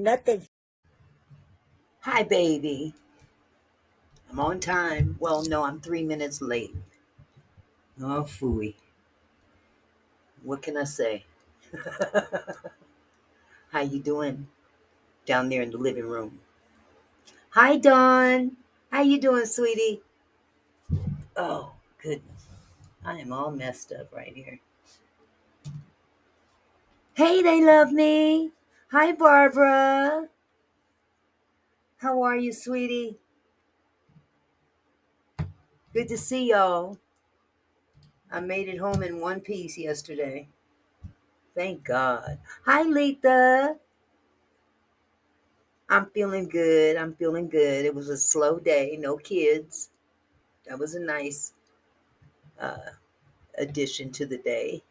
Nothing. Hi, baby. I'm on time. Well, no, I'm 3 minutes late. Oh, phooey. What can I say? How you doing down there in the living room? Hi, Dawn. How you doing, sweetie? Oh, goodness. I am all messed up right here. Hey, they love me. Hi, Barbara. How are you, sweetie? Good to see y'all. I made it home in one piece yesterday. Thank God. Hi, Letha. I'm feeling good. I'm feeling good. It was a slow day, no kids. That was a nice uh, addition to the day.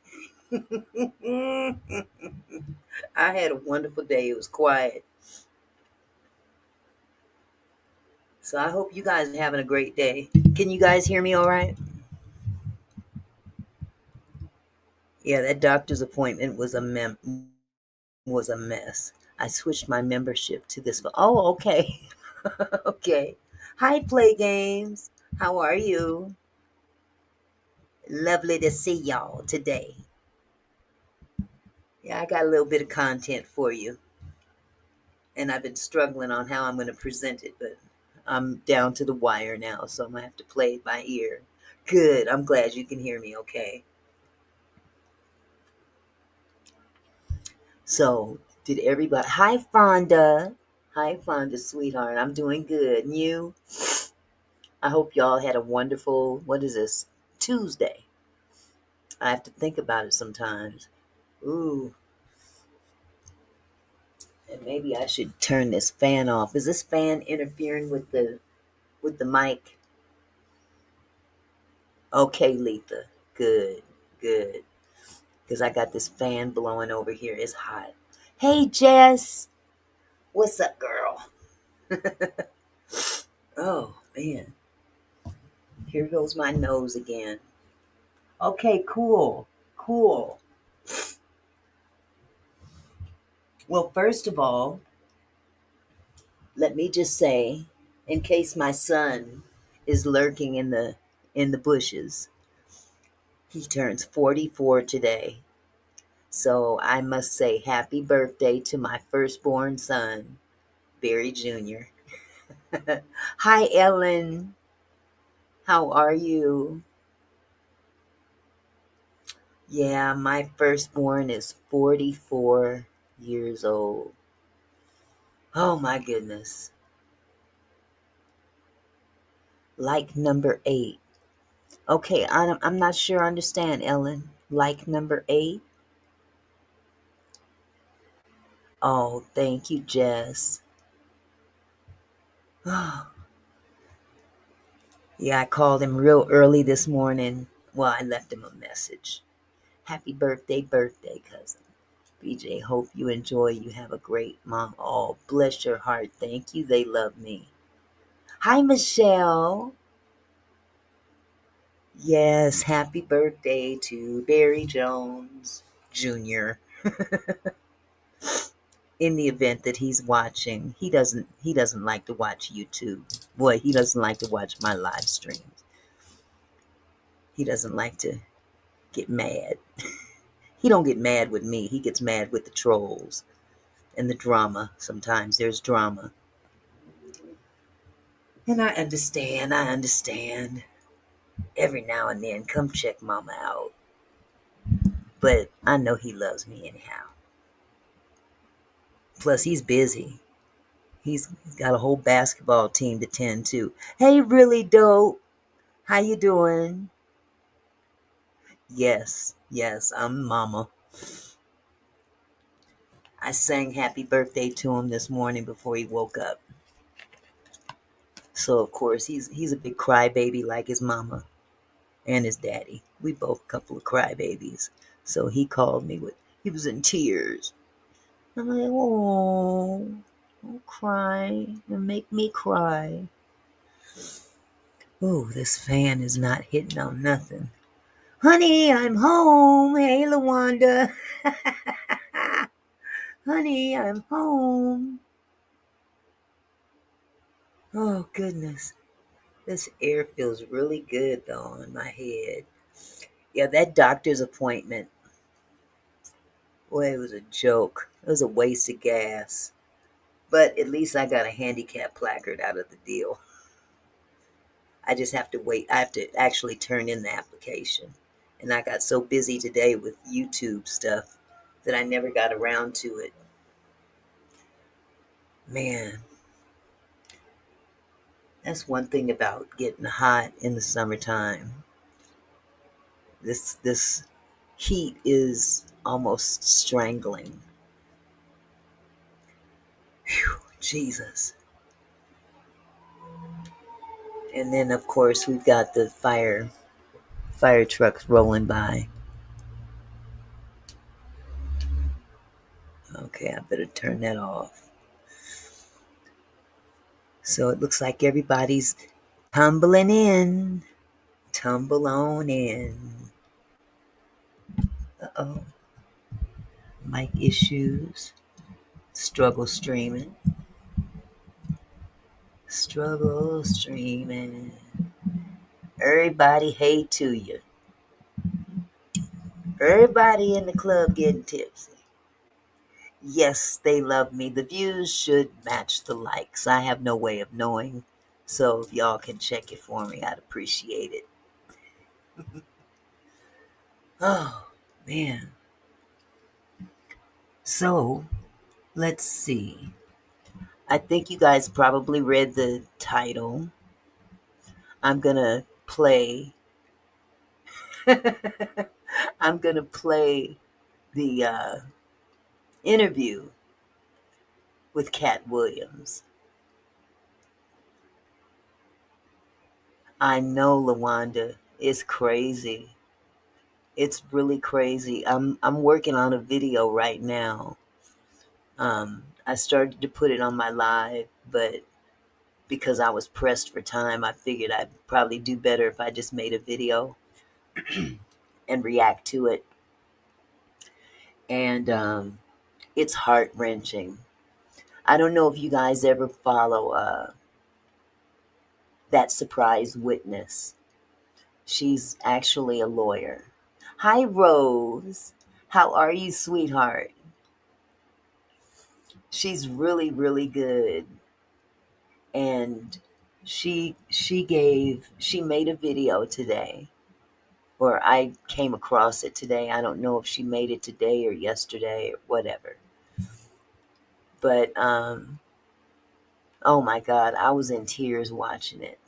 I had a wonderful day. It was quiet. So I hope you guys are having a great day. Can you guys hear me all right? Yeah, that doctor's appointment was a mess. I switched my membership to this. Oh, okay. Okay. Hi, Play Games. How are you? Lovely to see y'all today. Yeah, I got a little bit of content for you, and I've been struggling on how I'm going to present it, but I'm down to the wire now, so I'm going to have to play it by ear. Good. I'm glad you can hear me okay. So, did everybody. Hi, Fonda. Hi, Fonda, sweetheart. I'm doing good. And you? I hope y'all had a wonderful, what is this? Tuesday. I have to think about it sometimes. Ooh, and maybe I should turn this fan off. Is this fan interfering with the mic? Okay, Letha. Good, good. Because I got this fan blowing over here. It's hot. Hey, Jess. What's up, girl? Oh, man. Here goes my nose again. Okay, cool. Cool. Well, first of all, let me just say, in case my son is lurking in the bushes, he turns 44 today. So I must say happy birthday to my firstborn son, Barry Jr. Hi, Ellen. How are you? Yeah, my firstborn is 44 years old. Oh, my goodness. Like number 8. Okay, I'm not sure I understand, Ellen. Like number 8? Oh, thank you, Jess. Oh, yeah, I called him real early this morning. Well, I left him a message. Happy birthday, cousin. BJ, hope you enjoy. You have a great mom. Oh, bless your heart. Thank you. They love me. Hi, Michelle. Yes, happy birthday to Barry Jones Jr. In the event that he's watching, he doesn't like to watch YouTube. Boy, he doesn't like to watch my live streams. He doesn't like to get mad. He don't get mad with me. He gets mad with the trolls and the drama. Sometimes there's drama. And I understand. I understand. Every now and then, come check mama out. But I know he loves me anyhow. Plus, he's busy. He's got a whole basketball team to tend to. Hey, really dope. How you doing? Yes, yes, I'm mama. I sang happy birthday to him this morning before he woke up. So of course he's a big crybaby like his mama and his daddy. We both a couple of crybabies. So he was in tears. I'm like, oh, don't cry. You make me cry. Ooh, this fan is not hitting on nothing. Honey, I'm home. Hey, Lawanda. Honey, I'm home. Oh, goodness. This air feels really good, though, on my head. Yeah, that doctor's appointment, boy, it was a joke. It was a waste of gas. But at least I got a handicap placard out of the deal. I just have to wait. I have to actually turn in the application. And I got so busy today with YouTube stuff that I never got around to it. Man, that's one thing about getting hot in the summertime. This heat is almost strangling. Whew, Jesus. And then of course we've got the fire trucks rolling by. Okay, I better turn that off. So it looks like everybody's tumbling in. Tumble on in. Uh-oh. Mic issues. Struggle streaming. Struggle streaming. Everybody hate to you. Everybody in the club getting tipsy. Yes, they love me. The views should match the likes. I have no way of knowing. So if y'all can check it for me, I'd appreciate it. Oh, man. So, let's see. I think you guys probably read the title. I'm going to play. I'm going to play the interview with Katt Williams. I know, LaWanda. It's crazy. It's really crazy. I'm working on a video right now. I started to put it on my live, but because I was pressed for time, I figured I'd probably do better if I just made a video and react to it. And it's heart wrenching. I don't know if you guys ever follow That Surprise Witness. She's actually a lawyer. Hi, Rose. How are you, sweetheart? She's really, really good. And she made a video today, or I came across it today. I don't know if she made it today or yesterday or whatever. But oh my God, I was in tears watching it.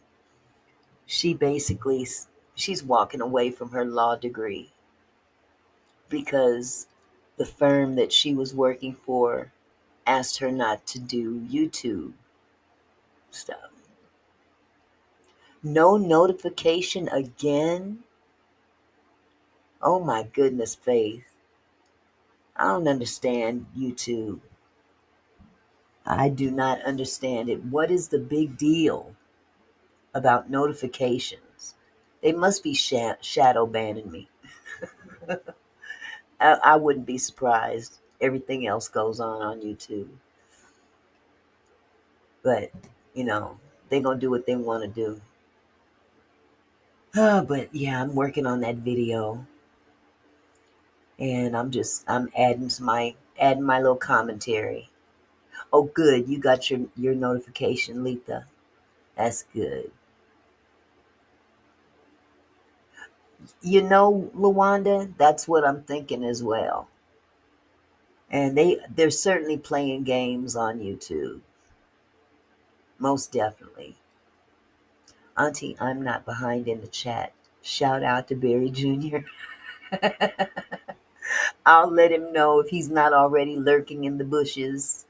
She's walking away from her law degree because the firm that she was working for asked her not to do YouTube stuff. No notification again? Oh my goodness, Faith. I don't understand YouTube. I do not understand it. What is the big deal about notifications? They must be shadow banning me. I wouldn't be surprised. Everything else goes on YouTube. But, they're going to do what they want to do. But yeah, I'm working on that video. And I'm adding my little commentary. Oh, good. You got your notification, Letha. That's good. LaWanda, that's what I'm thinking as well. And they're certainly playing games on YouTube. Most definitely. Auntie, I'm not behind in the chat. Shout out to Barry Jr. I'll let him know if he's not already lurking in the bushes.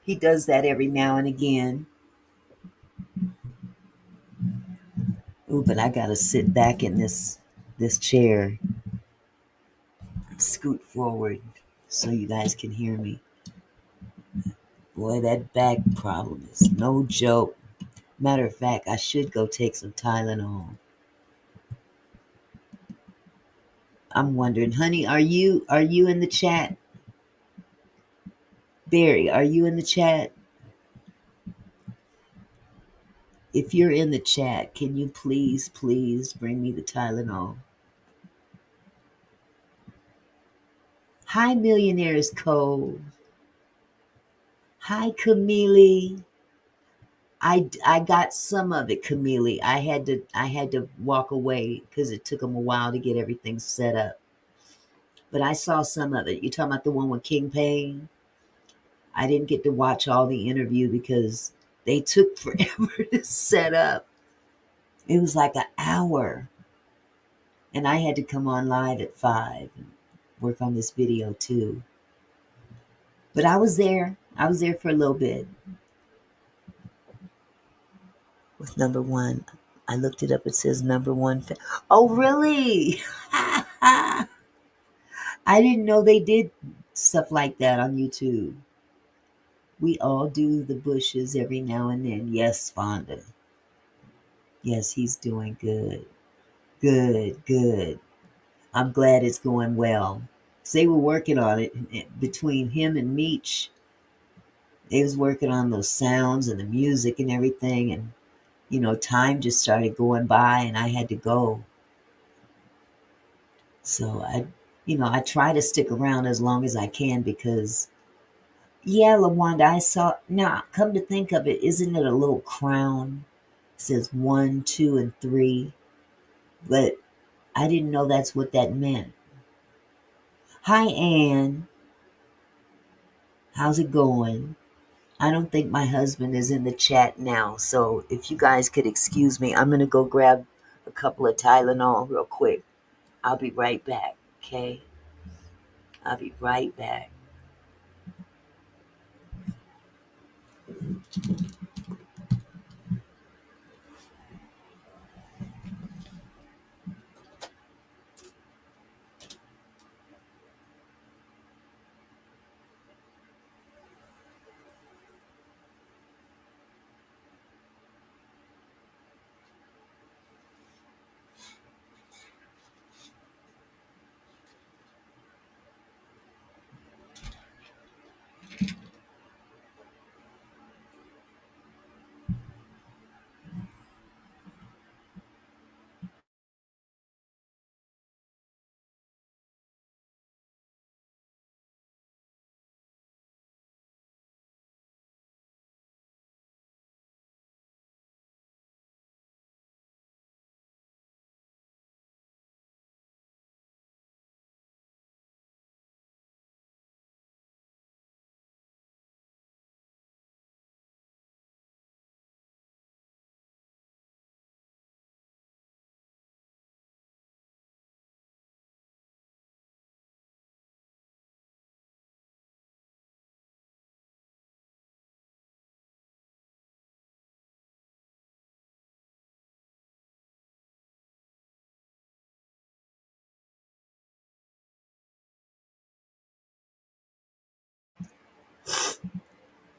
He does that every now and again. Ooh, but I gotta sit back in this chair, scoot forward so you guys can hear me. Boy, that back problem is no joke. Matter of fact, I should go take some Tylenol. I'm wondering, honey, are you in the chat? Barry, are you in the chat? If you're in the chat, can you please bring me the Tylenol? Hi, Millionaires Cove. Hi, Camille. I got some of it, Camille. I had to walk away because it took them a while to get everything set up. But I saw some of it. You talking about the one with King Payne? I didn't get to watch all the interview because they took forever to set up. It was like an hour, and I had to come on live at 5 and work on this video too. But I was there. I was there for a little bit. With number one, I looked it up. It says number one. Oh, really? I didn't know they did stuff like that on YouTube. We all do the bushes every now and then. Yes, Fonda. Yes, he's doing good. Good, good. I'm glad it's going well. So they were working on it between him and Meech. They was working on those sounds and the music and everything. And, time just started going by and I had to go. So I try to stick around as long as I can because, yeah, LaWanda, I saw, now come to think of it, isn't it a little crown? It says 1, 2, and 3. But I didn't know that's what that meant. Hi, Ann. How's it going? I don't think my husband is in the chat now. So if you guys could excuse me, I'm going to go grab a couple of Tylenol real quick. I'll be right back. Okay? I'll be right back.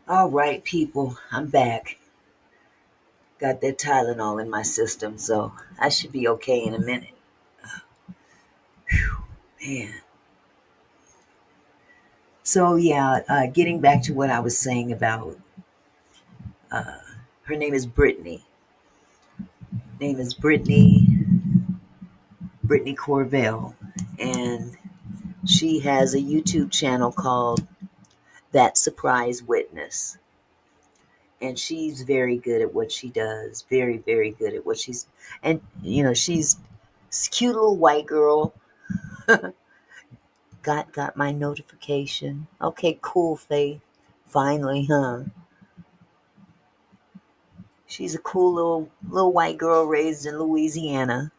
All right, people, I'm back. Got that Tylenol in my system, so I should be okay in a minute. Man. So, yeah, getting back to what I was saying about her name is Brittany. Name is Brittany Corvell. And she has a YouTube channel called That Surprise Witness. And she's very good at what she does. Very, very good at what she's. And, she's this cute little white girl. Got my notification. Okay, cool, Faith. Finally, huh? She's a cool little white girl raised in Louisiana.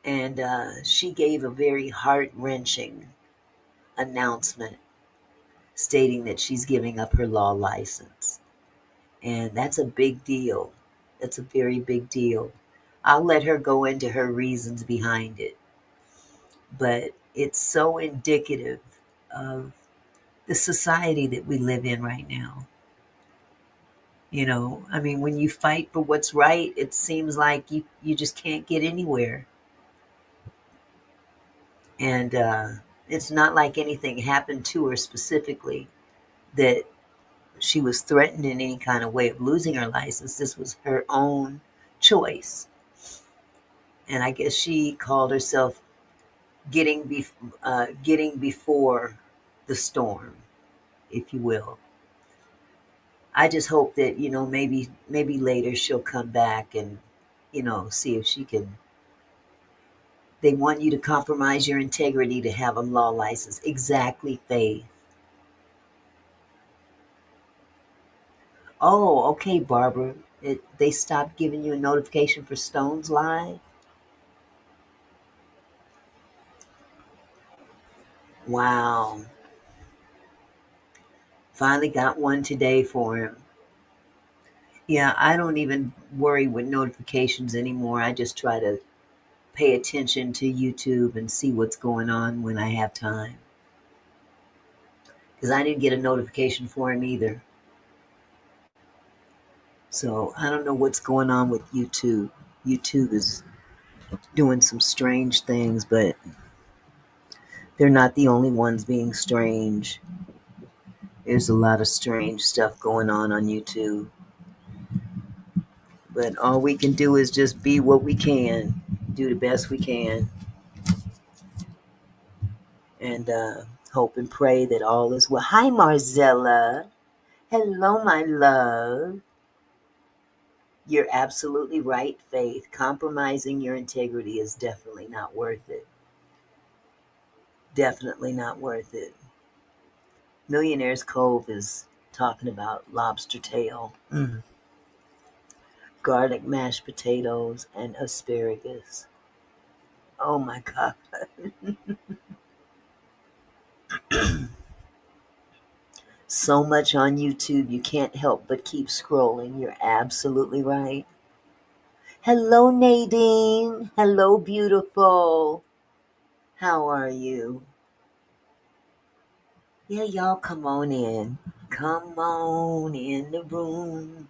And she gave a very heart-wrenching announcement stating that she's giving up her law license. And that's a big deal. That's a very big deal. I'll let her go into her reasons behind it. But it's so indicative of the society that we live in right now. I mean, when you fight for what's right, it seems like you just can't get anywhere. And it's not like anything happened to her specifically that she was threatened in any kind of way of losing her license. This was her own choice. And I guess she called herself getting before the storm, if you will. I just hope that maybe later she'll come back and see if she can. They want you to compromise your integrity to have a law license. Exactly, Faith. Oh, okay, Barbara. They stopped giving you a notification for Stones Live? Wow. Finally got one today for him. Yeah, I don't even worry with notifications anymore. I just try to pay attention to YouTube and see what's going on when I have time. Because I didn't get a notification for him either. So I don't know what's going on with YouTube. YouTube is doing some strange things, but they're not the only ones being strange. There's a lot of strange stuff going on YouTube. But all we can do is just be what we can, do the best we can, and hope and pray that all is well. Hi, Marzella. Hello, my love. You're absolutely right, Faith. Compromising your integrity is definitely not worth it. Definitely not worth it. Millionaire's Cove is talking about lobster tail, garlic mashed potatoes, and asparagus. Oh my God. So much on YouTube, you can't help but keep scrolling. You're absolutely right. Hello, Nadine. Hello, beautiful. How are you? Yeah, y'all come on in. Come on in the room.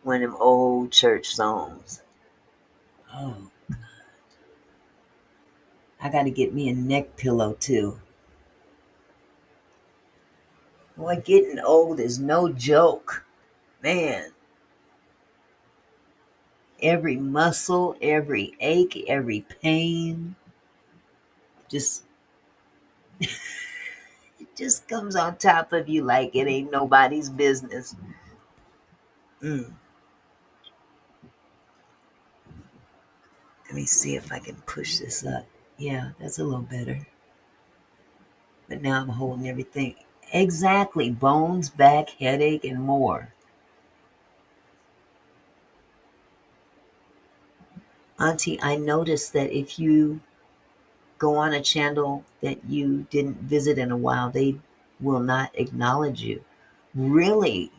One of them old church songs. Oh, I got to get me a neck pillow too. Boy, getting old is no joke. Man, every muscle, every ache, every pain just it just comes on top of you like it ain't nobody's business. Mm. Let me see if I can push this up. Yeah, that's a little better. But now I'm holding everything. Exactly. Bones, back, headache, and more. Auntie, I noticed that if you go on a channel that you didn't visit in a while, they will not acknowledge you. Really?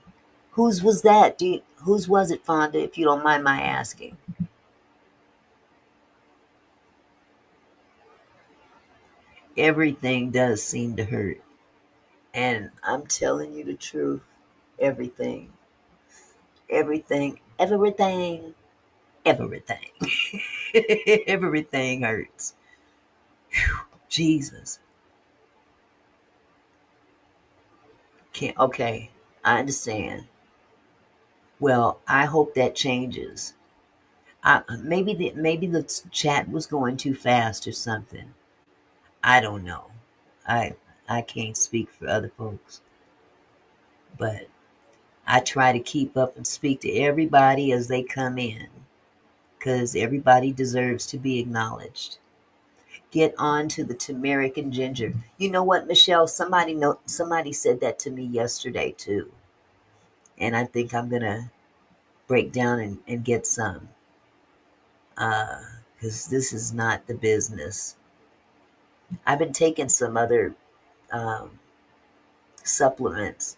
Whose was that? Whose was it, Fonda, if you don't mind my asking? Everything does seem to hurt. And I'm telling you the truth. Everything. Everything. Everything. Everything. Everything hurts. Whew, Jesus. Can't, okay. I understand. Well, I hope that changes. Maybe the chat was going too fast or something. I don't know. I I can't speak for other folks, but I try to keep up and speak to everybody as they come in, because everybody deserves to be acknowledged. Get on to the turmeric and ginger. You know what, Michelle? Somebody said that to me yesterday too, and I think I'm gonna break down and get some, because this is not the business. I've been taking some other um, supplements,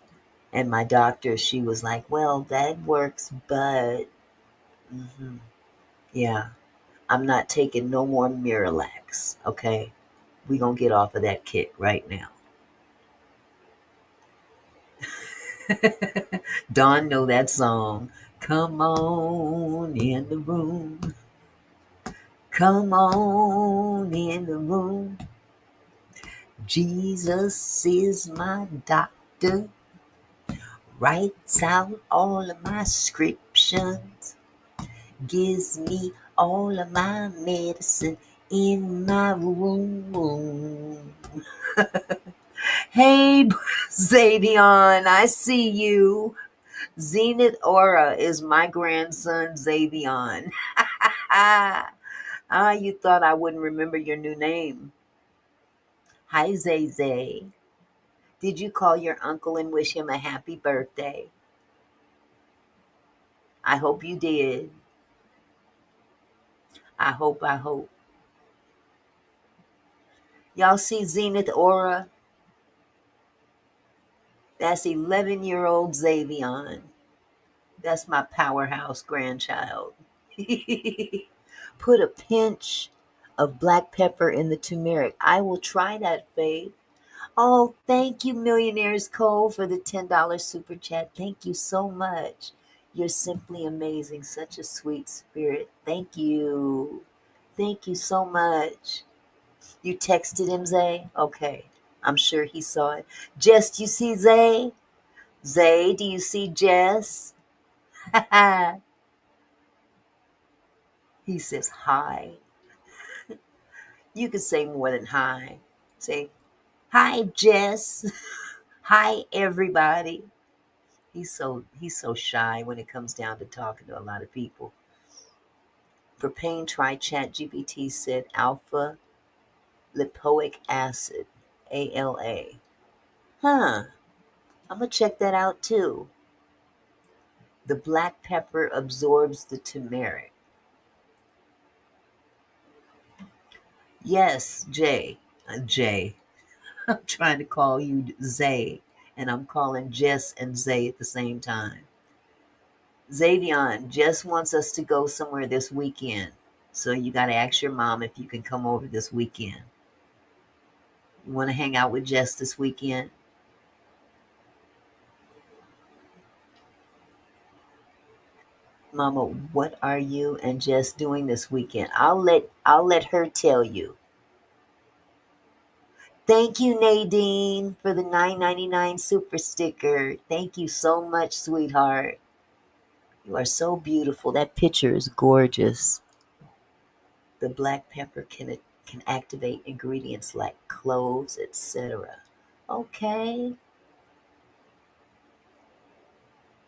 and my doctor, she was like, "Well, that works, but yeah, I'm not taking no more Miralax. Okay, we gonna get off of that kick right now." Dawn know that song. Come on in the room. Come on in the room. Jesus is my doctor. writes out all of my scriptions, gives me all of my medicine in my room. Hey, Xavion, I see you. Zenith Aura is my grandson, Xavion. You thought I wouldn't remember your new name. Hi, Zay Zay. Did you call your uncle and wish him a happy birthday? I hope you did. I hope. Y'all see Zenith Aura? That's 11-year-old Xavion. That's my powerhouse grandchild. Put a pinch of black pepper in the turmeric. I will try that, Faith. Oh, thank you, Millionaires Cove, for the $10 super chat. Thank you so much. You're simply amazing. Such a sweet spirit. Thank you. Thank you so much. You texted him, Zay? Okay. I'm sure he saw it. Jess, do you see Zay? Zay, do you see Jess? He says hi. You could say more than hi. Say, hi, Jess. Hi, everybody. He's so shy when it comes down to talking to a lot of people. For pain, try ChatGPT said alpha lipoic acid, ALA. Huh. I'm gonna check that out too. The black pepper absorbs the turmeric. Yes, Jay. Jay. I'm trying to call you Zay, and I'm calling Jess and Zay at the same time. Xavion, Jess wants us to go somewhere this weekend. So you got to ask your mom if you can come over this weekend. You want to hang out with Jess this weekend? Mama, what are you and Jess doing this weekend? I'll let her tell you. Thank you, Nadine, for the $9.99 super sticker. Thank you so much, sweetheart. You are so beautiful. That picture is gorgeous. The black pepper can activate ingredients like cloves, etc. Okay.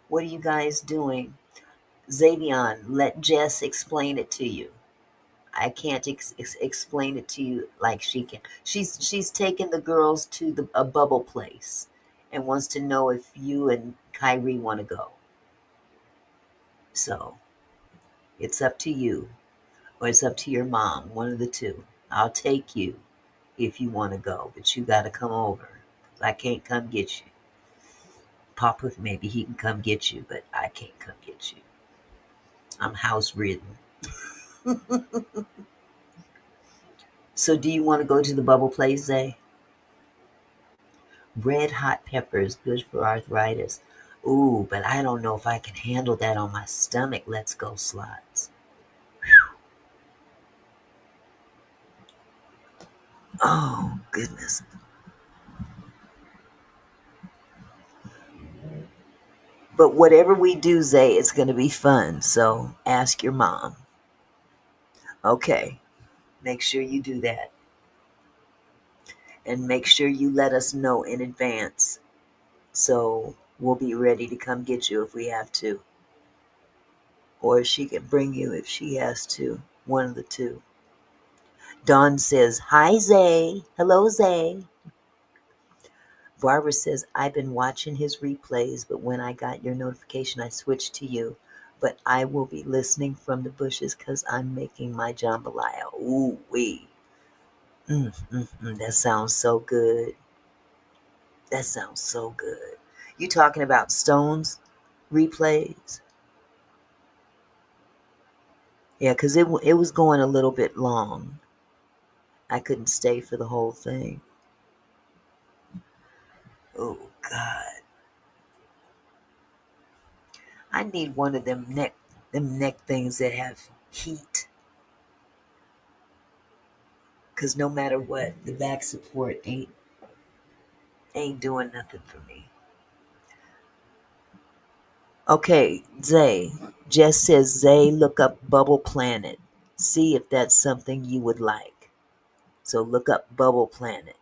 What are you guys doing? Xavion, let Jess explain it to you. I can't explain it to you like she can. She's taken the girls to a bubble place and wants to know if you and Kyrie want to go. So it's up to you, or it's up to your mom, one of the two. I'll take you if you want to go, but you got to come over. I can't come get you. Papa, maybe he can come get you, but I can't come get you. I'm house ridden. So do you want to go to the bubble place, Zay? Red hot pepper is good for arthritis. Ooh, but I don't know if I can handle that on my stomach. Let's go, slots. Oh, goodness. But whatever we do, Zay, it's going to be fun. So ask your mom. Okay. Make sure you do that. And make sure you let us know in advance. So we'll be ready to come get you if we have to. Or she can bring you if she has to. One of the two. Dawn says, hi, Zay. Hello, Zay. Barbara says, I've been watching his replays, but when I got your notification, I switched to you. But I will be listening from the bushes because I'm making my jambalaya. Ooh, wee. That sounds so good. That sounds so good. You talking about Stones replays? Yeah, because it was going a little bit long. I couldn't stay for the whole thing. Oh, God. I need one of them neck things that have heat. Cause no matter what, the back support ain't doing nothing for me. Okay, Zay. Jess says, Zay, look up Bubble Planet. See if that's something you would like. So look up Bubble Planet.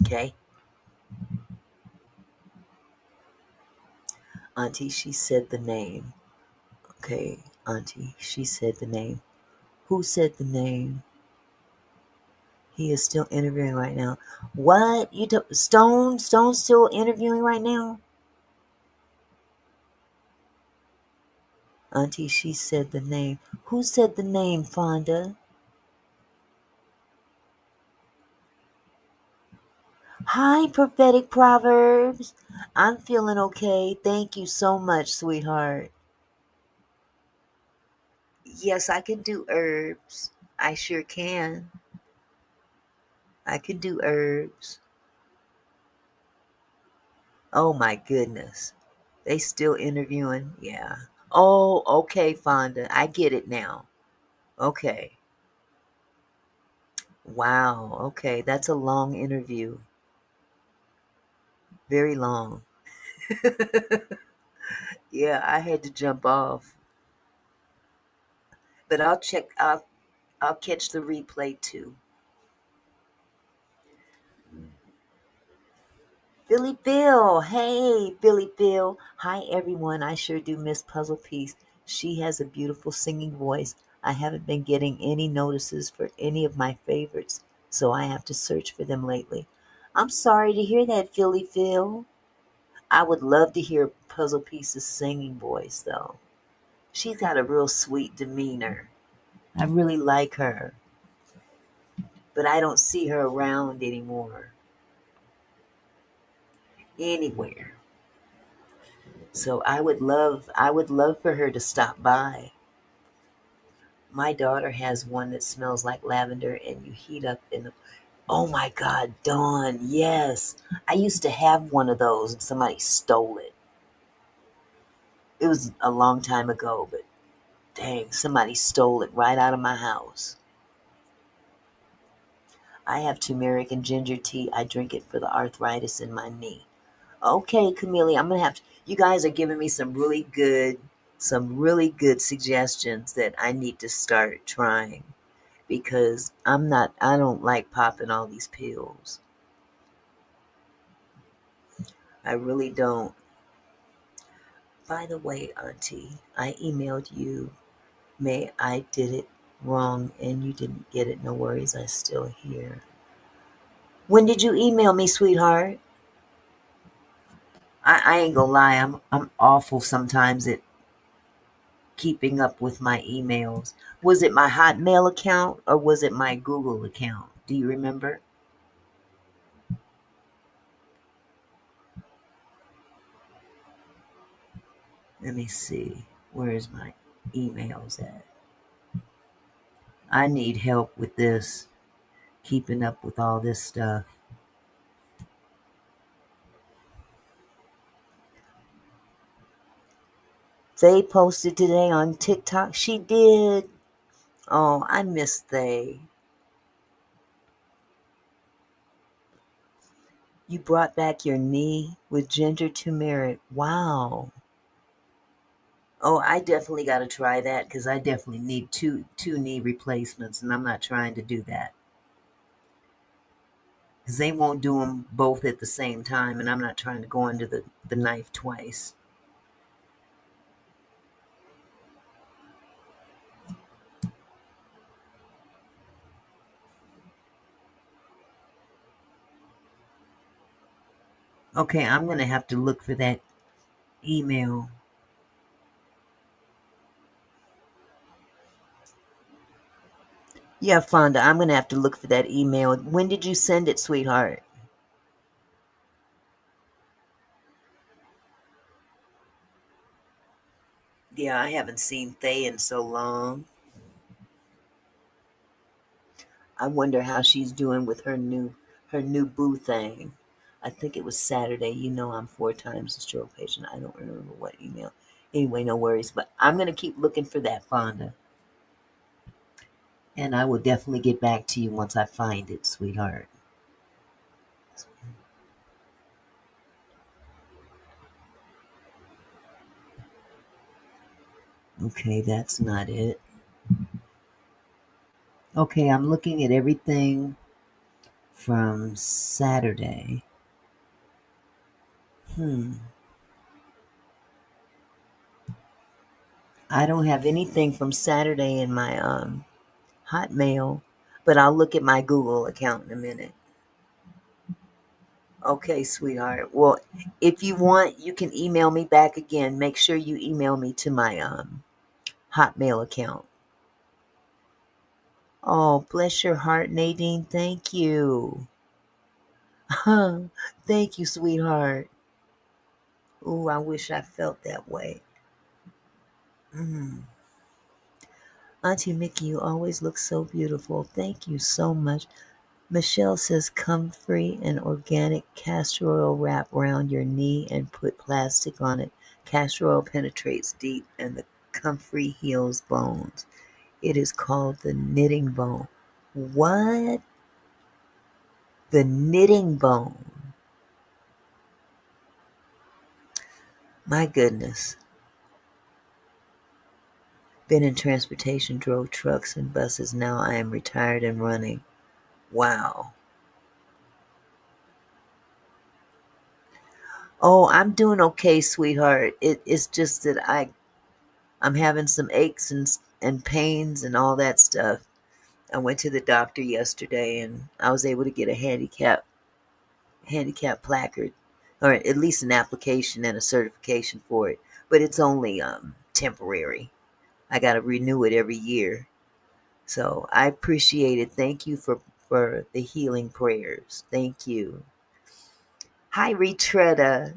Okay? Auntie, she said the name. Okay, Auntie, she said the name. Who said the name? He is still interviewing right now. What? Stone? Stone's still interviewing right now? Auntie, she said the name. Who said the name, Fonda? Hi, Prophetic Proverbs. I'm feeling okay. Thank you so much, sweetheart. Yes, I can do herbs. I sure can. I can do herbs. Oh my goodness. They still interviewing? Yeah. Oh, okay, Fonda. I get it now. Okay. Wow. Okay. That's a long interview. Very long. Yeah, I had to jump off. But I'll catch the replay too. Billy Bill. Hey, Billy Bill. Hi everyone. I sure do miss Puzzle Piece. She has a beautiful singing voice. I haven't been getting any notices for any of my favorites, so I have to search for them lately. I'm sorry to hear that, Philly Phil. I would love to hear Puzzle Piece's singing voice though. She's got a real sweet demeanor. I really like her, but I don't see her around anymore. Anywhere. So I would love for her to stop by. My daughter has one that smells like lavender and you heat up in the Oh my God, Dawn, yes. I used to have one of those and somebody stole it. It was a long time ago, but dang, somebody stole it right out of my house. I have turmeric and ginger tea. I drink it for the arthritis in my knee. Okay, Camellia, I'm gonna have to. You guys are giving me some really good suggestions that I need to start trying because I don't like popping all these pills. I really don't. By the way, Auntie, I emailed you. May I did it wrong and you didn't get it. No worries, I'm still here. When did you email me, sweetheart? I ain't gonna lie, I'm awful sometimes at keeping up with my emails. Was it my Hotmail account or was it my Google account? Do you remember? Let me see. Where is my emails at? I need help with this, keeping up with all this stuff. They posted today on TikTok. She did. Oh, I miss they. You brought back your knee with ginger turmeric. Wow. Oh, I definitely got to try that because I definitely need two knee replacements, and I'm not trying to do that because they won't do them both at the same time, and I'm not trying to go under the knife twice. Okay, I'm gonna have to look for that email. Yeah, Fonda, I'm gonna have to look for that email. When did you send it, sweetheart? Yeah, I haven't seen Thay in so long. I wonder how she's doing with her new boo thing. I think it was Saturday. You know I'm 4 times a stroke patient. I don't remember what email. Anyway, no worries. But I'm gonna keep looking for that, Fonda. And I will definitely get back to you once I find it, sweetheart. Okay, that's not it. Okay, I'm looking at everything from Saturday. Hmm. I don't have anything from Saturday in my Hotmail, but I'll look at my Google account in a minute. Okay, sweetheart. Well, if you want, you can email me back again. Make sure you email me to my Hotmail account. Oh, bless your heart, Nadine. Thank you. Thank you, sweetheart. Ooh, I wish I felt that way. Mm. Auntie Mickey, you always look so beautiful. Thank you so much. Michelle says comfrey and organic castor oil wrap around your knee and put plastic on it. Castor oil penetrates deep and the comfrey heals bones. It is called the knitting bone. What? The knitting bone. My goodness. Been in transportation, drove trucks and buses. Now I am retired and running. Wow. Oh, I'm doing okay, sweetheart. It's just that I'm having some aches and pains and all that stuff. I went to the doctor yesterday and I was able to get a handicap placard, or at least an application and a certification for it. But it's only temporary. I got to renew it every year. So I appreciate it. Thank you for the healing prayers. Thank you. Hi, Retretta.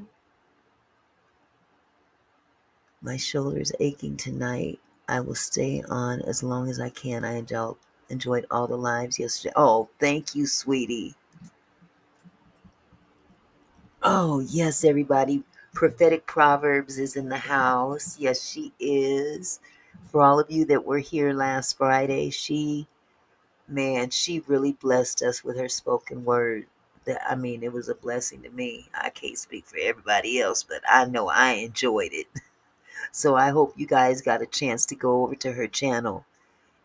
My shoulder's aching tonight. I will stay on as long as I can. I enjoyed all the lives yesterday. Oh, thank you, sweetie. Oh, yes, everybody. Prophetic Proverbs is in the house. Yes, she is. For all of you that were here last Friday, she really blessed us with her spoken word. That I mean, it was a blessing to me. I can't speak for everybody else, but I know I enjoyed it. So I hope you guys got a chance to go over to her channel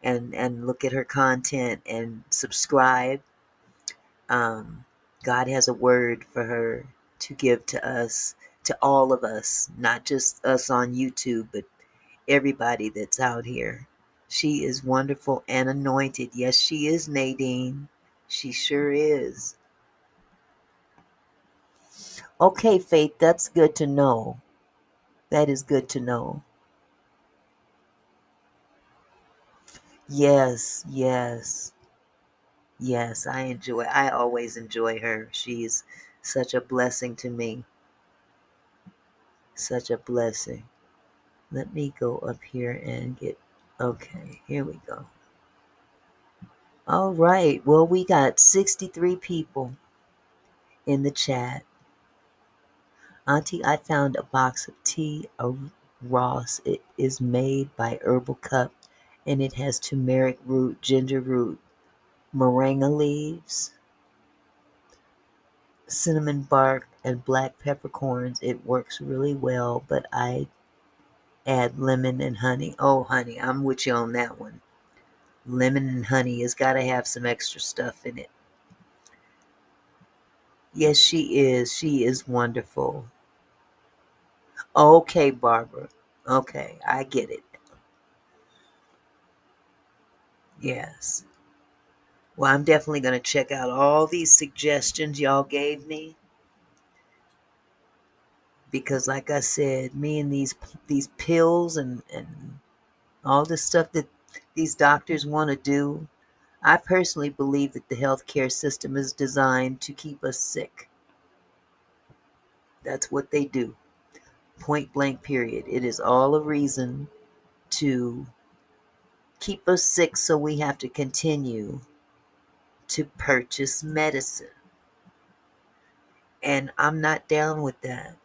and look at her content and subscribe. God has a word for her to give to us, to all of us, not just us on YouTube, but everybody that's out here. She is wonderful and anointed. Yes, she is, Nadine. She sure is. Okay, Faith, that's good to know. That is good to know. Yes, yes, yes. I always enjoy her. She's such a blessing to me. Such a blessing. Let me go up here and get, okay, here we go. All right. Well, we got 63 people in the chat. Auntie, I found a box of tea, a Ross. It is made by Herbal Cup and it has turmeric root, ginger root, moringa leaves, cinnamon bark, and black peppercorns. It works really well, but I add lemon and honey. Oh, honey, I'm with you on that one. Lemon and honey has got to have some extra stuff in it. Yes, she is. She is wonderful. Okay, Barbara. Okay, I get it. Yes. Well, I'm definitely going to check out all these suggestions y'all gave me because, like I said, me and these pills and all the stuff that these doctors want to do, I personally believe that the healthcare system is designed to keep us sick. That's what they do. Point blank, period. It is all a reason to keep us sick, so we have to continue to purchase medicine. And I'm not down with that.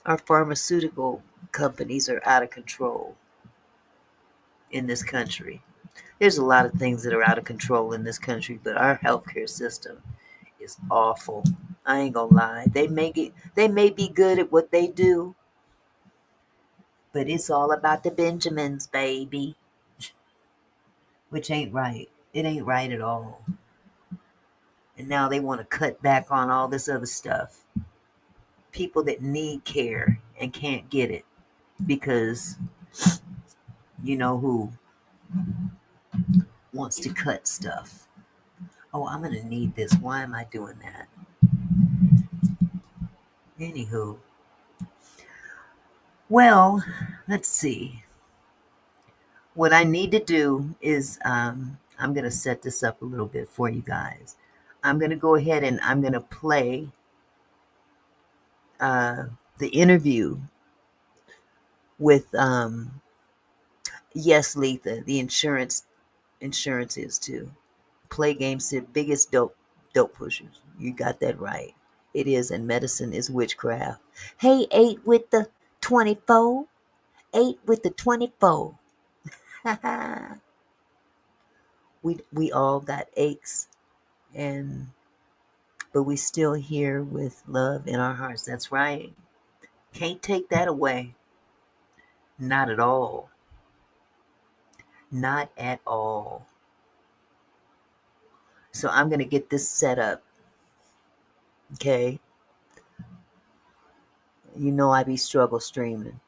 Our pharmaceutical companies are out of control in this country. There's a lot of things that are out of control in this country, but our healthcare system is awful. I ain't gonna lie. They may be good at what they do, But it's all about the Benjamins, baby. Which ain't right. It ain't right at all. And now they want to cut back on all this other stuff. People that need care and can't get it because you know who wants to cut stuff. Oh, I'm going to need this. Why am I doing that? Anywho, well, let's see. What I need to do is I'm going to set this up a little bit for you guys. I'm going to go ahead and I'm going to play uh, the interview with Yes Letha, the insurance is too. Play games to biggest dope pushers. You got that right. It is, and medicine is witchcraft. Hey, 8 with the 24. 8 with the 24. we all got aches, and but we still here with love in our hearts. That's right. Can't take that away. Not at all. Not at all. So I'm gonna get this set up. Okay. You know I be struggle streaming,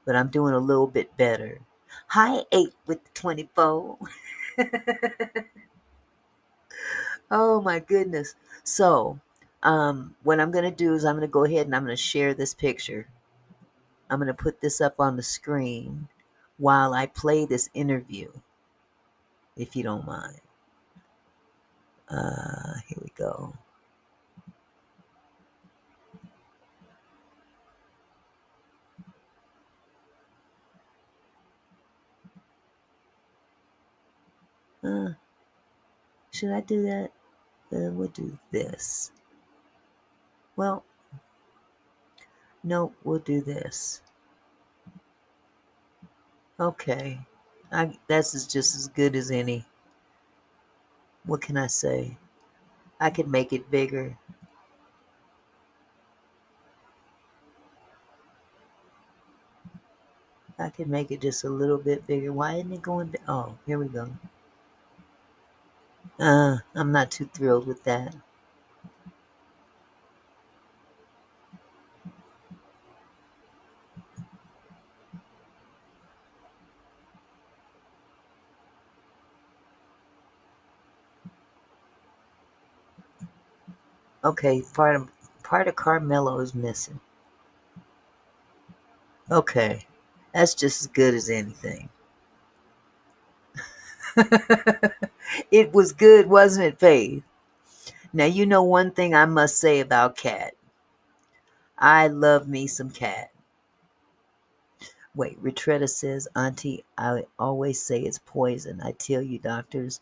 but I'm doing a little bit better. Hi, 8 with the 24. Oh my goodness. So, what I'm gonna do is I'm gonna go ahead and I'm gonna share this picture. I'm gonna put this up on the screen while I play this interview, if you don't mind. Here we go. Uh, should I do that? We'll do this. Well, no, we'll do this. Okay. That's just as good as any. What can I say? I could make it bigger. I could make it just a little bit bigger. Why isn't it going? Oh, here we go. I'm not too thrilled with that. Okay, part of Carmello is missing. Okay, that's just as good as anything. It was good, wasn't it, Faith? Now you know one thing I must say about Katt. I love me some Katt. Wait, Retretta says, Auntie, I always say it's poison. I tell you, doctors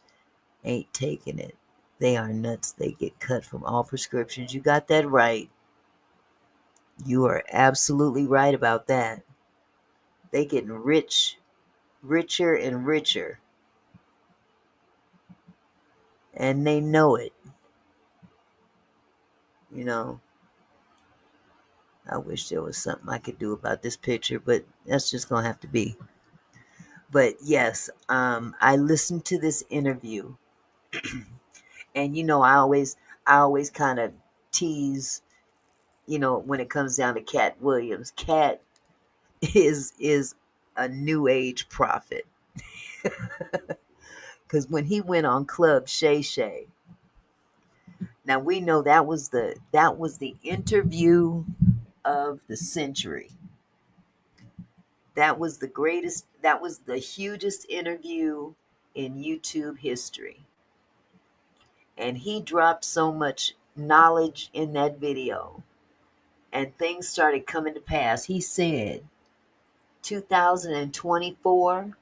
ain't taking it. They are nuts. They get cut from all prescriptions. You got that right. You are absolutely right about that. They getting richer and richer, and they know it. You know, I wish there was something I could do about this picture, but that's just gonna have to be. But yes, I listened to this interview, and I always kind of tease, when it comes down to Katt Williams. Katt is a new age prophet, because when he went on Club Shay Shay, now we know that was the interview of the century. That was the greatest. That was the hugest interview in YouTube history, and he dropped so much knowledge in that video, and things started coming to pass. He said 2024,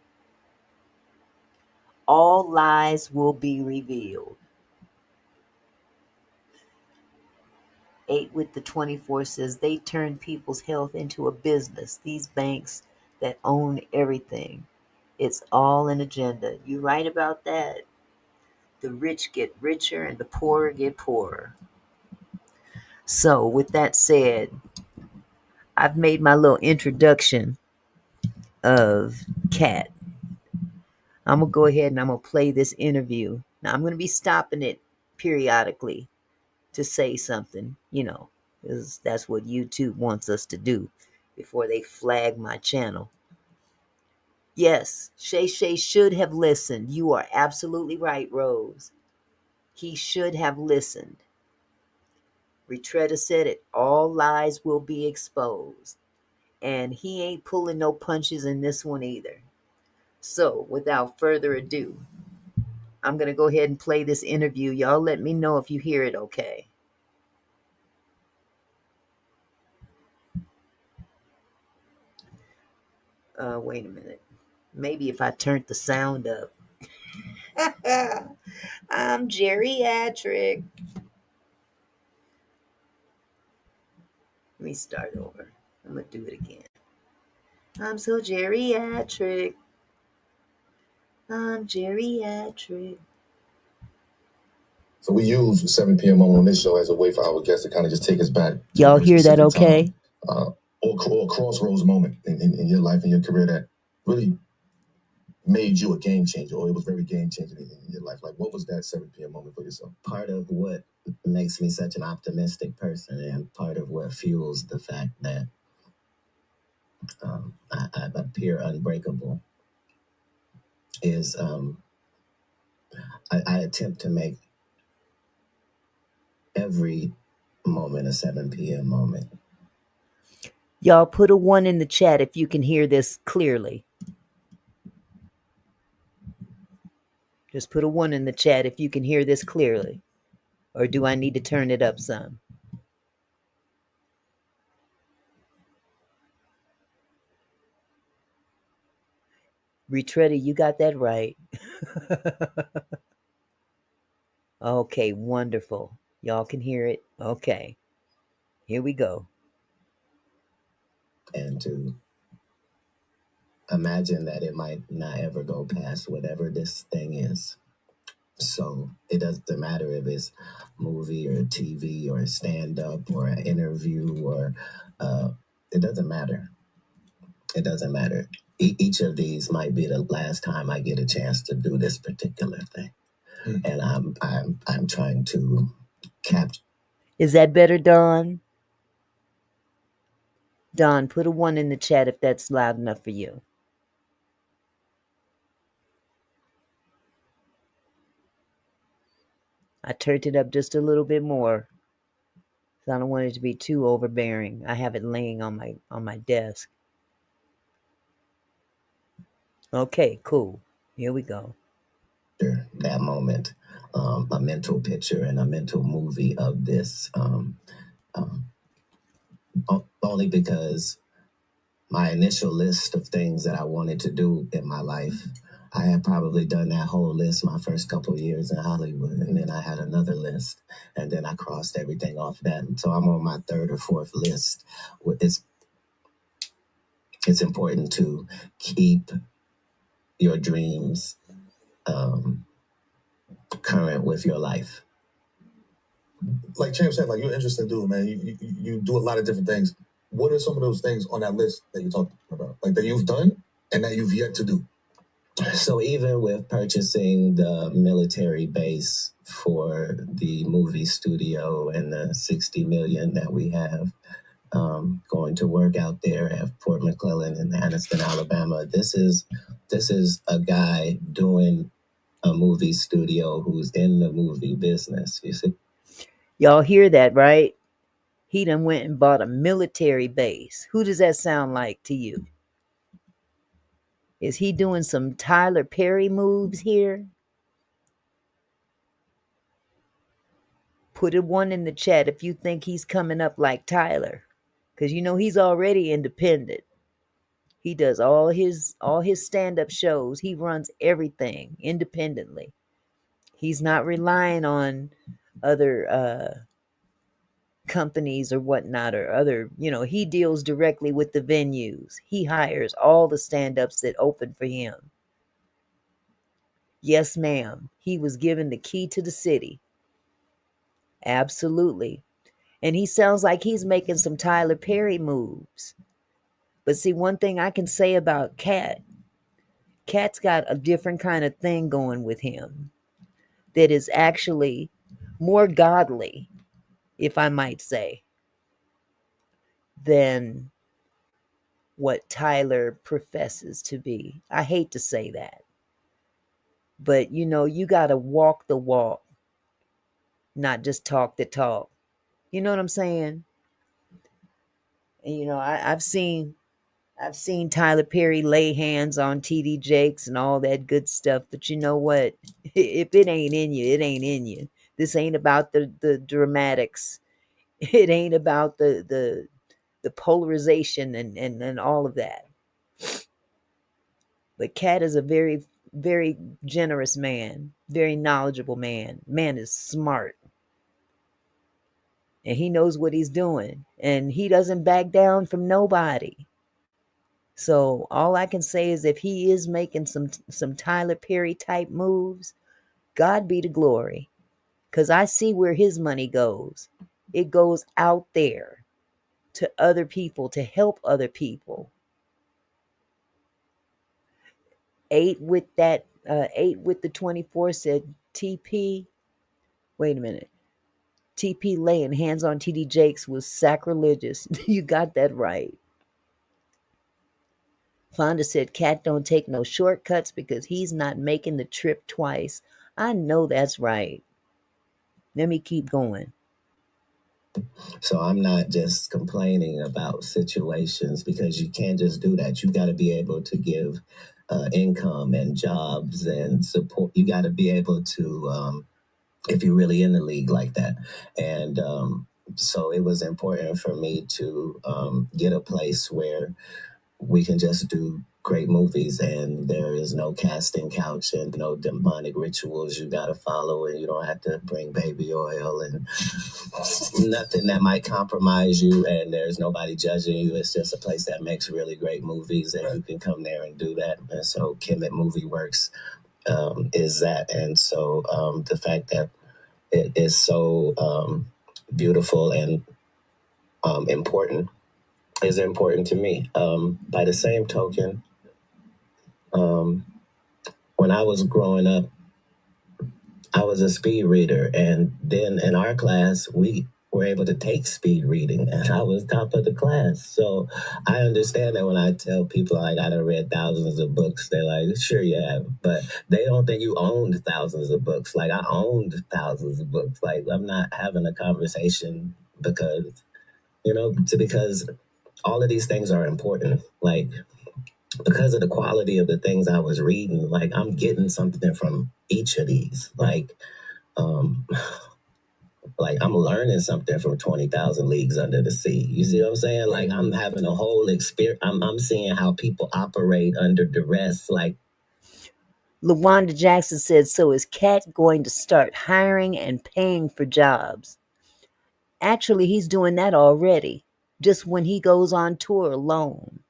all lies will be revealed. 8 with the 24 says they turn people's health into a business. These banks that own everything. It's all an agenda. You right about that. The rich get richer and the poor get poorer. So, with that said, I've made my little introduction of Katt. I'm going to go ahead and I'm going to play this interview. Now, I'm going to be stopping it periodically to say something, because that's what YouTube wants us to do before they flag my channel. Yes, Shay Shay should have listened. You are absolutely right, Rose. He should have listened. Retretta said it. All lies will be exposed. And he ain't pulling no punches in this one either. So, without further ado, I'm going to go ahead and play this interview. Y'all let me know if you hear it okay. Wait a minute. Maybe if I turned the sound up. I'm geriatric. Let me start over. I'm going to do it again. I'm so geriatric. I'm geriatric. So we use 7 p.m. on this show as a way for our guests to kind of just take us back. Y'all hear that okay? Or a crossroads moment in your life and your career that really made you a game changer, or it was very game changing in your life. Like, what was that 7 p.m. moment for yourself? Part of what makes me such an optimistic person, and part of what fuels the fact that I appear unbreakable, is I attempt to make every moment a 7 p.m. moment. Y'all put a 1 in the chat if you can hear this clearly. Just put a 1 in the chat if you can hear this clearly. Or do I need to turn it up some? Retretta, you got that right. Okay, wonderful. Y'all can hear it? Okay. Here we go. And to imagine that it might not ever go past whatever this thing is. So it doesn't matter if it's movie or TV or stand-up or an interview or it doesn't matter. It doesn't matter. Each of these might be the last time I get a chance to do this particular thing. And I'm trying to capture. Is that better, Dawn? Dawn, put a 1 in the chat if that's loud enough for you. I turned it up just a little bit more. I don't want it to be too overbearing. I have it laying on my desk. Okay, cool. Here we go. That moment, a mental picture and a mental movie of this, only because my initial list of things that I wanted to do in my life, I had probably done that whole list my first couple of years in Hollywood, and then I had another list, and then I crossed everything off that. And so I'm on my third or fourth list. It's important to keep your dreams current with your life. Like Champ said, like, you're an interesting dude, man. You do a lot of different things. What are some of those things on that list that you're talking about, like that you've done and that you've yet to do? So even with purchasing the military base for the movie studio and the 60 million that we have going to work out there at Fort McClellan in Anniston, Alabama, this is a guy doing a movie studio who's in the movie business. You see, y'all hear that, right? He done went and bought a military base. Who does that sound like to you? Is he doing some Tyler Perry moves here? Put a 1 in the chat if you think he's coming up like Tyler. Because he's already independent. He does all his stand-up shows. He runs everything independently. He's not relying on other companies or whatnot, or other, he deals directly with the venues. He hires all the stand-ups that open for him. Yes, ma'am. He was given the key to the city. Absolutely. And he sounds like he's making some Tyler Perry moves. But see, one thing I can say about Katt's got a different kind of thing going with him that is actually more godly, if I might say, than what Tyler professes to be. I hate to say that. But you got to walk the walk, not just talk the talk. You know what I'm saying? And I've seen Tyler Perry lay hands on TD Jakes and all that good stuff, but you know what? If it ain't in you, it ain't in you. This ain't about the dramatics. It ain't about the polarization and all of that. But Katt is a very, very generous man, very knowledgeable man. Man is smart. And he knows what he's doing. And he doesn't back down from nobody. So all I can say is if he is making some Tyler Perry type moves, God be the glory. Because I see where his money goes. It goes out there to other people, to help other people. 8 with the 24 said TP. Wait a minute. TP laying hands on TD Jakes was sacrilegious. You got that right. Fonda said Katt don't take no shortcuts because he's not making the trip twice. I know that's right. Let me keep going. So I'm not just complaining about situations because you can't just do that. You got to be able to give income and jobs and support. You got to be able to, if you're really in the league like that. And so it was important for me to get a place where we can just do great movies and there is no casting couch and no demonic rituals you got to follow, and you don't have to bring baby oil and nothing that might compromise you, and there's nobody judging you. It's just a place that makes really great movies and you can come there and do that. And so Kim at Movie Works is that. And so the fact that it is so beautiful and important is important to me. By the same token, when I was growing up, I was a speed reader, and then in our class, we were able to take speed reading, and I was top of the class. So I understand that when I tell people like I done read thousands of books, they're like, sure you have, but they don't think you owned thousands of books. Like I owned thousands of books. Like I'm not having a conversation because, because all of these things are important. Like because of the quality of the things I was reading, like I'm getting something from each of these. Um, like I'm learning something from 20,000 Leagues Under the Sea. You see what I'm saying? Like I'm having a whole experience. I'm seeing how people operate under duress. Like LaWanda Jackson said, so is Katt going to start hiring and paying for jobs? Actually, he's doing that already, just when he goes on tour alone.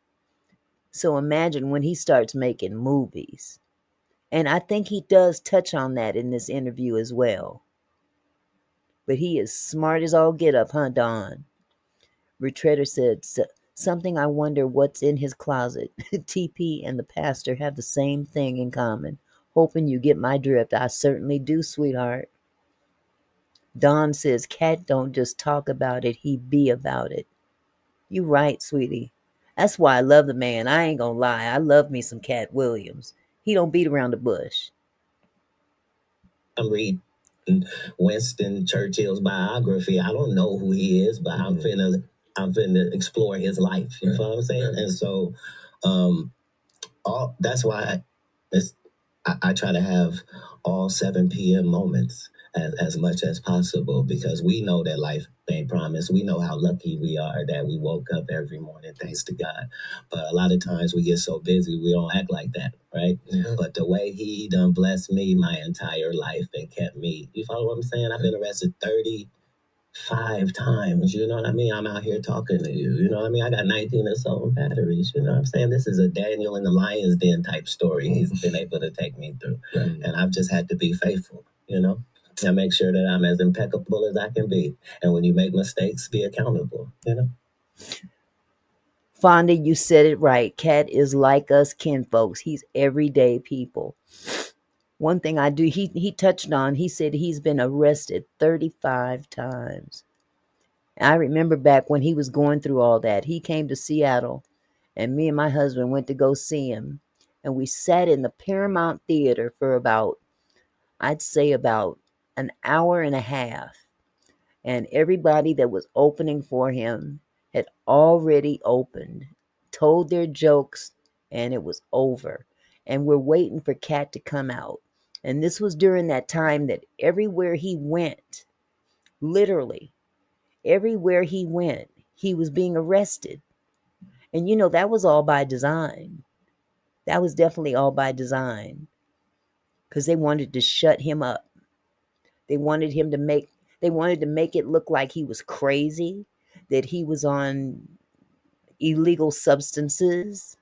So imagine when he starts making movies. And I think he does touch on that in this interview as well. But he is smart as all get up, huh, Don? Retreader said, something I wonder what's in his closet. TP and the pastor have the same thing in common. Hoping you get my drift. I certainly do, sweetheart. Don says, Katt don't just talk about it, he be about it. You right, sweetie. That's why I love the man. I ain't gonna lie. I love me some Katt Williams. He don't beat around the bush. I'm reading Winston Churchill's biography. I don't know who he is, but I'm finna explore his life. You know what I'm saying? And so that's why I try to have all 7 p.m. moments as much as possible, because we know that life ain't promised. We know how lucky we are that we woke up every morning, thanks to God. But a lot of times we get so busy, we don't act like that, right? Mm-hmm. But the way he done blessed me my entire life and kept me, you follow what I'm saying? I've been arrested 35 times, you know what I mean? I'm out here talking to you, you know what I mean? I got 19 assault batteries, you know what I'm saying? This is a Daniel in the Lion's Den type story he's been able to take me through. Mm-hmm. And I've just had to be faithful, and make sure that I'm as impeccable as I can be. And when you make mistakes, be accountable, Fonda, you said it right. Katt is like us kinfolks. He's everyday people. One thing I do, he touched on, he said he's been arrested 35 times. I remember back when he was going through all that, he came to Seattle, and me and my husband went to go see him. And we sat in the Paramount Theater for about, I'd say about an hour and a half. And everybody that was opening for him had already opened, told their jokes, and it was over. And we're waiting for Katt to come out. And this was during that time that everywhere he went, literally, everywhere he went, he was being arrested. And you know, that was all by design. That was definitely all by design. Because they wanted to shut him up. They wanted to make it look like he was crazy, that he was on illegal substances.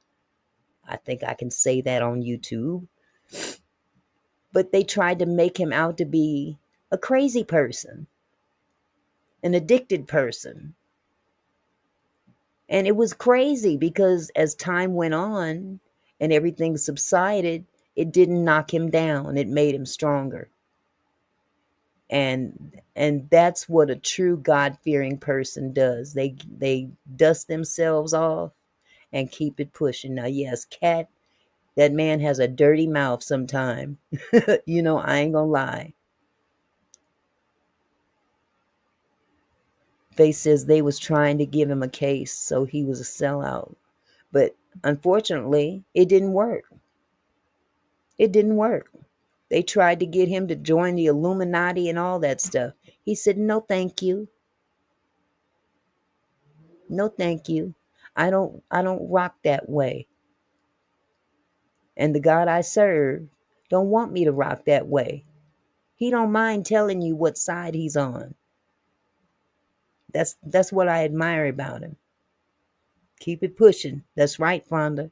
I think I can say that on YouTube. But they tried to make him out to be a crazy person, an addicted person. And it was crazy because as time went on and everything subsided, it didn't knock him down. It made him stronger. And that's what a true God-fearing person does. They dust themselves off and keep it pushing. Now, yes, Katt, that man has a dirty mouth sometime. You know, I ain't gonna lie. They says they was trying to give him a case, so he was a sellout. But unfortunately, it didn't work. It didn't work. They tried to get him to join the Illuminati and all that stuff. He said, no, thank you. No, thank you. I don't rock that way. And the God I serve don't want me to rock that way. He don't mind telling you what side he's on. That's what I admire about him. Keep it pushing. That's right, Fonda.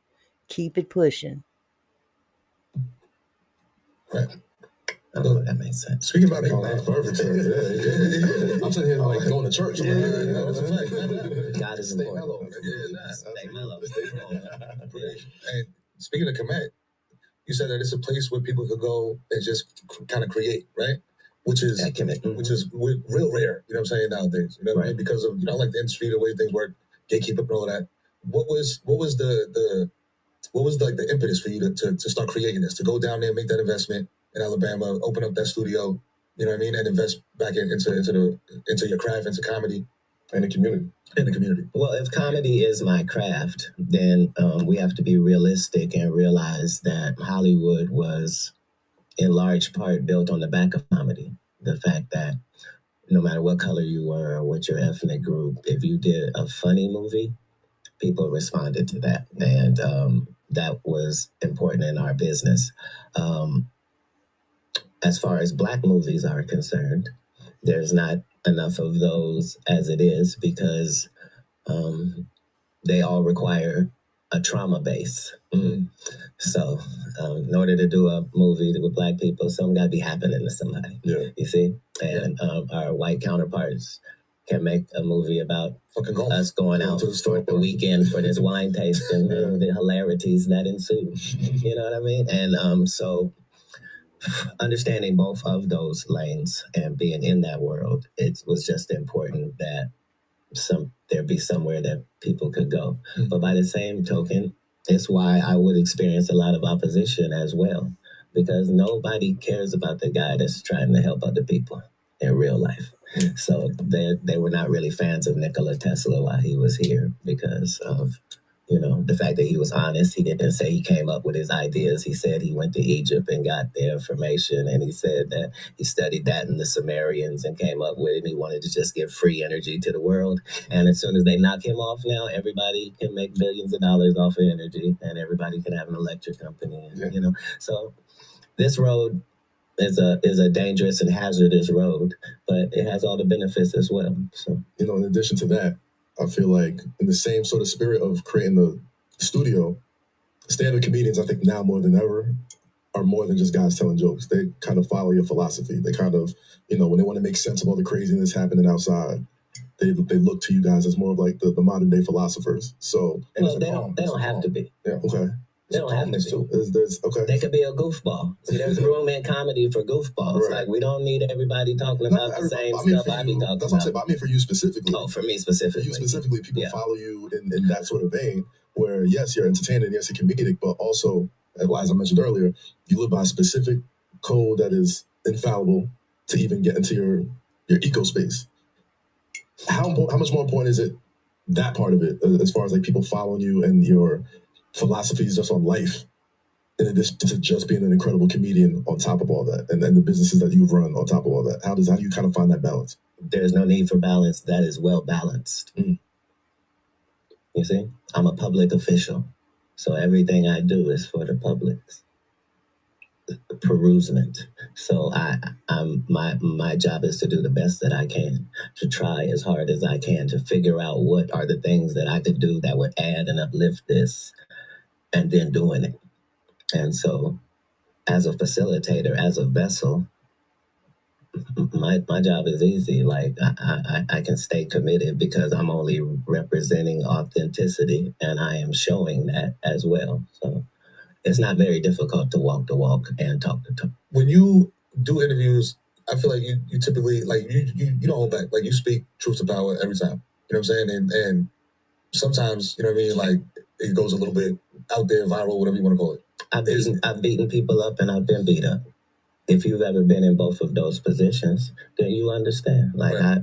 Keep it pushing. Right. I don't know if that makes sense. Speaking about that's perfect. I'm sitting here like going to church. Yeah, that's a fact. God is Stay important. mellow. Yeah, Stay mellow. And speaking of Kemet, you said that it's a place where people could go and just kind of create, right? Which is real rare. You know what I'm saying nowadays? You know what I mean? Because of like the industry, the way things work, gatekeeping and all that. What was the like the impetus for you to start creating this? To go down there, make that investment in Alabama, open up that studio, you know what I mean, and invest back into your craft, into comedy, and the community. In the community. Well, if comedy is my craft, then we have to be realistic and realize that Hollywood was, in large part, built on the back of comedy. The fact that no matter what color you were or what your ethnic group, if you did a funny movie, people responded to that, and that was important in our business. As far as Black movies are concerned, there's not enough of those as it is because they all require a trauma base. Mm-hmm. So in order to do a movie with Black people, something got to be happening to somebody. Yeah. You see? And our white counterparts can make a movie about us going out for the weekend for this wine tasting and the hilarities that ensue. You know what I mean? And so understanding both of those lanes and being in that world, it was just important that there be somewhere that people could go. Mm-hmm. But by the same token, it's why I would experience a lot of opposition as well, because nobody cares about the guy that's trying to help other people in real life. Mm-hmm. So they were not really fans of Nikola Tesla while he was here because of the fact that he was honest. He didn't say he came up with his ideas. He said he went to Egypt and got the information, and he said that he studied that in the Sumerians and came up with it. He wanted to just give free energy to the world. And as soon as they knock him off now, everybody can make billions of dollars off of energy, and everybody can have an electric company. And, so this road is a dangerous and hazardous road, but it has all the benefits as well. So in addition to that, I feel like in the same sort of spirit of creating the studio, stand-up comedians, I think now more than ever, are more than just guys telling jokes. They kind of follow your philosophy. They kind of, when they want to make sense of all the craziness happening outside, they look to you guys as more of like the modern day philosophers. So well, they don't have to be. Yeah. Okay. They don't have to be. Too. Okay. They could be a goofball. See, there's room in comedy for goofballs. Right. Like, we don't need everybody talking about the same stuff I be talking about. That's what I'm saying. But I mean for you specifically. Oh, for me specifically. For you specifically, people follow you in that sort of vein where, yes, you're entertaining, yes, you're comedic, but also, as I mentioned earlier, you live by a specific code that is infallible to even get into your eco space. How much more important is it, that part of it, as far as like people following you and your philosophies just on life, in addition to just being an incredible comedian on top of all that, and then the businesses that you've run on top of all that? How do you kind of find that balance? There's no need for balance. That is well balanced. Mm. You see, I'm a public official, so everything I do is for the public's perusement. So my job is to do the best that I can, to try as hard as I can to figure out what are the things that I could do that would add and uplift this, and then doing it. And so, as a facilitator, as a vessel, my job is easy. Like, I can stay committed because I'm only representing authenticity, and I am showing that as well. So it's not very difficult to walk the walk and talk the talk. When you do interviews, I feel like you typically, like, you don't hold back. Like, you speak truth to power every time. You know what I'm saying? And sometimes, you know what I mean, like, it goes a little bit out there, viral, whatever you want to call it. I've beaten people up and I've been beat up. If you've ever been in both of those positions, then you understand. Like, right.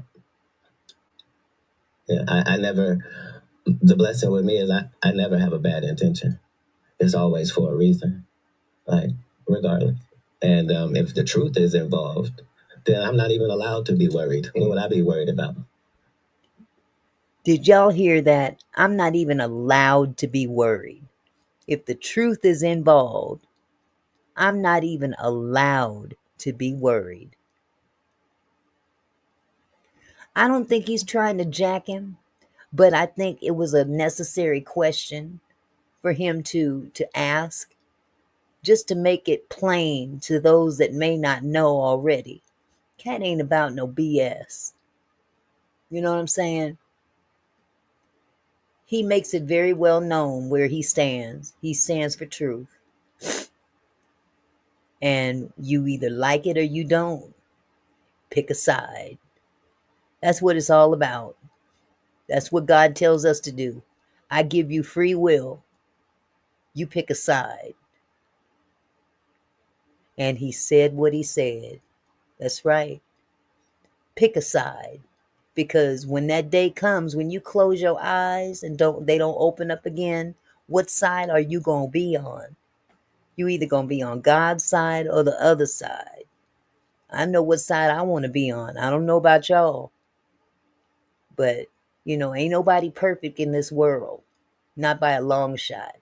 I never, the blessing with me is I never have a bad intention. It's always for a reason, like, regardless. And if the truth is involved, then I'm not even allowed to be worried. What would I be worried about? Did y'all hear that? I'm not even allowed to be worried. If the truth is involved, I'm not even allowed to be worried. I don't think he's trying to jack him, but I think it was a necessary question for him to ask, just to make it plain to those that may not know already. Katt ain't about no BS. You know what I'm saying? He makes it very well known where he stands. He stands for truth. And you either like it or you don't. Pick a side. That's what it's all about. That's what God tells us to do. I give you free will. You pick a side. And he said what he said. That's right. Pick a side. Because when that day comes, when you close your eyes and they don't open up again, what side are you going to be on? You either going to be on God's side or the other side. I know what side I want to be on. I don't know about y'all. But, ain't nobody perfect in this world. Not by a long shot.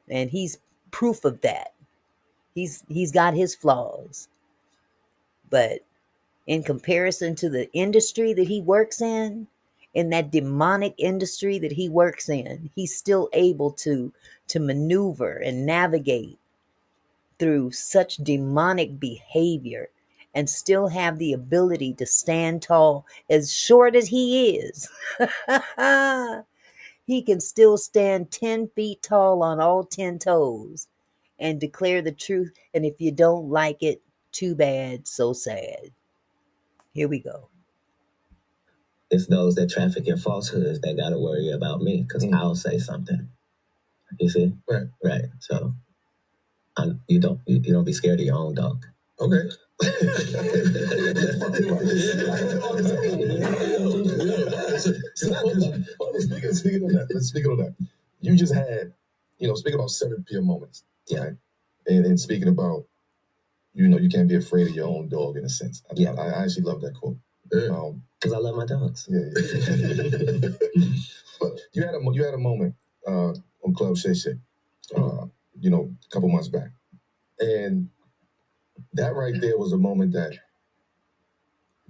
And he's proof of that. He's got his flaws. But in comparison to the industry that he works in that demonic industry that he works in, he's still able to maneuver and navigate through such demonic behavior and still have the ability to stand tall. As short as he is, he can still stand 10 feet tall on all 10 toes and declare the truth. And if you don't like it, too bad, so sad. Here we go. It's those that traffic in falsehoods that got to worry about me, because I'll say something. You see? Right. So you don't be scared of your own dog. Okay. Speaking of that, you just had, speaking about 7 p.m. moments, right? And speaking about, you can't be afraid of your own dog in a sense. I actually love that quote. Because I love my dogs. Yeah. But you had a moment on Club Shay Shay, a couple months back, and that right there was a moment that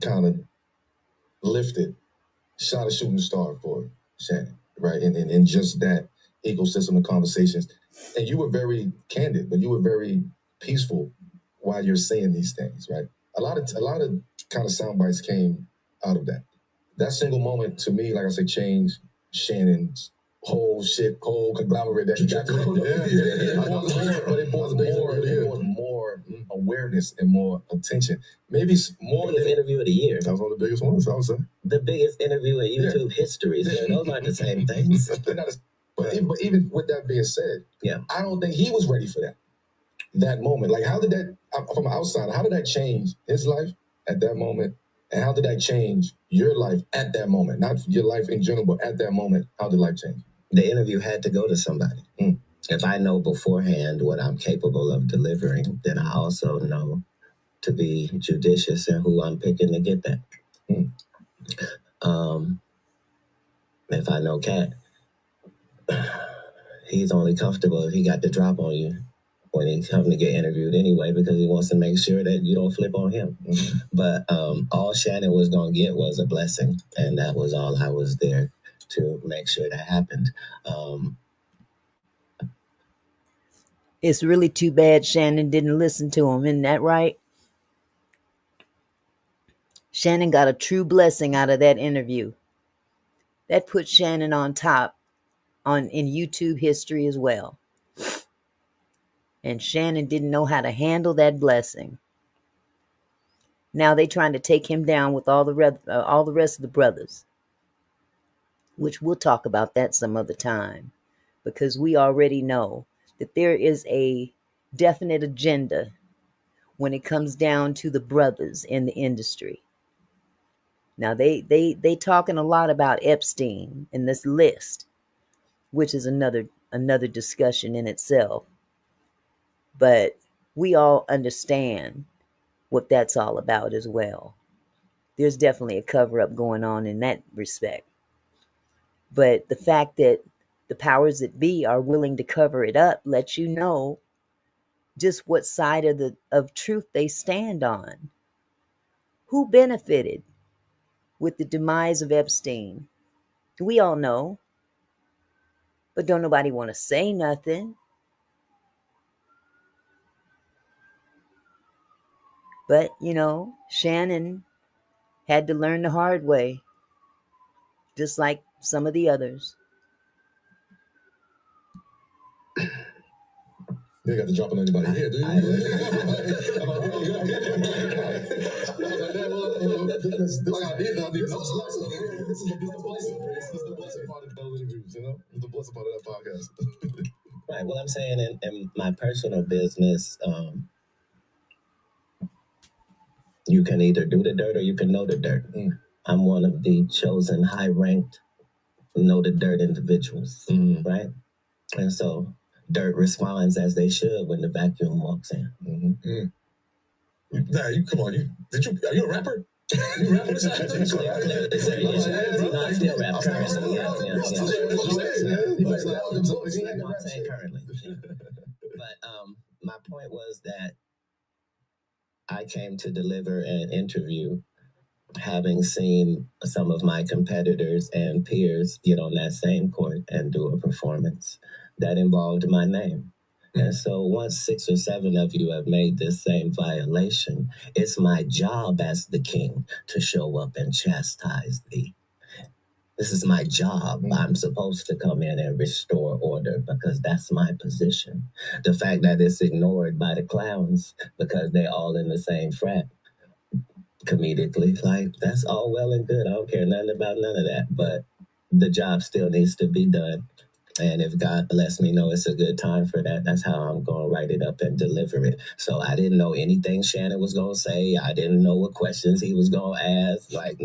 kind of shot a shooting star for Shannon, right? And just that ecosystem of conversations. And you were very candid, but you were very peaceful while you're saying these things, right? A lot of kind of sound bites came out of that. that single moment to me, like I said, changed Shannon's whole conglomerate that he got to. But it brought more awareness and more attention. Maybe more than interview of the year. That was one of the biggest ones, I would say. The biggest interview in YouTube history. So those aren't the same things. But even with that being said, I don't think he was ready for that moment. Like, how did that, from an outsider, how did that change his life at that moment? And how did that change your life at that moment? Not your life in general, but at that moment, how did life change? The interview had to go to somebody. If I know beforehand what I'm capable of delivering, then I also know to be judicious in who I'm picking to get that. If I know Katt, he's only comfortable if he got the drop on you when he's coming to get interviewed anyway, because he wants to make sure that you don't flip on him. But all Shannon was going to get was a blessing, and that was all I was there to make sure that happened. It's really too bad Shannon didn't listen to him. Isn't that right? Shannon got a true blessing out of that interview. That put Shannon on top in YouTube history as well. And Shannon didn't know how to handle that blessing. Now they trying to take him down with all the rest of the brothers, which we'll talk about that some other time, because we already know that there is a definite agenda when it comes down to the brothers in the industry. Now they talking a lot about Epstein in this list, which is another discussion in itself. But we all understand what that's all about as well. There's definitely a cover-up going on in that respect. But the fact that the powers that be are willing to cover it up lets you know just what side of truth they stand on. Who benefited with the demise of Epstein? We all know. But don't nobody want to say nothing. But, Shannon had to learn the hard way, just like some of the others. You ain't got to drop on anybody here, do you? This is the blessing part of those interviews, It's the blessing part of that podcast. Right. Well, I'm saying in my personal business, you can either do the dirt or you can know the dirt. I'm one of the chosen high-ranked know the dirt individuals, right? And so dirt responds as they should when the vacuum walks in. Nah, come on. Are you a rapper? You rap on the side? I still rap currently. I'm saying currently. But my point was that I came to deliver an interview having seen some of my competitors and peers get on that same court and do a performance that involved my name. And so once 6 or 7 of you have made this same violation, it's my job as the king to show up and chastise thee. This is my job. I'm supposed to come in and restore order because that's my position. The fact that it's ignored by the clowns because they're all in the same frat, comedically, like, that's all well and good. I don't care nothing about none of that. But the job still needs to be done. And if God lets me know it's a good time for that, that's how I'm going to write it up and deliver it. So I didn't know anything Shannon was going to say. I didn't know what questions he was going to ask. Like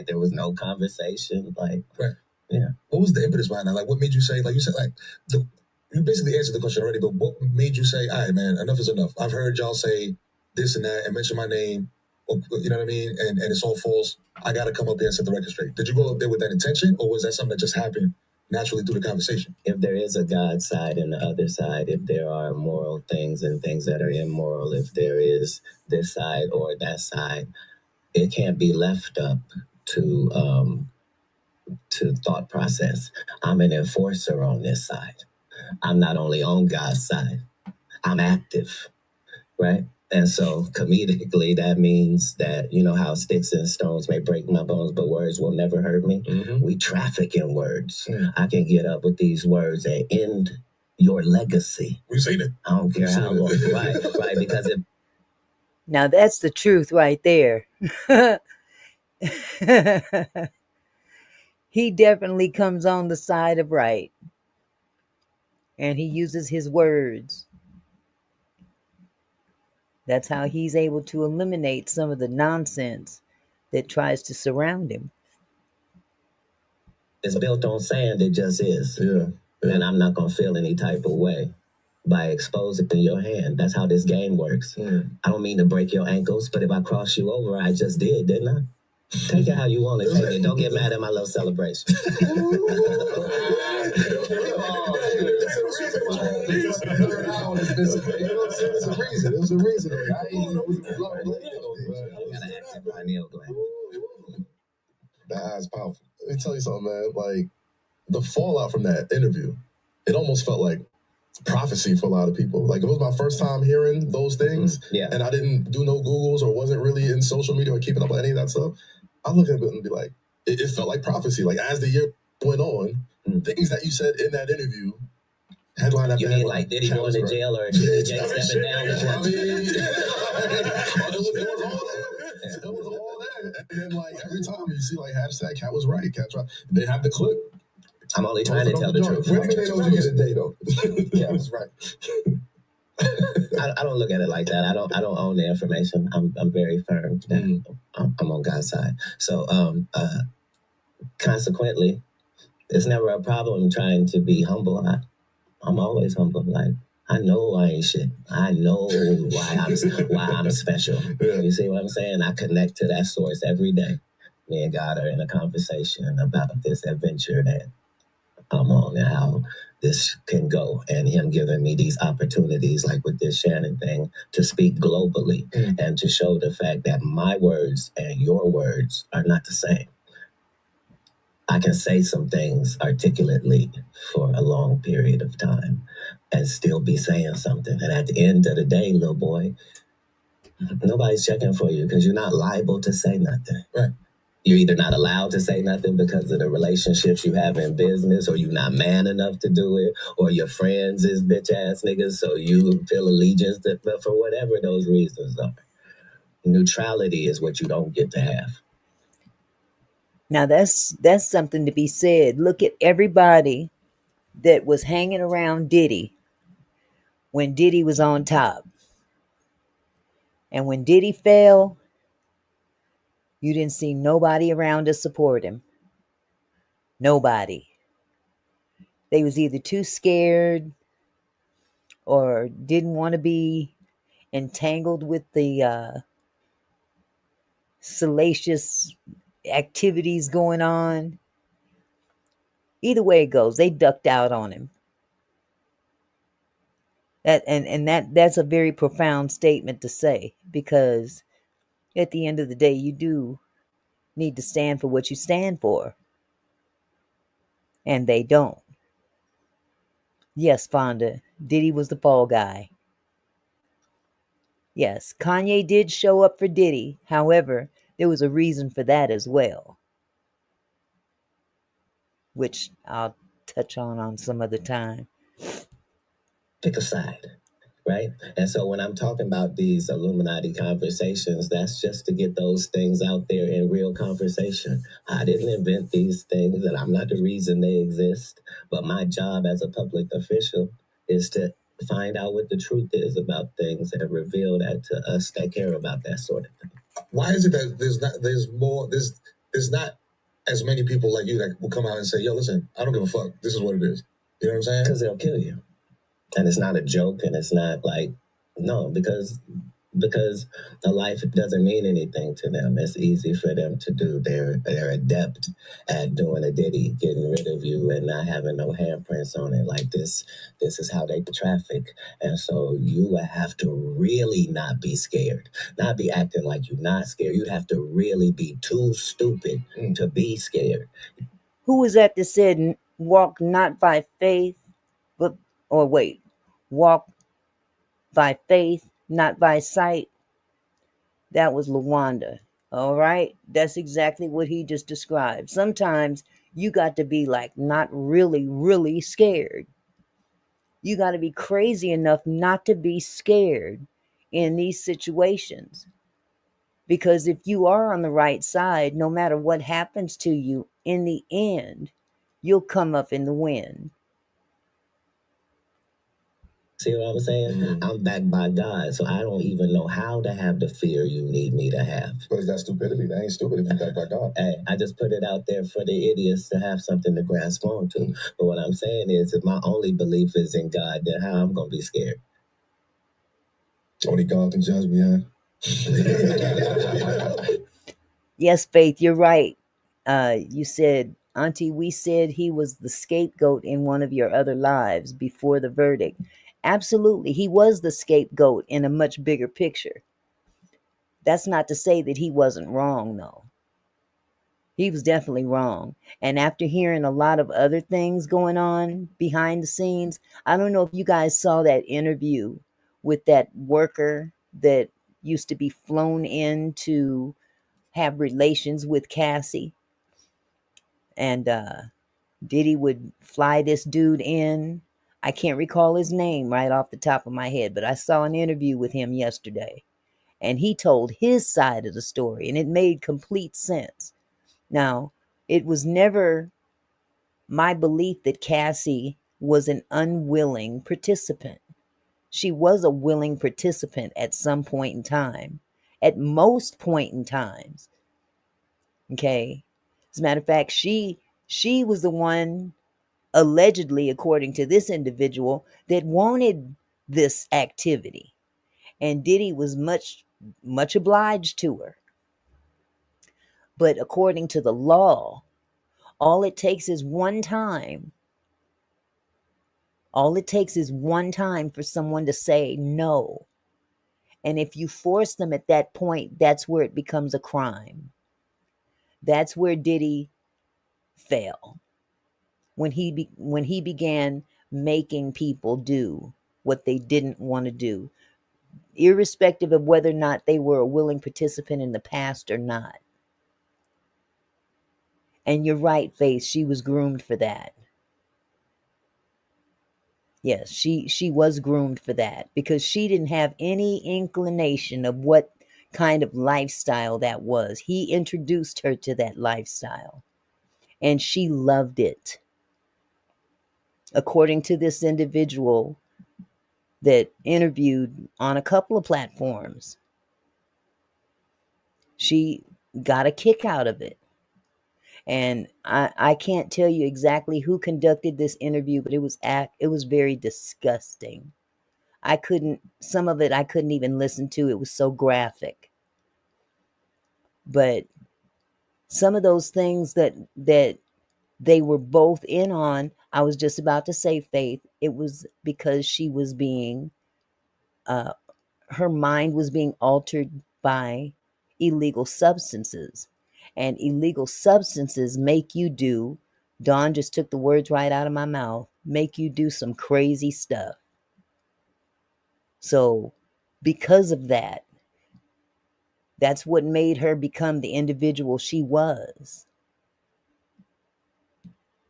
there was no conversation. Like, right. Yeah. What was the impetus behind that? Like, what made you say, like you said, like, you basically answered the question already, but what made you say, all right, man, enough is enough. I've heard y'all say this and that and mention my name, or, you know what I mean? And it's all false. I got to come up there and set the record straight. Did you go up there with that intention, or was that something that just happened naturally through the conversation? If there is a God side and the other side, if there are moral things and things that are immoral, if there is this side or that side, it can't be left up to thought process. I'm an enforcer on this side. I'm not only on God's side, I'm active, right? And so comedically, that means that, you know how sticks and stones may break my bones, but words will never hurt me. We traffic in words. I can get up with these words and end your legacy. We've seen it. I don't care how long. Right, because it. Now that's the truth right there. He definitely comes on the side of right. And he uses his words. That's how he's able to eliminate some of the nonsense that tries to surround him. It's built on sand, it just is. Yeah. And I'm not going to feel any type of way by exposing your hand. That's how this game works. I don't mean to break your ankles, but if I cross you over, I just did, didn't I? Take it how you want to take it. Don't get mad at my little celebration. There's a reason. That's powerful. Let me tell you something, man. Like, the fallout from that interview, it almost felt like prophecy for a lot of people. Like, it was my first time hearing those things, and I didn't do no Googles or wasn't really in social media or keeping up with any of that stuff. I look at it and be like, it felt like prophecy. Like, as the year went on, things that you said in that interview, headline after headline. You mean like, did he go into jail or Jay stepping down? It was all that. And then, like, every time you see, like, hashtag Katt was right, Katt's right. They have the clip. I'm only trying to tell the truth. Where did they know you get a day, though? Katt was right. I don't look at it like that. I don't own the information. I'm very firm that I'm on God's side. So consequently, it's never a problem trying to be humble. I'm always humble. Like, I know I ain't shit. I know why I'm special. You see what I'm saying? I connect to that source every day. Me and God are in a conversation about this adventure that I'm on and how this can go, and him giving me these opportunities, like with this Shannon thing, to speak globally and to show the fact that my words and your words are not the same. I can say some things articulately for a long period of time and still be saying something. And at the end of the day, little boy, nobody's checking for you because you're not liable to say nothing. Right. You're either not allowed to say nothing because of the relationships you have in business, or you're not man enough to do it, or your friends is bitch ass niggas, so you feel allegiance to, but for whatever those reasons are. Neutrality is what you don't get to have. Now that's something to be said. Look at everybody that was hanging around Diddy when Diddy was on top. And when Diddy fell, you didn't see nobody around to support him. Nobody. They was either too scared or didn't want to be entangled with the salacious activities going on. Either way it goes, they ducked out on him. That's a very profound statement to say, because at the end of the day, you do need to stand for what you stand for. And they don't. Yes, Fonda, Diddy was the fall guy. Yes, Kanye did show up for Diddy. However, there was a reason for that as well, which I'll touch on some other time. Pick a side, right? And so when I'm talking about these Illuminati conversations, that's just to get those things out there in real conversation. I didn't invent these things, and I'm not the reason they exist. But my job as a public official is to find out what the truth is about things and reveal that to us that care about that sort of thing. Why is it that there's not as many people like you that will come out and say, yo, listen, I don't give a fuck. This is what it is. You know what I'm saying? Because they'll kill you. And it's not a joke, and it's not like, no, because a life doesn't mean anything to them. It's easy for them to do. They're adept at doing a ditty, getting rid of you and not having no handprints on it. Like this is how they traffic. And so you would have to really not be scared, not be acting like you're not scared. You'd have to really be too stupid to be scared. Who was that said, walk not by faith, walk by faith, not by sight. That was Lawanda. All right. That's exactly what he just described. Sometimes you got to be like not really, really scared. You got to be crazy enough not to be scared in these situations. Because if you are on the right side, no matter what happens to you, in the end, you'll come up in the wind. See what I'm saying? I'm backed by God, so I don't even know how to have the fear you need me to have. But is that stupidity? That ain't stupid if you're backed by God. Hey, I just put it out there for the idiots to have something to grasp onto. But what I'm saying is, if my only belief is in God, then how I'm gonna be scared? Only God can judge me, huh? Yes, Faith, you're right. You said, Auntie, we said he was the scapegoat in one of your other lives before the verdict. Absolutely. He was the scapegoat in a much bigger picture. That's not to say that he wasn't wrong, though. He was definitely wrong. And after hearing a lot of other things going on behind the scenes, I don't know if you guys saw that interview with that worker that used to be flown in to have relations with Cassie. And Diddy would fly this dude in. I can't recall his name right off the top of my head, but I saw an interview with him yesterday. And he told his side of the story, and it made complete sense. Now, it was never my belief that Cassie was an unwilling participant. She was a willing participant at some point in time, at most point in times. Okay. As a matter of fact, she was the one, allegedly, according to this individual, that wanted this activity. And Diddy was much obliged to her. But according to the law, all it takes is one time. All it takes is one time for someone to say no. And if you force them at that point, that's where it becomes a crime. That's where Diddy fell. When he began making people do what they didn't want to do, irrespective of whether or not they were a willing participant in the past or not. And you're right, Faith, she was groomed for that. Yes, she was groomed for that because she didn't have any inclination of what kind of lifestyle that was. He introduced her to that lifestyle, and she loved it. According to this individual that interviewed on a couple of platforms, she got a kick out of it. And I can't tell you exactly who conducted this interview, but it was very disgusting. Some of it I couldn't even listen to. It was so graphic. But some of those things that they were both in on, I was just about to say, Faith, it was because she was being, her mind was being altered by illegal substances. And illegal substances make you do, Dawn just took the words right out of my mouth, make you do some crazy stuff. So because of that, that's what made her become the individual she was.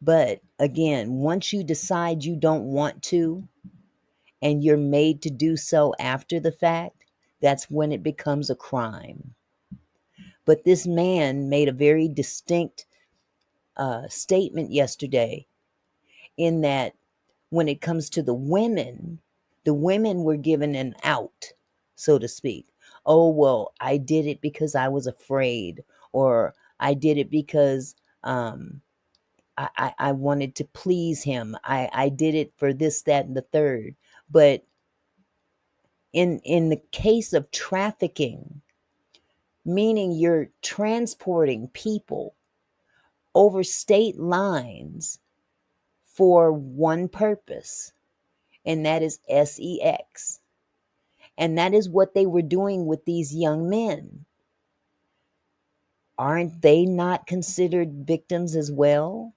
But again, once you decide you don't want to, and you're made to do so after the fact, that's when it becomes a crime. But this man made a very distinct statement yesterday in that when it comes to the women were given an out, so to speak. Oh, well, I did it because I was afraid, or I did it because I wanted to please him. I did it for this, that, and the third. But in the case of trafficking, meaning you're transporting people over state lines for one purpose, and that is sex. And that is what they were doing with these young men. Aren't they not considered victims as well?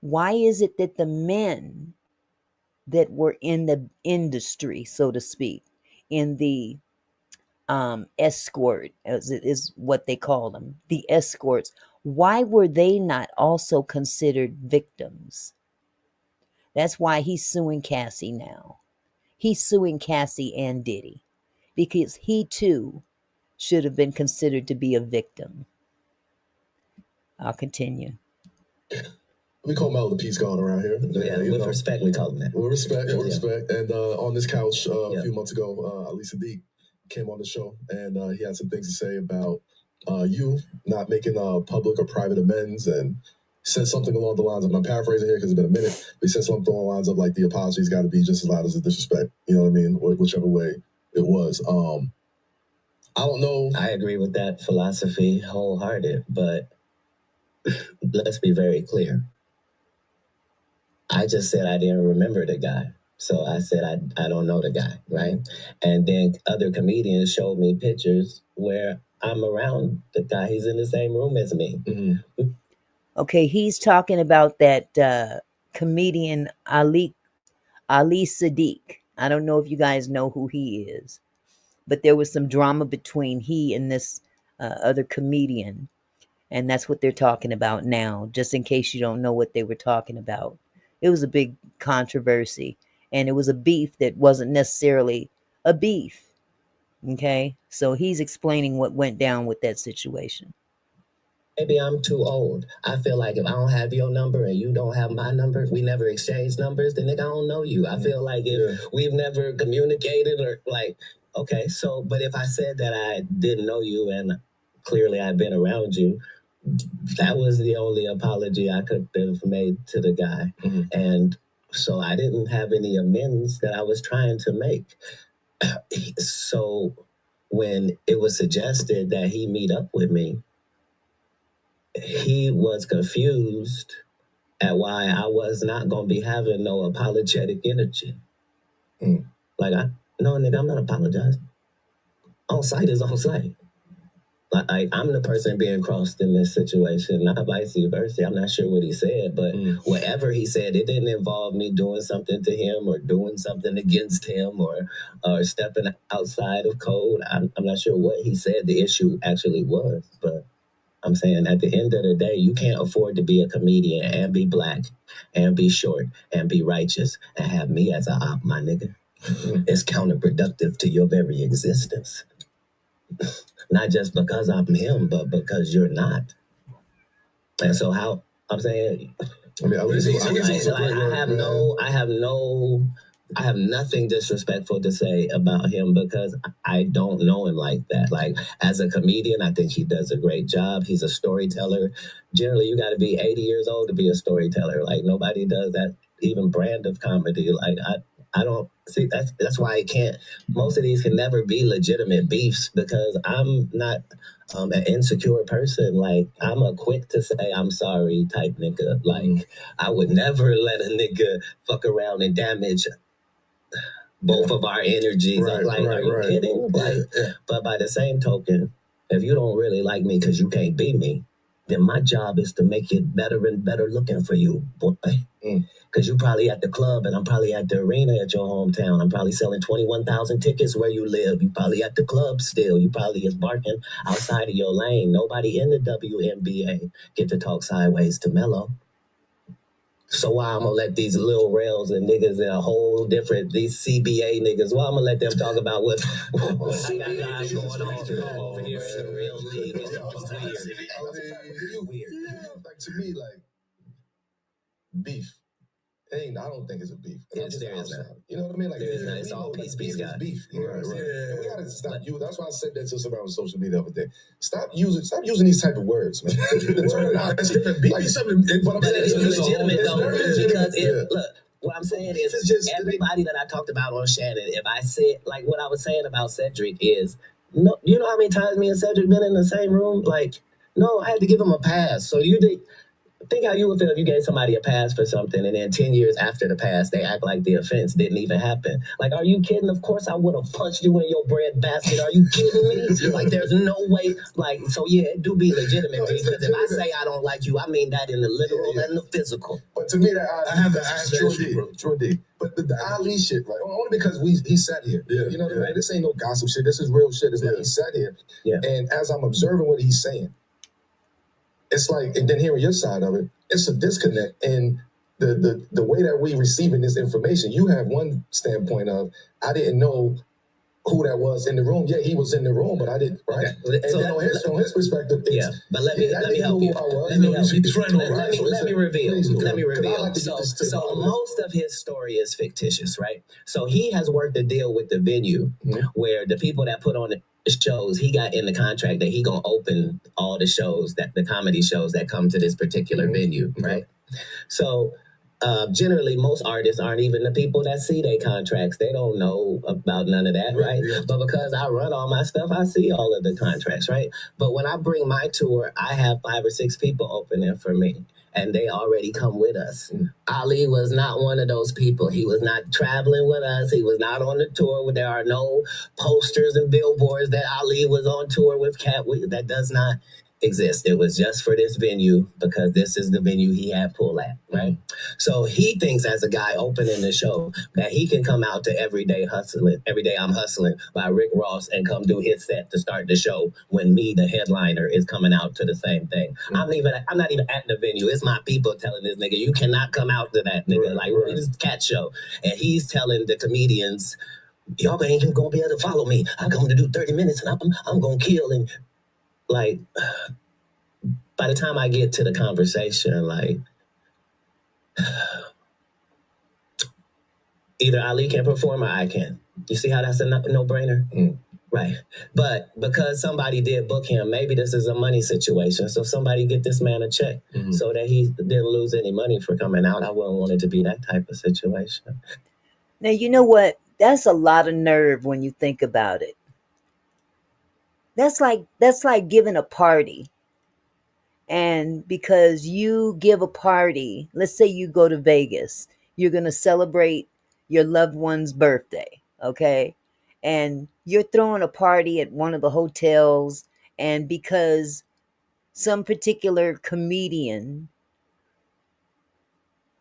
Why is it that the men that were in the industry, so to speak, in the escort, as it is what they call them, the escorts, why were they not also considered victims? That's why he's suing Cassie now. He's suing Cassie and Diddy because he too should have been considered to be a victim. I'll continue. We call Mel the peace god around here. Yeah, with respect, we call him that. With respect, with respect. And on this couch a few months ago, Lisa D came on the show, and he had some things to say about you not making public or private amends, and said something along the lines of, and I'm paraphrasing here because it's been a minute, but he said something along the lines of like the apology's got to be just as loud as the disrespect. You know what I mean? Or whichever way it was. I don't know. I agree with that philosophy wholehearted, but let's be very clear. I just said I didn't remember the guy. So I said I don't know the guy, right? And then other comedians showed me pictures where I'm around the guy. He's in the same room as me. Mm-hmm. Okay, he's talking about that comedian Ali Sadiq. I don't know if you guys know who he is, but there was some drama between he and this other comedian, and that's what they're talking about now, just in case you don't know what they were talking about. It was a big controversy, and it was a beef that wasn't necessarily a beef. Okay, so he's explaining what went down with that situation. Maybe I'm too old. I feel like if I don't have your number and you don't have my number, we never exchanged numbers, then nigga, I don't know you. I feel like if we've never communicated or like, okay, so, but if I said that I didn't know you and clearly I've been around you, that was the only apology I could have made to the guy. Mm-hmm. And so I didn't have any amends that I was trying to make. So when it was suggested that he meet up with me, he was confused at why I was not going to be having no apologetic energy. Like, no, nigga, I'm not apologizing. On site is on site. Like, I'm the person being crossed in this situation, not vice versa. I'm not sure what he said, but whatever he said, it didn't involve me doing something to him or doing something against him or stepping outside of code. I'm not sure what he said the issue actually was, but I'm saying at the end of the day, you can't afford to be a comedian and be black and be short and be righteous and have me as a op, my nigga. It's counterproductive to your very existence. Not just because I'm him, but because you're not. And so how I'm saying, I have nothing disrespectful to say about him because I don't know him like that. Like, as a comedian, I think he does a great job. He's a storyteller. Generally, you got to be 80 years old to be a storyteller. Like, nobody does that even brand of comedy. Like, I don't see that's why it can't. Most of these can never be legitimate beefs because I'm not an insecure person. Like, I'm a quick to say I'm sorry type nigga. Like, I would never let a nigga fuck around and damage both of our energies. Are you kidding? But by the same token, if you don't really like me because you can't be me, then my job is to make it better and better looking for you, boy. Because you're probably at the club and I'm probably at the arena at your hometown. I'm probably selling 21,000 tickets where you live. You probably at the club still. You probably is barking outside of your lane. Nobody in the WNBA get to talk sideways to Mello. So why I'm gonna let these little rails and niggas in a whole different, these CBA niggas, why I'm gonna let them talk about what I got guys going on over here in the real league? It's weird. Like, to me, like, beef. I don't think it's a beef. Yes, there is not. You know what I mean? Like, there is not. It's all peace, guys. Beef. You know what I'm saying? We gotta stop you. That's why I said that to somebody on social media the other day. Stop using these type of words, man. It's different. Beef is something. But it's legitimate though, because look. What I'm saying is, just everybody that I talked about on Shannon, if I said, like, what I was saying about Cedric is, no, you know how many times me and Cedric been in the same room? Like, no, I had to give him a pass. So you did. think how you would feel if you gave somebody a pass for something and then 10 years after the pass, they act like the offense didn't even happen. Like, are you kidding? Of course I would have punched you in your bread basket. Are you kidding me? Like, there's no way. Like, so yeah, it do be legitimate, because if I say I don't like you, I mean that in the literal and the physical. But to me, I have to ask True D. But the Ali shit, right? Only because he sat here. You know what I mean? This ain't no gossip shit. This is real shit. It's like he sat here. And as I'm observing what he's saying, it's like, and then hearing your side of it, it's a disconnect. And the way that we receiving this information, you have one standpoint of, I didn't know who that was in the room. Yeah, he was in the room, but I didn't, right? Okay. And so then on his perspective, it's, but let me help you. Let me reveal. So most of his story is fictitious, right? So he has worked a deal with the venue where the people that put on the shows, he got in the contract that he gonna open all the shows, that the comedy shows that come to this particular venue, right? So generally, most artists aren't even the people that see their contracts. They don't know about none of that, right? But because I run all my stuff, I see all of the contracts, right? But when I bring my tour, I have 5 or 6 people opening for me, and they already come with us. Ali was not one of those people. He was not traveling with us. He was not on the tour. There are no posters and billboards that Ali was on tour with Katt. That does not exist. It was just for this venue because this is the venue he had pull at, right? So he thinks, as a guy opening the show, that he can come out to Every Day I'm Hustling by Rick Ross and come do his set to start the show when me, the headliner, is coming out to the same thing. I'm not even at the venue. It's my people telling this nigga, you cannot come out to that nigga. It's a Katt show. And he's telling the comedians, y'all ain't even gonna be able to follow me. I'm going to do 30 minutes and I'm gonna kill. And like, by the time I get to the conversation, like, either Ali can perform or I can. You see how that's a no-brainer? Right. But because somebody did book him, maybe this is a money situation. So somebody get this man a check so that he didn't lose any money for coming out. I wouldn't want it to be that type of situation. Now, you know what? That's a lot of nerve when you think about it. That's like giving a party. And because you give a party, let's say you go to Vegas, you're going to celebrate your loved one's birthday, okay? And you're throwing a party at one of the hotels, and because some particular comedian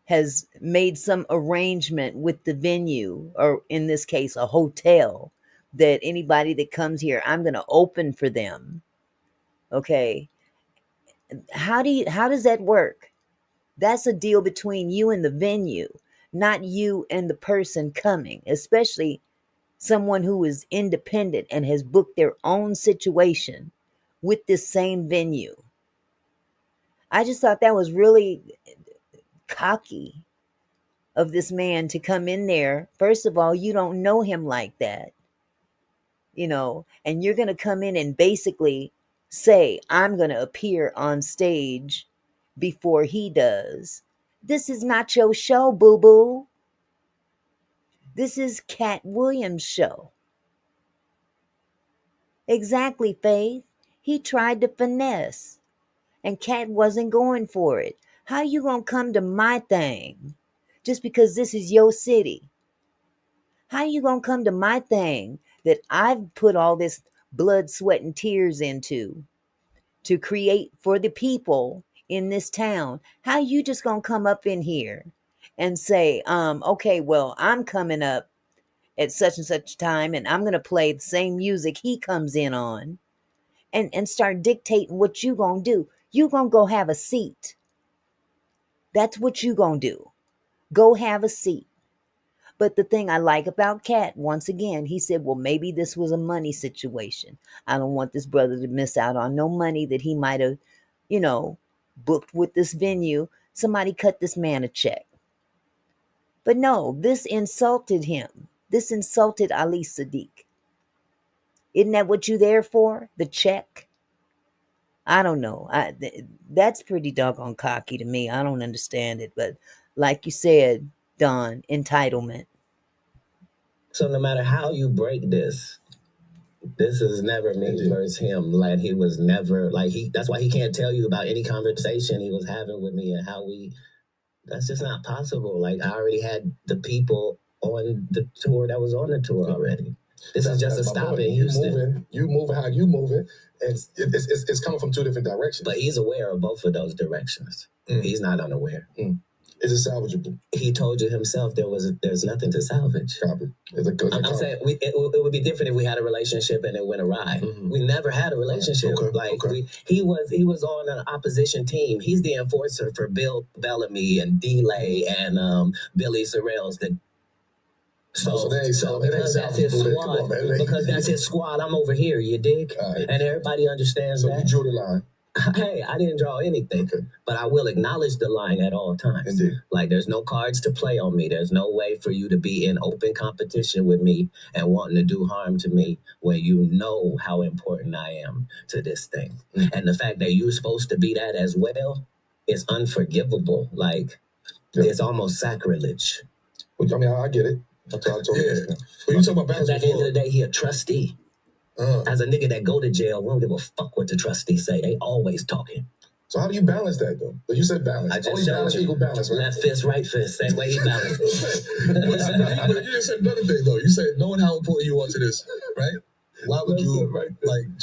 has made some arrangement with the venue, or in this case, a hotel, that anybody that comes here, I'm going to open for them, okay? How does that work? That's a deal between you and the venue, not you and the person coming, especially someone who is independent and has booked their own situation with this same venue. I just thought that was really cocky of this man to come in there. First of all, you don't know him like that, and you're going to come in and basically say, I'm going to appear on stage before he does. This is not your show, boo-boo. This is Katt Williams' show. Exactly, Faith. He tried to finesse, and Katt wasn't going for it. How you gonna come to my thing just because this is your city? How you gonna come to my thing that I've put all this blood, sweat, and tears into to create for the people in this town? How you just gonna come up in here and say, okay, well, I'm coming up at such and such time and I'm gonna play the same music he comes in on, and start dictating what you gonna do? You gonna go have a seat. That's what you gonna do. Go have a seat. But the thing I like about Katt, once again, he said, well, maybe this was a money situation. I don't want this brother to miss out on no money that he might have, booked with this venue. Somebody cut this man a check. But no, this insulted him. This insulted Ali Sadiq. Isn't that what you there for? The check? I don't know. That's pretty doggone cocky to me. I don't understand it. But like you said, Don, entitlement. So no matter how you break this, This is never me versus him. Like he was never like that's why he can't tell you about any conversation he was having with me and how that's just not possible. Like I already had the people on the tour that was on the tour already. This is just a stop in Houston. You moving how you moving, and it's coming from two different directions. But he's aware of both of those directions. He's not unaware. Is it salvageable? He told you himself there's nothing to salvage. Copy. I'm saying it would be different if we had a relationship and it went away. We never had a relationship. He was on an opposition team. He's the enforcer for Bill Bellamy and D-Lay and Billy Sorrells. So because that's his squad. Because that's his squad. I'm over here. You dig? Right. And everybody understands that. So you drew the line. Hey, I didn't draw anything, but I will acknowledge the line at all times. Indeed. Like, there's no cards to play on me. There's no way for you to be in open competition with me and wanting to do harm to me when you know how important I am to this thing. And the fact that you're supposed to be that as well is unforgivable. Like, it's almost sacrilege. Which, I mean, I get it. I told you. But you talking about balance. At the end of the day, he a trustee. As a nigga that go to jail, we don't give a fuck what the trustees say. They always talking. So how do you balance that, though? You said balance. I just showed you. Equal balance, right? Left fist, right fist. Same way he balances. But you just said another thing, though. You said knowing how important you are to this, right? Why would you,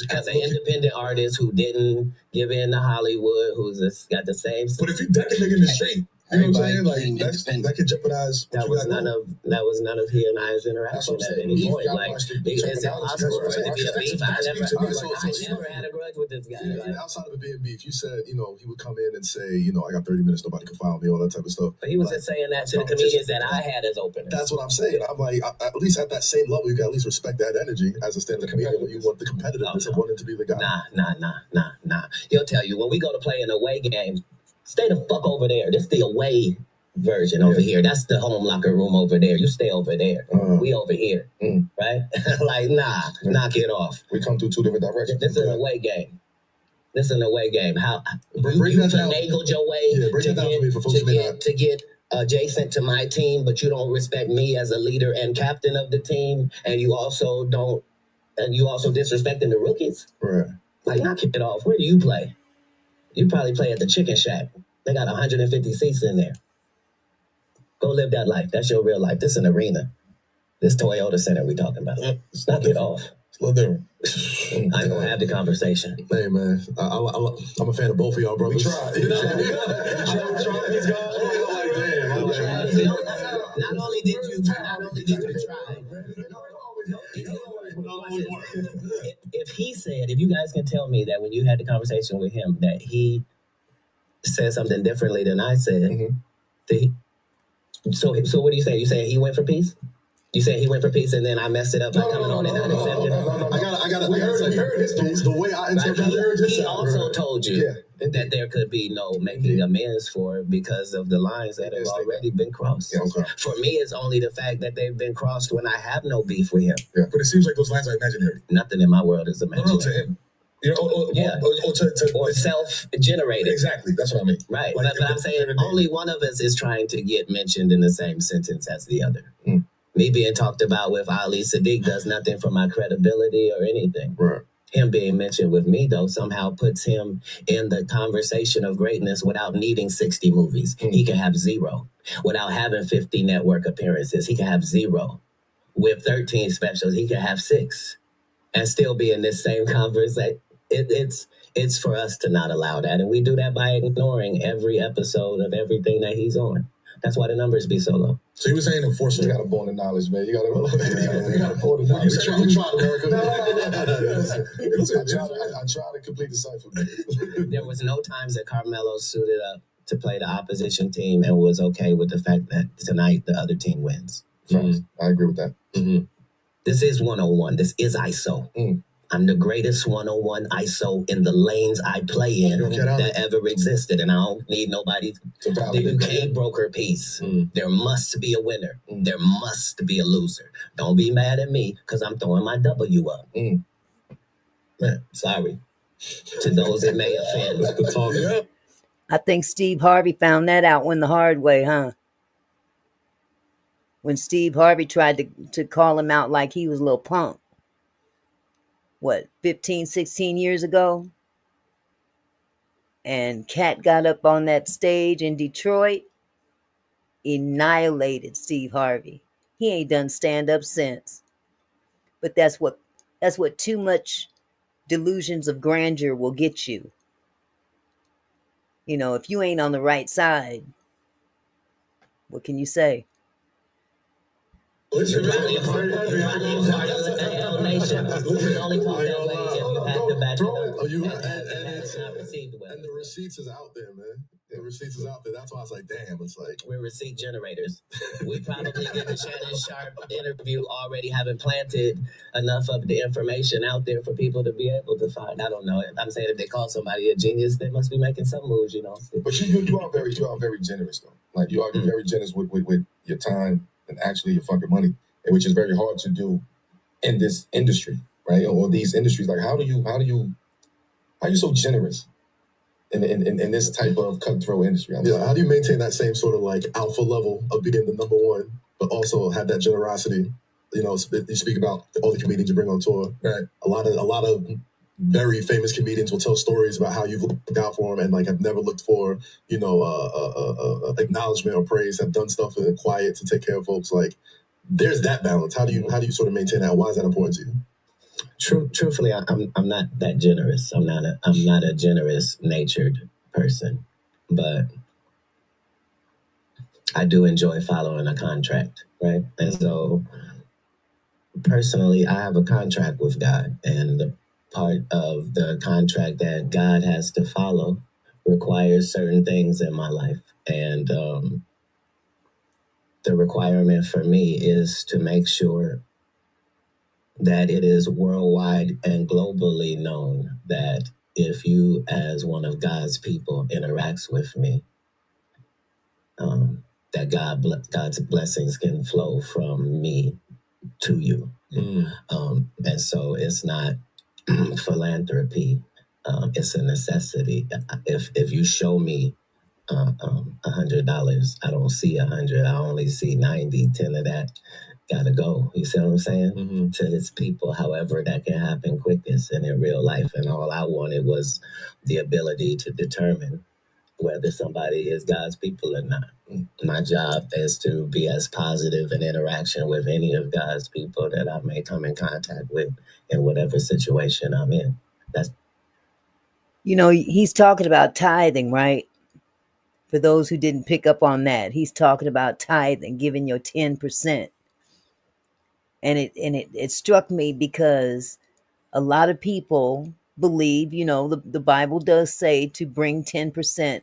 as an independent artist who didn't give in to Hollywood, who's got the same... But if you deck a nigga in the street... You know what I'm saying? Like that could jeopardize. That was none of he and I's interaction at any point. Like it's impossible for it to be a beef. I never had a grudge with this guy. Outside of it being beef, you said he would come in and say I got 30 minutes, nobody can file me, all that type of stuff. But he was just saying that to the comedians that I had as openers. That's what I'm saying. I'm like, at least at that same level, you got to at least respect that energy as a stand-up comedian. When you want the competitiveness of wanting to be the guy. Nah. He'll tell you when we go to play an away game. Stay the fuck over there. This is the away version over here. That's the home locker room over there. You stay over there. We over here. Right? Like, knock it off. We come through two different directions. This is an away game. How you finagled your way to get adjacent to my team, but you don't respect me as a leader and captain of the team, and you also disrespecting the rookies. Right. Like, knock it off. Where do you play? You probably play at the Chicken Shack. They got 150 seats in there. Go live that life. That's your real life. This is an arena. This Toyota Center we talking about. Knock it off. It's a little different. I ain't gonna have the conversation. Hey, man. I'm a fan of both of y'all, brothers. We tried. Not only did you try. If you guys can tell me that when you had the conversation with him that he said something differently than I said, so what do you say? You say he went for peace? You say he went for peace and then I messed it up by coming on and not accepting it? I heard his piece. The way I interpreted it. He also told you that there could be no making amends for it because of the lines that have already been crossed. For me, it's only the fact that they've been crossed when I have no beef with him. Yeah. But it seems like those lines are imaginary. Nothing in my world is imaginary. No, to him. Or self-generated. Exactly, that's what I mean. Right, but I'm saying only one of us is trying to get mentioned in the same sentence as the other. Me being talked about with Ali Sadiq does nothing for my credibility or anything. Right. Him being mentioned with me, though, somehow puts him in the conversation of greatness without needing 60 movies. He can have 0. Without having 50 network appearances, he can have 0. With 13 specials, he can have 6. And still be in this same conversation. It's for us to not allow that. And we do that by ignoring every episode of everything that he's on. That's why the numbers be so low. So you were saying enforcer. You got to born the knowledge, man. You got to born the knowledge. We tried, America. I tried to complete the cipher. There was no times that Carmello suited up to play the opposition team and was okay with the fact that tonight the other team wins. I agree with that. This is 101. This is ISO. I'm the greatest 101 ISO in the lanes I play in that ever existed. And I don't need nobody to validate. You can't broker peace. There must be a winner. There must be a loser. Don't be mad at me because I'm throwing my W up. Man, sorry to those it may offend. I think Steve Harvey found that out the hard way, huh? When Steve Harvey tried to call him out like he was a little punk. 15, 16 years ago. And Katt got up on that stage in Detroit, annihilated Steve Harvey. He ain't done stand up since. But that's what too much delusions of grandeur will get you. You know, if you ain't on the right side, what can you say? You're probably a part of the L Nation. You can only talk that way if you have to back it up. And the receipts is out there, man. The receipts is out there. That's why I was like, damn, it's like... We're receipt generators. We probably get the Shannon Sharp interview already having planted enough of the information out there for people to be able to find. I don't know. I'm saying if they call somebody a genius, they must be making some moves, you know. But you are very generous, though. Like, you are very generous with your time and actually your fucking money, which is very hard to do in this industry, right? Or these industries. Like, how are you so generous in this type of cutthroat industry? How do you maintain that same sort of like alpha level of being the number one, but also have that generosity? You know, you speak about all the comedians you bring on tour. Right. A lot of very famous comedians will tell stories about how you've looked out for them and like have never looked for, you know, acknowledgement or praise, have done stuff in the quiet to take care of folks. Like, there's that balance. How do you sort of maintain that? Why is that important to you? Truthfully, I'm not that generous. I'm not a generous natured person, but I do enjoy following a contract, right? And so personally, I have a contract with God, and the part of the contract that God has to follow requires certain things in my life. And the requirement for me is to make sure that it is worldwide and globally known that if you, as one of God's people, interacts with me, that God's blessings can flow from me to you. And so it's not philanthropy. It's a necessity. If you show me $100, I don't see 100. I only see 90. 10 of that gotta go. You see what I'm saying? To his people, however that can happen quickest and in real life. And all I wanted was the ability to determine whether somebody is God's people or not. My job is to be as positive in interaction with any of God's people that I may come in contact with in whatever situation I'm in. You know, he's talking about tithing, right? For those who didn't pick up on that, he's talking about tithing, giving your 10%. And it struck me because a lot of people believe, you know, the Bible does say to bring 10%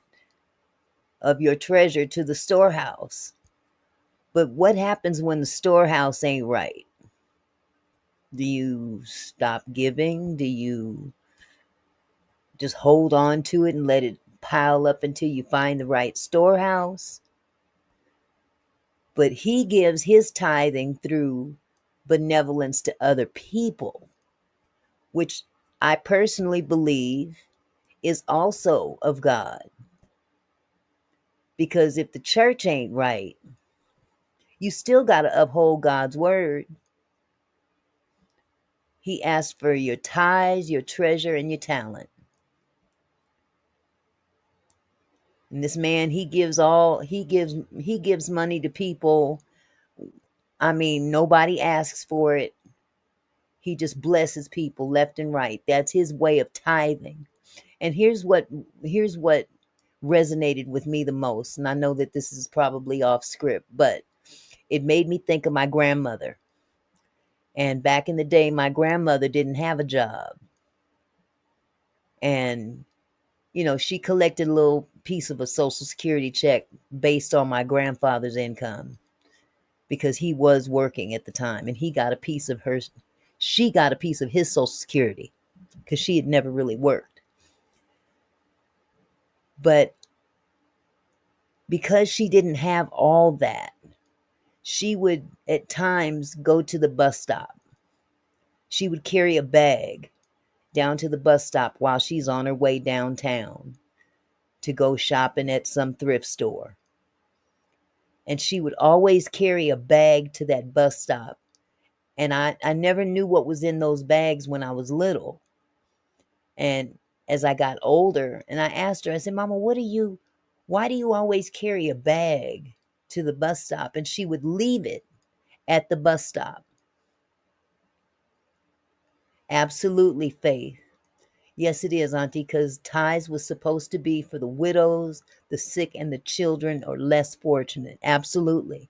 of your treasure to the storehouse. But what happens when the storehouse ain't right? Do you stop giving? Do you just hold on to it and let it pile up until you find the right storehouse? But he gives his tithing through benevolence to other people, which I personally believe is also of God. Because if the church ain't right, you still got to uphold God's word. He asked for your tithes, your treasure, and your talent. And this man, he gives money to people. I mean, nobody asks for it. He just blesses people left and right. That's his way of tithing. And here's what resonated with me the most. And I know that this is probably off script, but it made me think of my grandmother. And back in the day, my grandmother didn't have a job. And, you know, she collected a little piece of a Social Security check based on my grandfather's income because he was working at the time, and she got a piece of his Social Security because she had never really worked. But because she didn't have all that, she would at times go to the bus stop. She would carry a bag down to the bus stop while she's on her way downtown to go shopping at some thrift store. And she would always carry a bag to that bus stop And I never knew what was in those bags when I was little. And as I got older, and I asked her, I said, Mama, why do you always carry a bag to the bus stop? And she would leave it at the bus stop. Absolutely, Faith. Yes, it is, Auntie, because tithes was supposed to be for the widows, the sick, and the children or less fortunate. Absolutely.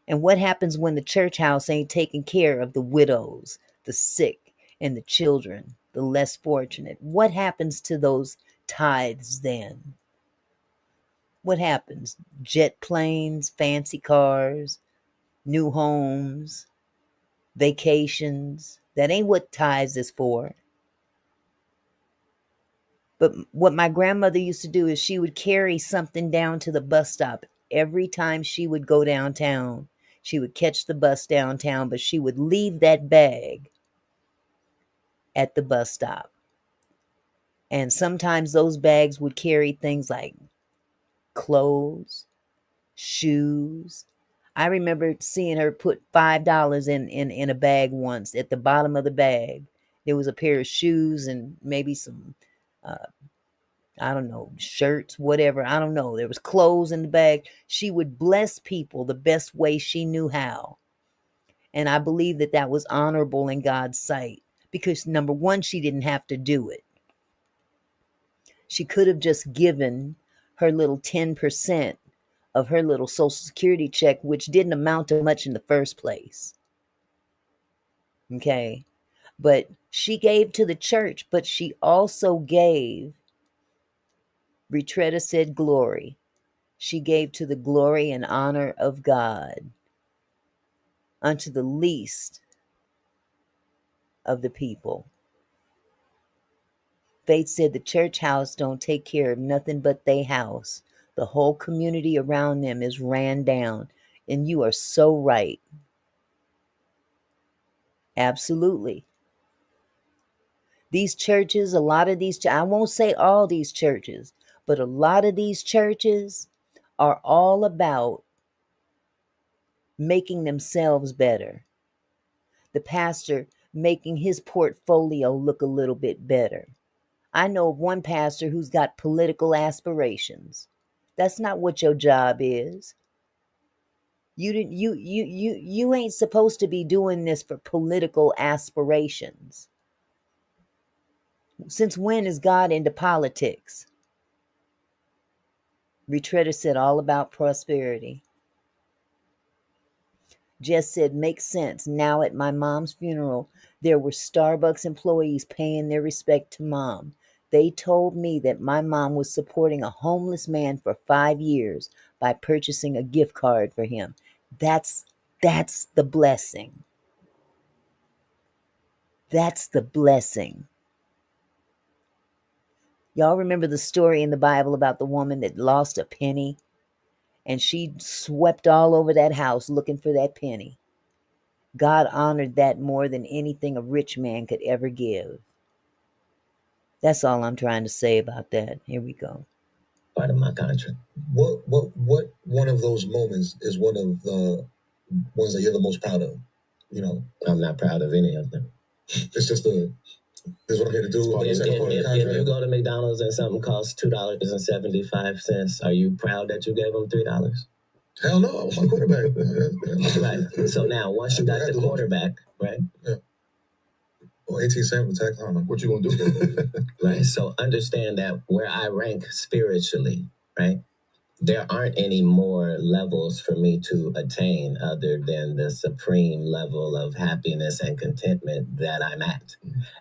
And what happens when the church house ain't taking care of the widows, the sick, and the children, the less fortunate? What happens to those tithes then? What happens? Jet planes, fancy cars, new homes, vacations. That ain't what tithes is for. But what my grandmother used to do is she would carry something down to the bus stop every time she would go downtown. She would catch the bus downtown, but she would leave that bag at the bus stop. And sometimes those bags would carry things like clothes, shoes. I remember seeing her put $5 in a bag once. At the bottom of the bag, there was a pair of shoes and maybe some I don't know, shirts, whatever. I don't know. There was clothes in the bag. She would bless people the best way she knew how. And I believe that that was honorable in God's sight because, number one, she didn't have to do it. She could have just given her little 10% of her little Social Security check, which didn't amount to much in the first place. Okay. But she gave to the church, but she also gave, Retretta said, glory. She gave to the glory and honor of God unto the least of the people. Faith said the church house don't take care of nothing but they house. The whole community around them is ran down. And you are so right. Absolutely. These churches, a lot of these, I won't say all these churches, but a lot of these churches are all about making themselves better. The pastor making his portfolio look a little bit better. I know of one pastor who's got political aspirations. That's not what your job is. You ain't supposed to be doing this for political aspirations. Since when is God into politics? Retretta said all about prosperity. Jess said, makes sense. Now at my mom's funeral, there were Starbucks employees paying their respect to mom. They told me that my mom was supporting a homeless man for 5 years by purchasing a gift card for him. That's the blessing. That's the blessing. Y'all remember the story in the Bible about the woman that lost a penny? And she swept all over that house looking for that penny. God honored that more than anything a rich man could ever give. That's all I'm trying to say about that. Here we go. Part of my contract. What one of those moments is one of the ones that you're the most proud of? You know, I'm not proud of any of them. It's just this is what I'm here to do. If you go to McDonald's and something costs $2.75, are you proud that you gave them $3? Hell no, I want my quarterback. Right. So now, once you got the quarterback, right? Yeah. Well, 18 cent with tax. I don't know what you gonna do. Right. So understand that where I rank spiritually, right? There aren't any more levels for me to attain other than the supreme level of happiness and contentment that I'm at.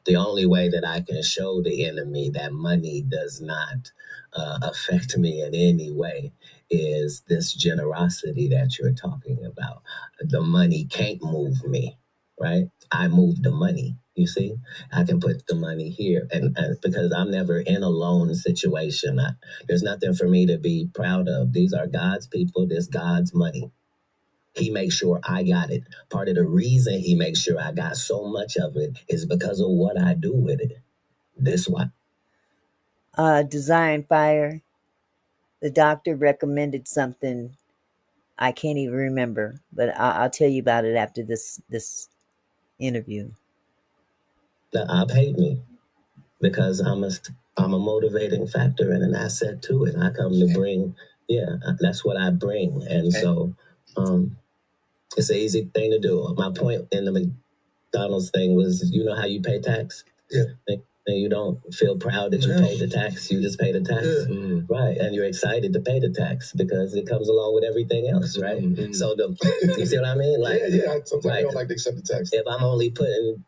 The only way that I can show the enemy that money does not affect me in any way is this generosity that you're talking about. The money can't move me, right? I move the money. You see, I can put the money here, and because I'm never in a loan situation, there's nothing for me to be proud of. These are God's people. This God's money. He makes sure I got it. Part of the reason he makes sure I got so much of it is because of what I do with it. This one. Desire and Fire. The doctor recommended something. I can't even remember, but I'll tell you about it after this interview. Paid me because I'm a motivating factor and an asset to it. I come to bring, that's what I bring, and so it's an easy thing to do. My point in the McDonald's thing was, you know how you pay tax? Yeah. And you don't feel proud that you paid the tax. You just pay the tax. Yeah. Right. And you're excited to pay the tax because it comes along with everything else, right? Mm-hmm. So you see what I mean? Like, sometimes I don't like to accept the tax. If I'm only putting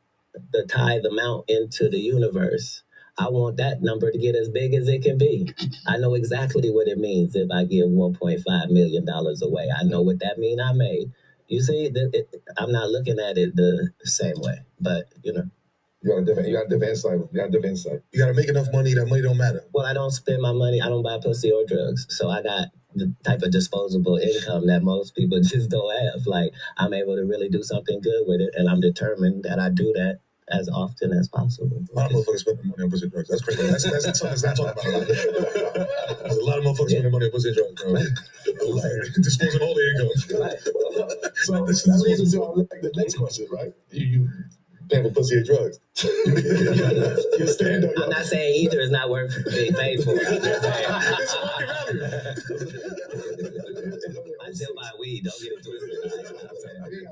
the tithe amount into the universe, I want that number to get as big as it can be. I know exactly what it means if I give $1.5 million away. I know what that means I made. You see, I'm not looking at it the same way, but you know. You got a different insight. You got to make enough money that money don't matter. Well, I don't spend my money. I don't buy pussy or drugs. So I got the type of disposable income that most people just don't have. Like, I'm able to really do something good with it, and I'm determined that I do that as often as possible. A lot of motherfuckers spending money on pussy and drugs. That's crazy. That's something that's not talked about a lot. There's a lot of motherfuckers spending money on pussy and drugs, bro. Disposing all their income. Right. So this leads into the next question, right? You paying for pussy and drugs. You stand up. I'm not saying either is not worth being paid for. It's market value. I still buy weed. Don't get it twisted.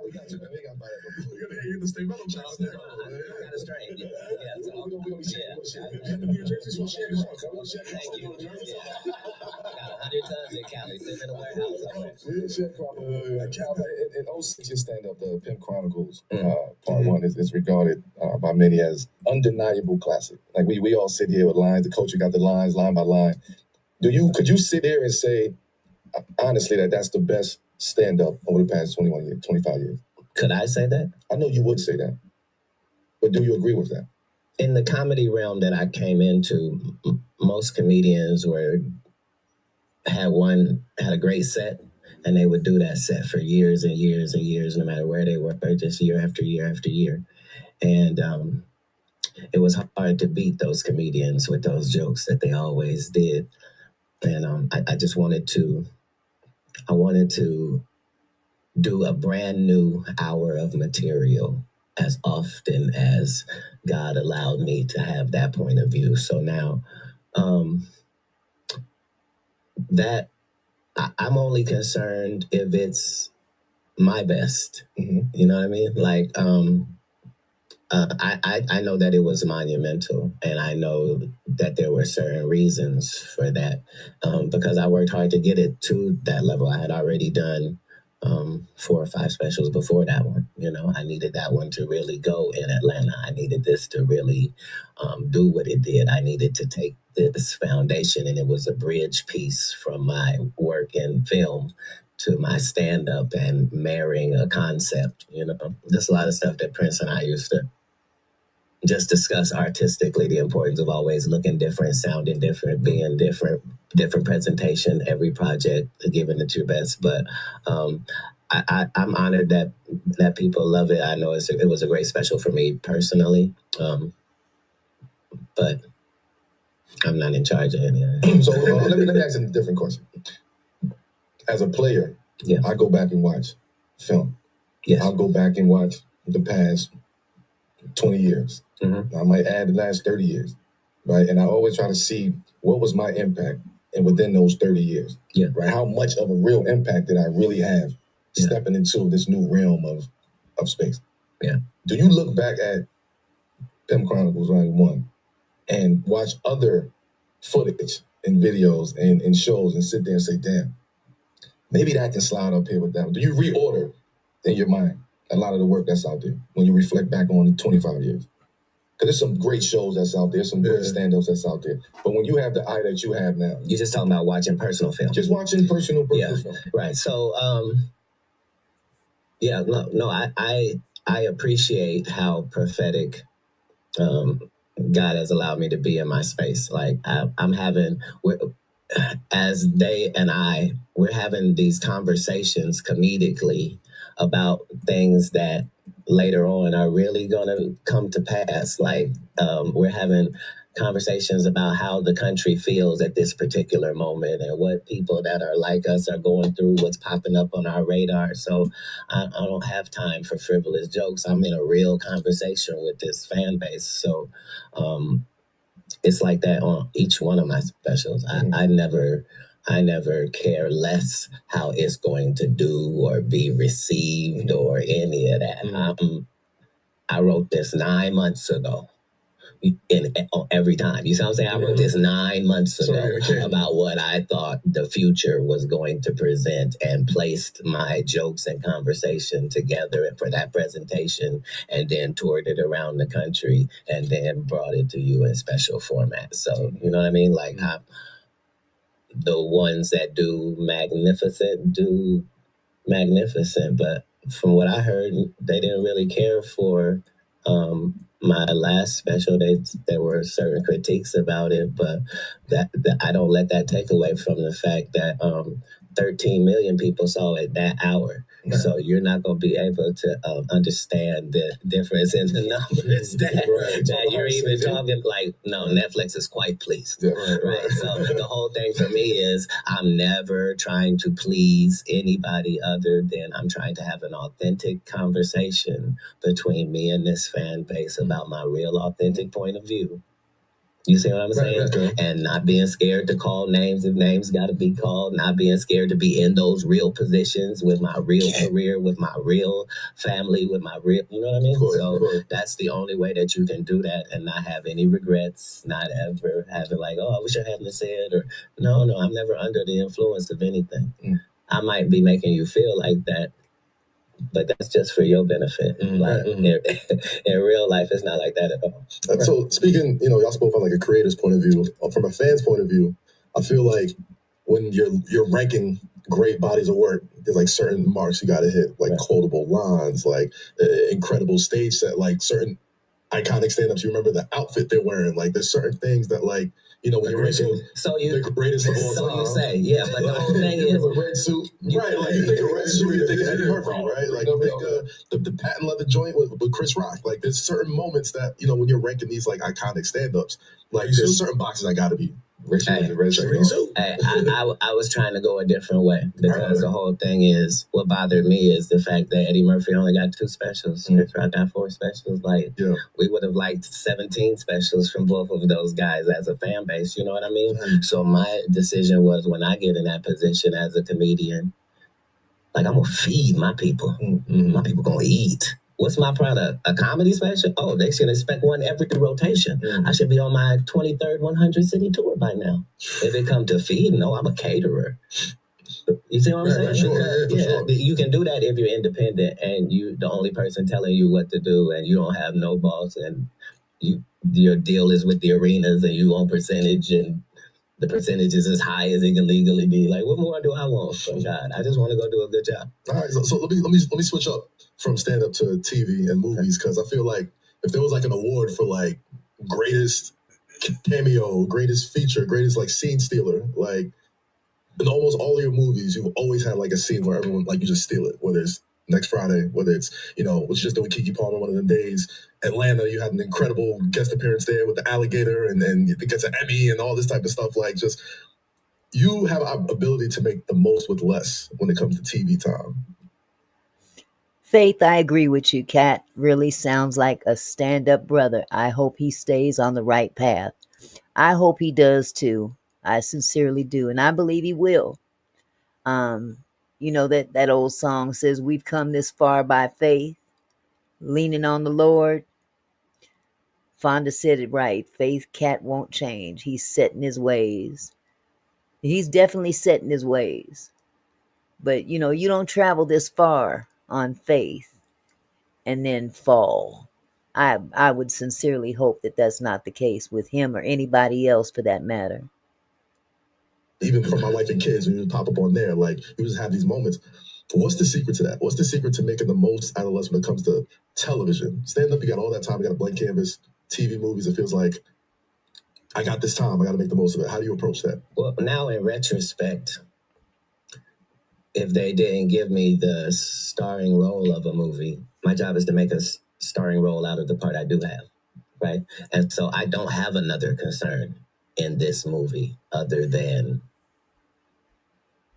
We got you. We got to buy it. We got to hit the state metal child. I got a strain. Yeah. We're going to share. Thank you. Got 100 tons in Cali sitting in a warehouse. In 06, your stand-up, the Pimp Chronicles, part one, is regarded by many as undeniable classic. Like we all sit here with lines. The culture got the lines line by line. Could you sit there and say honestly that that's the best stand-up over the past 25 years? Could I say that? I know you would say that, but do you agree with that? In the comedy realm that I came into, most comedians had a great set, and they would do that set for years and years and years, no matter where they were, just year after year after year. And it was hard to beat those comedians with those jokes that they always did. And I just wanted to do a brand new hour of material as often as God allowed me to have that point of view. So now that I'm only concerned if it's my best. Mm-hmm. You know what I mean? Like, I know that it was monumental, and I know that there were certain reasons for that, because I worked hard to get it to that level. I had already done 4 or 5 specials before that one. You know, I needed that one to really go in Atlanta. I needed this to really do what it did. I needed to take this foundation, and it was a bridge piece from my work in film to my stand-up and marrying a concept. You know, there's a lot of stuff that Prince and I used to just discuss artistically, the importance of always looking different, sounding different, being different presentation, every project, giving it your best. But I'm honored that people love it. I know it was a great special for me personally, but I'm not in charge of it. So let me ask a different question. As a player, I go back and watch film. Yes. I'll go back and watch the past 20 years. Mm-hmm. I might add the last 30 years, right? And I always try to see what was my impact and within those 30 years, right? How much of a real impact did I really have stepping into this new realm of space? Yeah. Do you look back at Pimp Chronicles Volume 1 and watch other footage and videos and shows and sit there and say, damn, maybe that can slide up here with that? Do you reorder in your mind a lot of the work that's out there when you reflect back on the 25 years? Because there's some great shows that's out there, some great stand-ups that's out there. But when you have the eye that you have now. You're just talking about watching personal film. Just watching personal film. Right. So, I appreciate how prophetic God has allowed me to be in my space. Like, as they and we're having these conversations comedically about things that later on are really going to come to pass. Like, we're having conversations about how the country feels at this particular moment and what people that are like us are going through, what's popping up on our radar. So I don't have time for frivolous jokes. I'm in a real conversation with this fan base. So it's like that on each one of my specials. I never care less how it's going to do or be received or any of that. I wrote this 9 months ago. Every time. You see what I'm saying? I wrote this 9 months ago about what I thought the future was going to present and placed my jokes and conversation together for that presentation and then toured it around the country and then brought it to you in special format. So, you know what I mean? Like the ones that do magnificent, but from what I heard, they didn't really care for my last special. There were certain critiques about it, but that I don't let that take away from the fact that 13 million people saw it that hour. Right. So you're not going to be able to understand the difference in the numbers that you're even talking. Like, no, Netflix is quite pleased. Yeah, right. So the whole thing for me is I'm never trying to please anybody other than I'm trying to have an authentic conversation between me and this fan base about my real authentic point of view. You see what I'm saying? Right. And not being scared to call names if names got to be called, not being scared to be in those real positions with my real career, with my real family, with my real, you know what I mean? So that's the only way that you can do that and not have any regrets, not ever having like, oh, I wish I hadn't said, or no, I'm never under the influence of anything. I might be making you feel like that, but that's just for your benefit. Like in real life, it's not like that at all. So speaking, y'all spoke from like a creator's point of view. From a fan's point of view, I feel like when you're ranking great bodies of work, there's like certain marks you got to hit, like quotable lines, like incredible stage set, like certain iconic stand-ups. You remember the outfit they're wearing. Like there's certain things that like, when you're ranking the greatest of all time. So you say, yeah, but the whole thing is a red suit, right? Like you think of red suit, you think of Eddie Murphy, right? Like you think the patent leather joint with Chris Rock. Like there's certain moments that when you're ranking these like iconic stand-ups, like there's certain boxes I got to be. I was trying to go a different way because the whole thing is what bothered me is the fact that Eddie Murphy only got 2 specials. Chris Rock got 4 specials. Like we would have liked 17 specials from both of those guys as a fan base. You know what I mean? So my decision was when I get in that position as a comedian, like I'm gonna feed my people. My people gonna eat. What's my product? A comedy special? Oh, they should expect one every rotation. I should be on my 23rd 100 city tour by now. If it come to feeding, no, I'm a caterer. You see what I'm saying? Sure. You can do that if you're independent and you the only person telling you what to do and you don't have no boss and your deal is with the arenas and you on percentage and the percentage is as high as it can legally be. Like, what more do I want from God? I just want to go do a good job. All right, so let me switch up from stand up to TV and movies because I feel like if there was like an award for like greatest cameo, greatest feature, greatest like scene stealer, like in almost all of your movies, you've always had like a scene where everyone like you just steal it. Whether it's Next Friday, whether it's what you just did with Keke Palmer one of them days. Atlanta, you had an incredible guest appearance there with the alligator, and then it gets an Emmy and all this type of stuff. Like, just you have an ability to make the most with less when it comes to TV time. Faith, I agree with you. Katt really sounds like a stand-up brother. I hope he stays on the right path. I hope he does too. I sincerely do, and I believe he will. That old song says, "We've come this far by faith, leaning on the Lord." Fonda said it right. Faith Katt won't change. He's set in his ways. He's definitely set in his ways. But, you don't travel this far on faith and then fall. I would sincerely hope that that's not the case with him or anybody else for that matter. Even for my wife and kids, when you pop up on there, like, you just have these moments. What's the secret to that? What's the secret to making the most out of less when it comes to television? Stand up, you got all that time, you got a blank canvas. TV, movies, it feels like I got this time, I got to make the most of it. How do you approach that? Well, now in retrospect, if they didn't give me the starring role of a movie, my job is to make a starring role out of the part I do have. right? And so I don't have another concern in this movie other than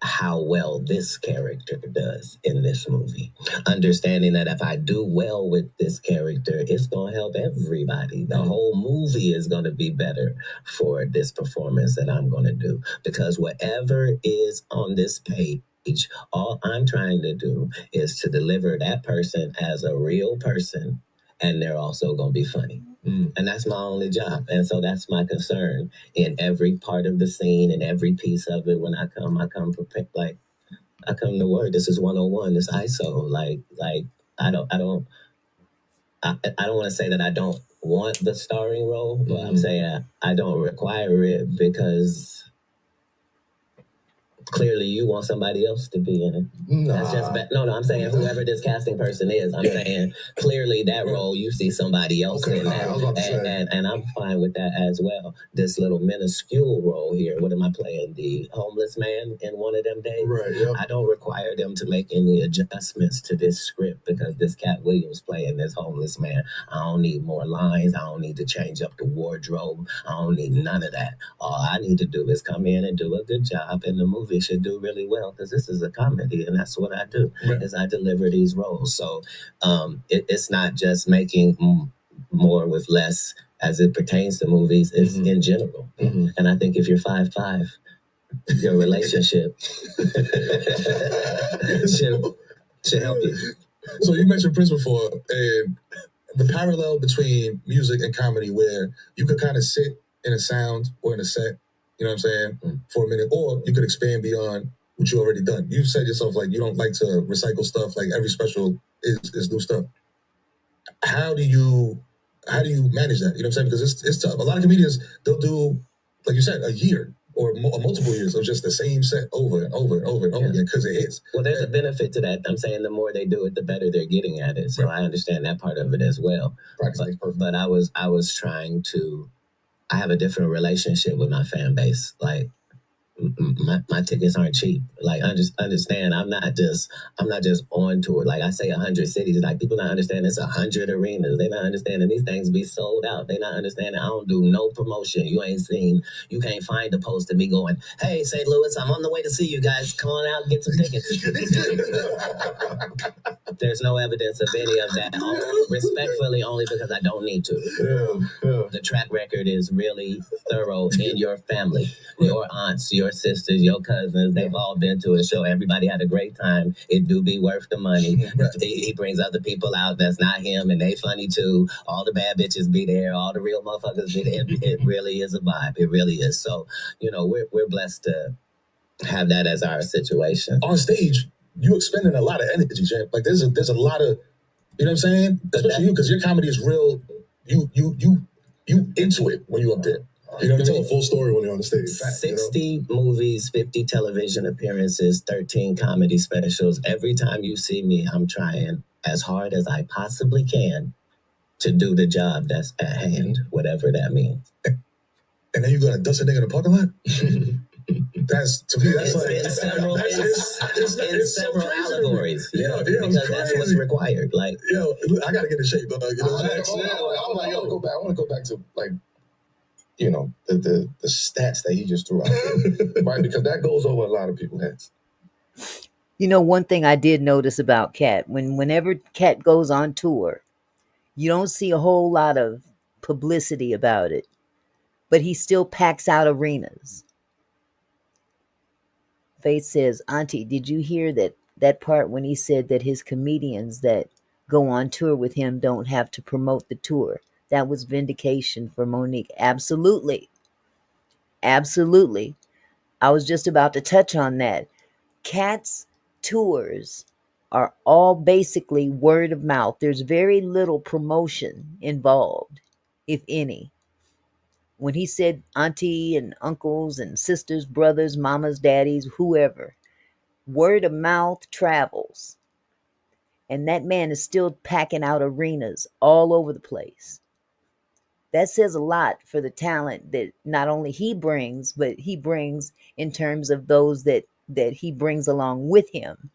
how well this character does in this movie. Understanding that if I do well with this character, it's going to help everybody. The whole movie is going to be better for this performance that I'm going to do. Because whatever is on this page, all I'm trying to do is to deliver that person as a real person, and they're also going to be funny. And that's my only job. And so that's my concern in every part of the scene and every piece of it. When I come prepared, like I come to work. This is 101. This ISO. Like I don't want to say that I don't want the starring role, but I'm saying I don't require it because clearly you want somebody else to be in it. That's just no, I'm saying whoever this casting person is, I'm saying clearly that role you see somebody else in that. And I'm fine with that as well. This little minuscule role here, what am I playing? The homeless man in one of them days? Right, yep. I don't require them to make any adjustments to this script because this Katt Williams playing this homeless man. I don't need more lines. I don't need to change up the wardrobe. I don't need none of that. All I need to do is come in and do a good job, and the movie should do really well because this is a comedy, and that's what I do. Right. Is I deliver these roles. So it's not just making more with less as it pertains to movies. It's in general. And I think if you're 5'5", your relationship should help you. So you mentioned Prince before, and the parallel between music and comedy, where you could kind of sit in a sound or in a set, you know what I'm saying, for a minute, or you could expand beyond what you already done. You said yourself, like, you don't like to recycle stuff, like every special is new stuff. How do you manage that? You know what I'm saying? Because it's tough. A lot of comedians, they'll do, like you said, a year or multiple years of just the same set over and over and over and over again because it hits. Well, there's a benefit to that. I'm saying the more they do it, the better they're getting at it. So I understand that part of it as well. But I was trying to, I have a different relationship with my fan base. Like my tickets aren't cheap. Like understand, I'm not just on tour. Like I say 100 cities. Like people not understand it's 100 arenas. They not understanding these things be sold out. They not understanding I don't do no promotion. You can't find a post of me going, hey, St. Louis, I'm on the way to see you guys. Come on out and get some tickets. There's no evidence of any of that. Respectfully, only because I don't need to. The track record is really thorough in your family. Your aunts, your sisters, your cousins, they've all been to a show. Everybody had a great time. It do be worth the money. He brings other people out that's not him, and they funny too. All the bad bitches be there. All the real motherfuckers be there. It really is a vibe. It really is. So, we're blessed to have that as our situation. On stage, you expending a lot of energy, Jay. Like there's a lot of, you know what I'm saying? Especially you, because your comedy is real. You into it when you up there. You know what I mean? Tell a full story when you're on the stage. 60 movies, 50 television appearances, 13 comedy specials. Every time you see me, I'm trying as hard as I possibly can to do the job that's at hand, whatever that means. And then you're going to dust a nigga in the parking lot? That's, to me, that's in several allegories. Because that's what's required. Like, I got to get in shape, though. You know, I'm like, I want to go back to, like, the stats that he just threw out there, right? Because that goes over a lot of people's heads. One thing I did notice about Katt, whenever Katt goes on tour, you don't see a whole lot of publicity about it, but he still packs out arenas. Faith says, Auntie, did you hear that part when he said that his comedians that go on tour with him don't have to promote the tour? That was vindication for Monique. Absolutely. Absolutely. I was just about to touch on that. Katt's tours are all basically word of mouth. There's very little promotion involved, if any. When he said auntie and uncles and sisters, brothers, mamas, daddies, whoever, word of mouth travels. And that man is still packing out arenas all over the place. That says a lot for the talent that not only he brings, but he brings in terms of those that he brings along with him.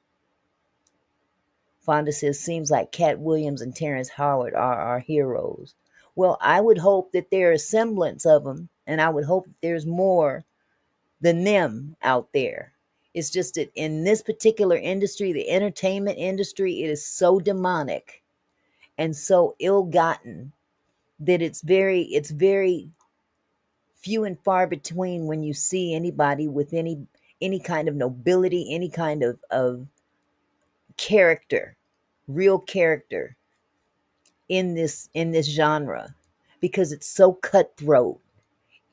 Fonda says, seems like Katt Williams and Terrence Howard are our heroes. Well, I would hope that there are a semblance of them, and I would hope that there's more than them out there. It's just that in this particular industry, the entertainment industry, it is so demonic and so ill-gotten that it's very few and far between when you see anybody with any kind of nobility, any kind of character, real character in this genre, because it's so cutthroat.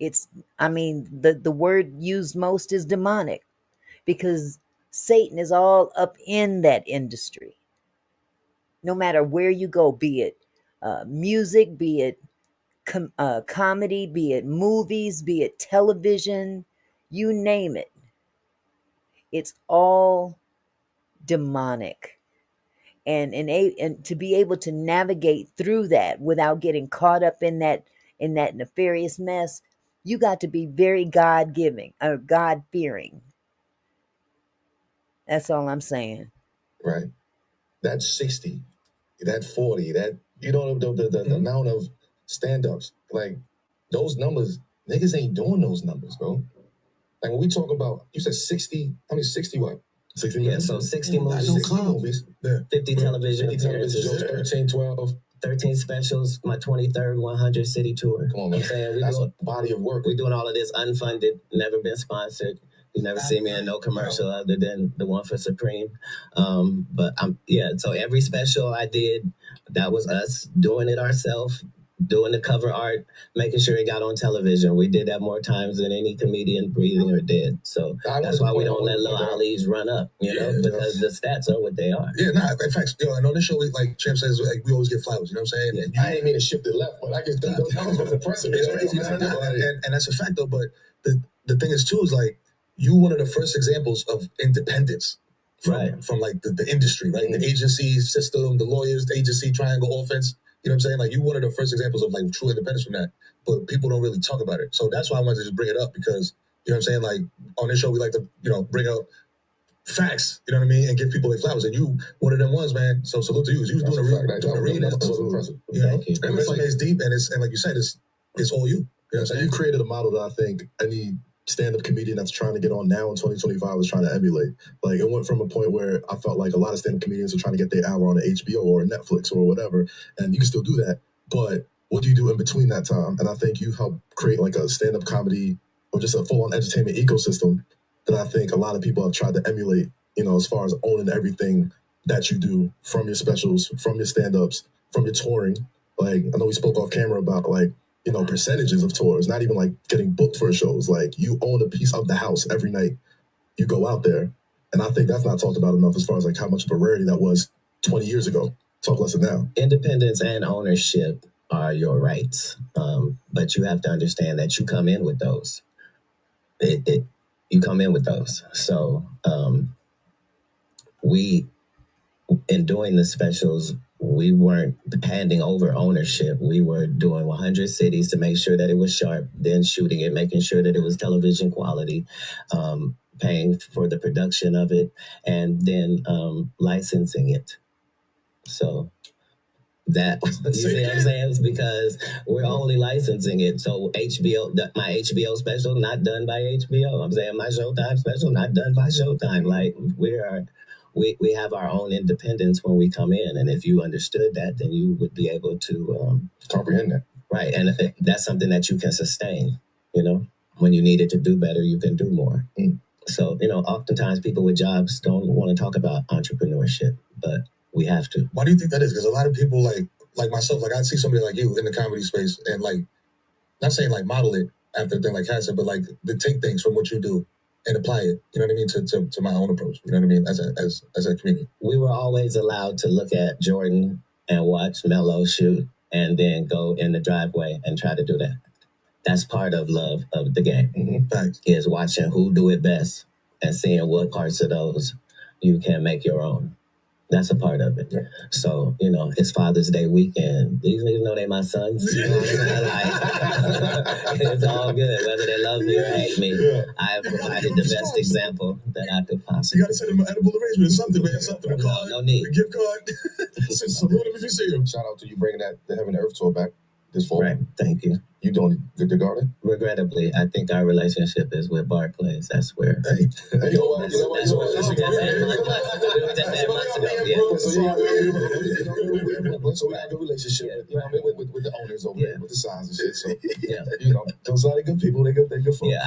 It's, I mean, the word used most is demonic, because Satan is all up in that industry. No matter where you go, be it music, be it comedy, be it movies, be it television, you name it. It's all demonic. And to be able to navigate through that without getting caught up in that nefarious mess, you got to be very God-giving or God-fearing. That's all I'm saying. Right. That's 60, that 40, that, you know, the amount of stand-ups, like, those numbers, niggas ain't doing those numbers, bro. Like, when we talk about, you said 60, I mean, 60 what? 60 yeah, so 60 movies. 60 movies. Yeah. 50 television appearances. 13, 12. 13 specials, my 23rd 100 city tour. Come on, man. I'm saying that's a body of work. We're doing all of this unfunded, never been sponsored. You never see me in no commercial other than the one for Supreme. But so every special I did, that was us doing it ourselves, doing the cover art, making sure it got on television. We did that more times than any comedian breathing or dead. So that's why we don't let Lil Ali's run up, you know, because the stats are what they are. Yeah, in fact, and on this show, like Champ says, like, we always get flowers, you know what I'm saying? Yeah. I ain't mean to shift it left, but I just think that was impressive. And that's a fact, though, but the thing is, too, is like, you one of the first examples of independence from like the industry, right? Mm-hmm. The agency system, the lawyers, the agency triangle offense. You know what I'm saying? Like, you one of the first examples of like true independence from that, but people don't really talk about it. So that's why I wanted to just bring it up, because, you know what I'm saying? Like, on this show, we like to, you know, bring up facts, you know what I mean? And give people their flowers. And you, one of them ones, man. So salute to you. You was doing a reading. That was impressive. You know, and resume is deep, and like you said, it's all you. You know what I'm saying? You created a model that I think any stand-up comedian that's trying to get on now in 2025 was trying to emulate. Like, it went from a point where I felt like a lot of stand-up comedians are trying to get their hour on an HBO or a Netflix or whatever, and you can still do that, but what do you do in between that time? And I think you helped create like a stand-up comedy or just a full-on entertainment ecosystem that I think a lot of people have tried to emulate, you know, as far as owning everything that you do, from your specials, from your stand-ups, from your touring. Like, I know we spoke off camera about, like, you know, percentages of tours, not even like getting booked for shows. Like, you own a piece of the house every night you go out there. And I think that's not talked about enough as far as like how much of a rarity that was 20 years ago. Talk less than now. Independence and ownership are your rights. But you have to understand that you come in with those. You come in with those. So we, in doing the specials, we weren't handing over ownership. We were doing 100 cities to make sure that it was sharp, then shooting it, making sure that it was television quality, paying for the production of it, and then licensing it. So that, you see what I'm saying? It's because we're only licensing it. So HBO, my HBO special, not done by HBO. I'm saying my Showtime special, not done by Showtime. Like, we have our own independence when we come in, and if you understood that, then you would be able to comprehend that. Right, and that's something that you can sustain. You know, when you need it to do better, you can do more. So, you know, oftentimes people with jobs don't want to talk about entrepreneurship, but we have to. Why do you think that is? Because a lot of people like myself, like I see somebody like you in the comedy space, and like, not saying like model it after a thing like Katt, but like to take things from what you do and apply it, you know what I mean, to my own approach, you know what I mean, as a comedian. We were always allowed to look at Jordan and watch Mello shoot and then go in the driveway and try to do that. That's part of love of the game, is watching who do it best and seeing what parts of those you can make your own. That's a part of it. Yeah. So, you know, it's Father's Day weekend. These niggas know they my sons. You know what I'm saying? Like, it's all good, whether they love me or hate me. Yeah. I have provided the best example that I could possibly. You got to send them an edible arrangement, something, man. Something. A card, no need. A gift card. Salute him if you see him. Shout out to you bringing the Heaven to Earth tour back. this fall. Right. Thank you. You doing the garden? Regrettably, I think our relationship is with Barclays. That's where. Hey, We were just had months ago. So we have a relationship with the owners over there, with the signs and shit. So Yeah. those are good people. They're good folks. Yeah,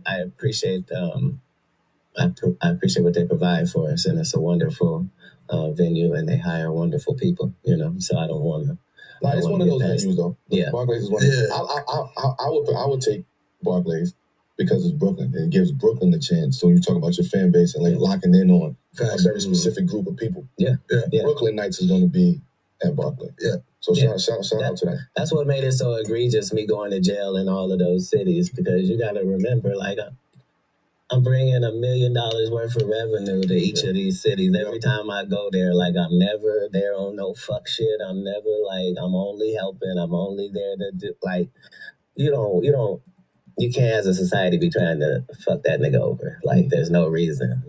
I appreciate I appreciate what they provide for us, and it's a wonderful venue, and they hire wonderful people. So I don't want to. It's one of those venues, though. Yeah, Barclays is one. I would take Barclays because it's Brooklyn, and it gives Brooklyn the chance. So you talk about your fan base and locking in on a very specific group of people. Yeah. Brooklyn Nights is going to be at Barclays. Yeah. So shout out to that. That's what made it so egregious, me going to jail in all of those cities, because you got to remember, I'm bringing $1 million worth of revenue to each of these cities. Every time I go there, I'm never there on no fuck shit. I'm never I'm only helping. I'm only there to do, you can't as a society be trying to fuck that nigga over. There's no reason.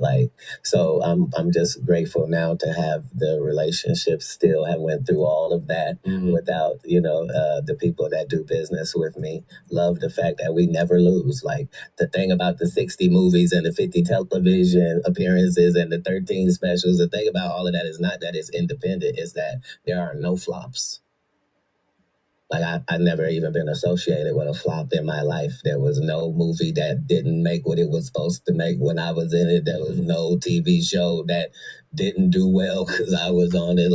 So I'm just grateful now to have the relationship still have went through all of that without, the people that do business with me. Love the fact that we never lose. The thing about the 60 movies and the 50 television appearances and the 13 specials, the thing about all of that is not that it's independent, it's that there are no flops. I've never even been associated with a flop in my life. There was no movie that didn't make what it was supposed to make when I was in it. There was no TV show that didn't do well because I was on it.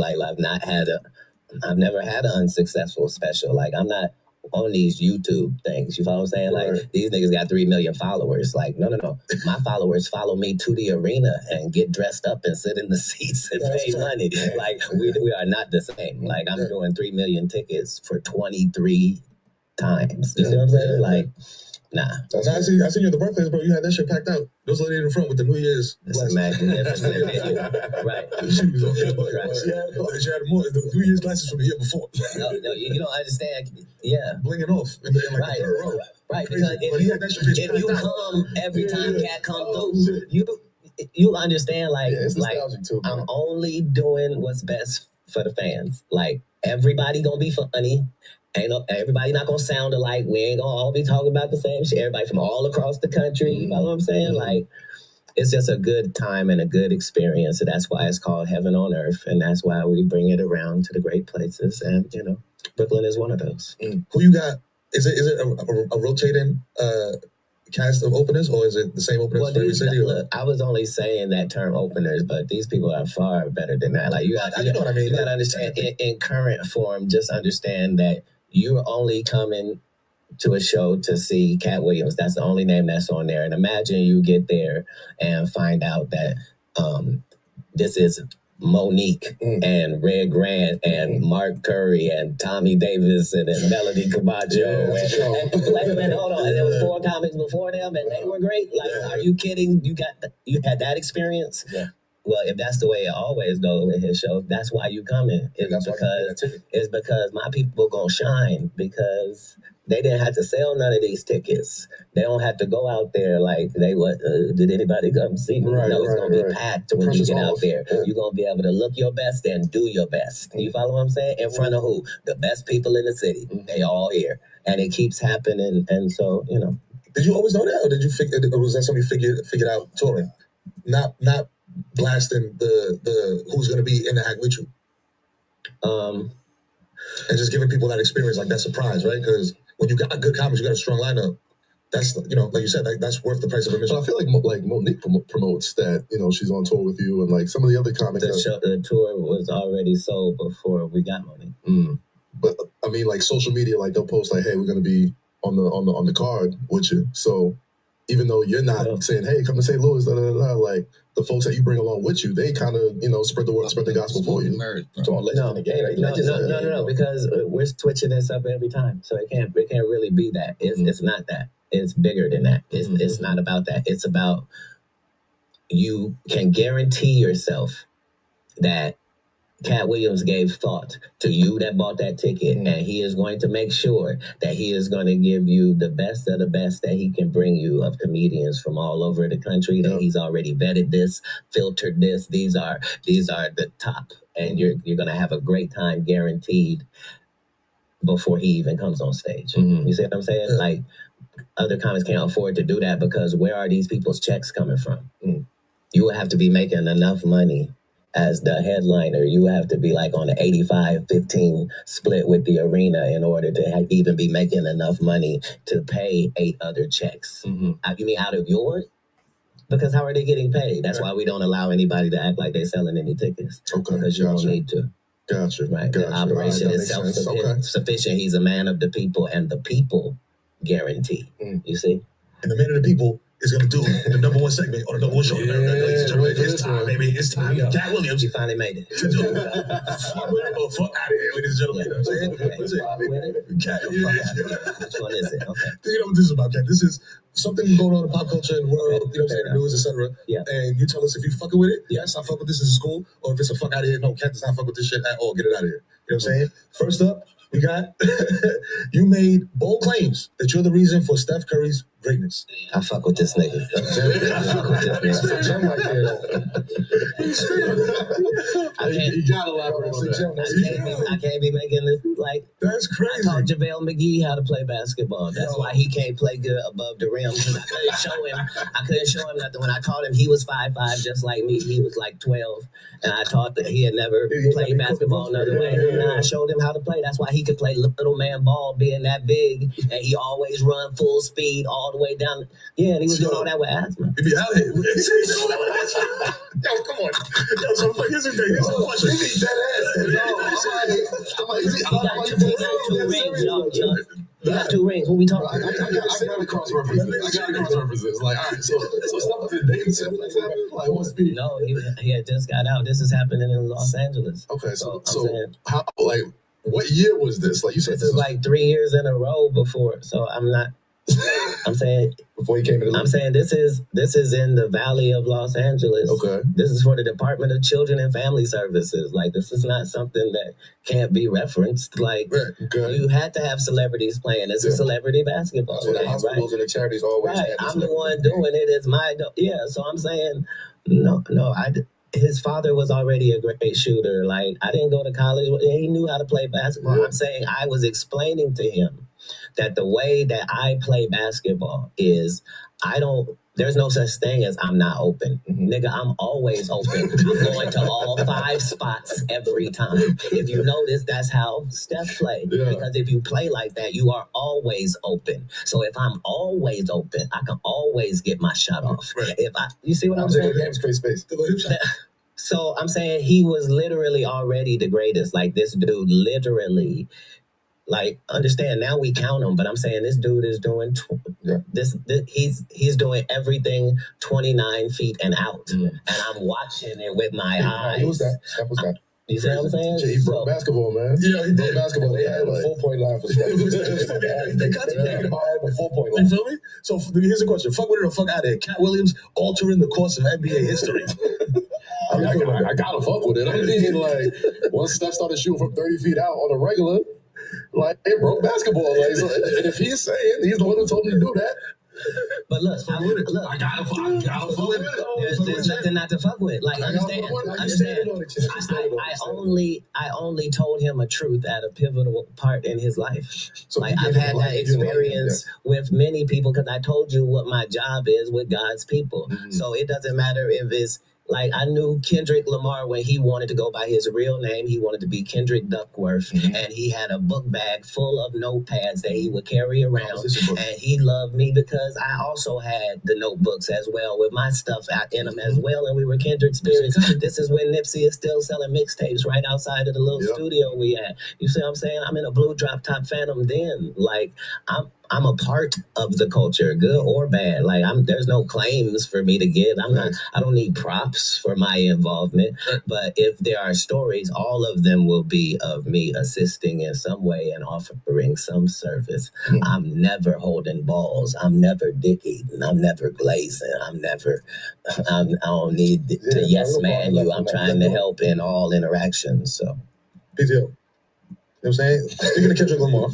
I've never had an unsuccessful special. I'm not on these YouTube things. You follow what I'm saying? These niggas got 3 million followers. No. My followers follow me to the arena and get dressed up and sit in the seats and pay money. We are not the same. I'm doing 3 million tickets for 23 times. You see what I'm saying? Nah. I seen you at the birthdays, bro. You had that shit packed out. Those lady in the front with the New Year's glasses. Magnificent video. Right. She had more the New Year's glasses from the year before. No, you don't understand. Yeah. Blinging off in the third row. Right, because if you come every time Katt come through, you understand, it's nostalgic too, I'm only doing what's best for the fans. Everybody gonna be funny. Everybody not gonna sound alike. We ain't gonna all be talking about the same shit. Everybody from all across the country. You know what I'm saying? It's just a good time and a good experience. And that's why it's called Heaven on Earth. And that's why we bring it around to the great places. And, Brooklyn is one of those. Who you got? Is it a rotating cast of openers, or is it the same openers for every city? Look, I was only saying that term openers, but these people are far better than that. You know what I mean? You got to understand, in current form, just understand that you're only coming to a show to see Katt Williams. That's the only name that's on there. And imagine you get there and find out that this is Monique and Red Grant and Mark Curry and Tommy Davis and Melody Camacho. Wait a minute, hold on. And there was 4 comics before them, and they were great. Are you kidding? You had that experience? Yeah. Well, if that's the way it always goes with his show, that's why you coming. It's because my people gonna shine, because they didn't have to sell none of these tickets. They don't have to go out there did anybody come see me? It's gonna be packed when you get out there. Yeah. You're gonna be able to look your best and do your best. You follow what I'm saying? In front of who? The best people in the city. They all here. And it keeps happening. And so, Did you always know that, or was that something you figured out touring? Not blasting the who's going to be in the act with you, and just giving people that experience, that surprise, right? Because when you got good comics, you got a strong lineup. That's like you said, that's worth the price of admission. But I feel like Monique promotes that she's on tour with you, and some of the other comics. The tour was already sold before we got Monique. But I mean, social media, they'll post hey, we're going to be on the card with you. So even though you're not saying, hey, come to St. Louis, the folks that you bring along with you, they kind of, spread the word, spread the gospel for you. No, because we're switching this up every time. So it can't really be that. It's not that. It's bigger than that. It's not about that. It's about, you can guarantee yourself that Katt Williams gave thought to you that bought that ticket, and he is going to make sure that he is going to give you the best of the best that he can bring you of comedians from all over the country. That he's already vetted this, filtered this. These are the top, and you're going to have a great time, guaranteed. before he even comes on stage. You see what I'm saying? Like, other comics can't afford to do that because where are these people's checks coming from? You would have to be making enough money as the headliner. You would have to be like on an 85-15 split with the arena in order to even be making enough money to pay 8 other checks. You mean out of yours? Because how are they getting paid? That's why we don't allow anybody to act like they're selling any tickets. Because you don't need to. Gotcha. Right. The operation is self-sufficient. He's a man of the people, and the people guarantee. You see? And the man of the people is going to do the number 1 segment on the number 1 show. Ladies and gentlemen, it's time, baby. It's time for Katt Williams. You finally made it. To do fuck out of here, ladies and gentlemen. You know what I'm saying? Katt, which one is it? Okay. You know what this is about, Katt? This is something going on in pop culture and world, you know what I'm saying, news, etc. And you tell us if you fucking with it, yes, I fuck with this, this is cool, or if it's a fuck out of here, no, Katt does not fuck with this shit at all, get it out of here. You know what I'm saying? First up, we got, you made bold claims that you're the reason for Steph Curry's greatness. I fuck with this nigga. I fuck with this nigga. You gotta elaborate on that. I can't be making this like. That's crazy. I taught JaVale McGee how to play basketball. That's why he can't play good above the rim. Because I couldn't show him nothing. When I taught him, he was 5'5", just like me. He was like 12. And I taught that he had never played basketball another way. And I showed him how to play. That's why he could play little man ball being that big. And he always run full speed all the way down. Yeah, and he was doing all that with asthma. He be out here. Yo, come on. Yo, so here's the thing. Here's the question. He got 2 rings. Who we talking about? I got to cross references. Like, all right, so stuff was in Davidson. Like, what's speed? No, he had just got out. This is happening in Los Angeles. Okay, so how, like, what year was this? Like, you said this is like 3 years in a row before. So I'm not. I'm saying before he came in. I'm saying this is in the Valley of Los Angeles. Okay. This is for the Department of Children and Family Services. Like, this is not something that can't be referenced. Like, you had to have celebrities playing. It's a celebrity basketball game, the hospitals and the charities always had. I'm the one doing it. It's my So I'm saying no. His father was already a great shooter. Like, I didn't go to college. He knew how to play basketball. I'm saying I was explaining to him that the way that I play basketball is there's no such thing as I'm not open. Nigga, I'm always open. I'm going to all 5 spots every time. If you notice, that's how Steph played. Because if you play like that, you are always open. So if I'm always open, I can always get my shot off. You see what I'm saying? So I'm saying he was literally already the greatest. Like, this dude literally. Like, understand, now we count him, but I'm saying this dude is doing he's doing everything 29 feet and out, and I'm watching it with my eyes. Who was that? Steph was that? You see what I'm saying? He broke basketball, man. Yeah, he did. Basketball. They had a 4-point line for Steph. They cut the 4-point line. You feel me? So here's the question: fuck with it or fuck out of here. Katt Williams altering the course of NBA history. I gotta fuck with it. I mean, like, once Steph started shooting from 30 feet out on a regular. Like, it broke basketball. Like, so, and if he's saying he's the one who told me to do that. But look, I gotta fuck with it. There's nothing not to fuck with. Like, understand. I only told him a truth at a pivotal part in his life. So like, I've had that experience with many people because I told you what my job is with God's people. So it doesn't matter if it's. Like, I knew Kendrick Lamar when he wanted to go by his real name. He wanted to be Kendrick Duckworth. And he had a book bag full of notepads that he would carry around. And he loved me because I also had the notebooks as well with my stuff in them as well. And we were kindred spirits. This is when Nipsey is still selling mixtapes right outside of the little studio we had. You see what I'm saying? I'm in a blue drop top Phantom Den. Like, I'm a part of the culture, good or bad. Like, there's no claims for me to give. I don't need props for my involvement. But if there are stories, all of them will be of me assisting in some way and offering some service. I'm never holding balls. I'm never dick eating. I'm never glazing. I don't need to yes man you. I'm trying to help in all interactions. So, PTO. You know what I'm saying? Speaking of Kendrick Lamar.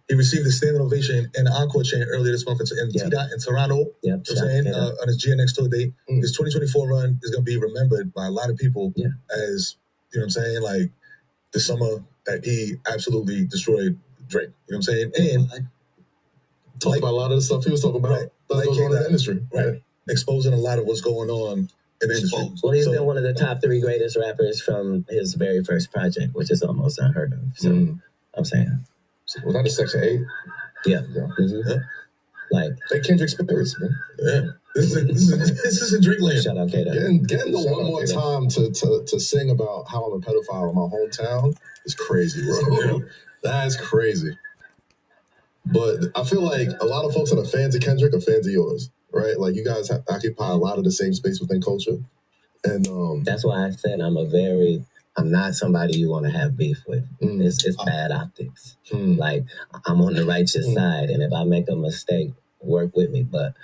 He received the standing ovation and the encore chant earlier this month in T-Dot in Toronto. You know what I'm saying? On his GNX tour date. His 2024 run is going to be remembered by a lot of people as, you know what I'm saying, like, the summer that he absolutely destroyed Drake. You know what I'm saying? And talk about a lot of the stuff he was talking about. Right. That goes on in the industry. Right. Exposing a lot of what's going on in the industry. Well, he's been one of the top 3 greatest rappers from his very first project, which is almost unheard of. So I'm saying. Was that a Section 8? Yeah. Mm-hmm. Yeah. Like Kendrick spirits, man. Yeah. This is a Drake land. Shout out Katt. Getting the one more time to sing about how I'm a pedophile in my hometown is crazy, bro. That's crazy. But I feel like a lot of folks that are fans of Kendrick are fans of yours, right? Like you guys occupy a lot of the same space within culture. And that's why I said I'm not somebody you want to have beef with. It's bad optics. Like I'm on the righteous side, and if I make a mistake, work with me. But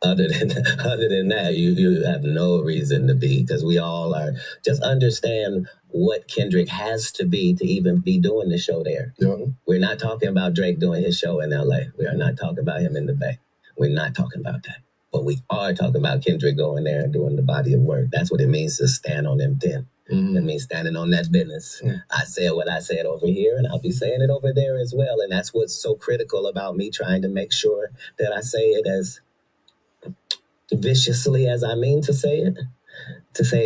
other than that, you have no reason to be, because we all are. Just understand what Kendrick has to be to even be doing the show there. Yeah. We're not talking about Drake doing his show in LA. We are not talking about him in the Bay. We're not talking about that. But we are talking about Kendrick going there and doing the body of work. That's what it means to stand on them 10. It means standing on that business. I said what I said over here, and I'll be saying it over there as well. And that's what's so critical about me trying to make sure that I say it as viciously as I mean to say it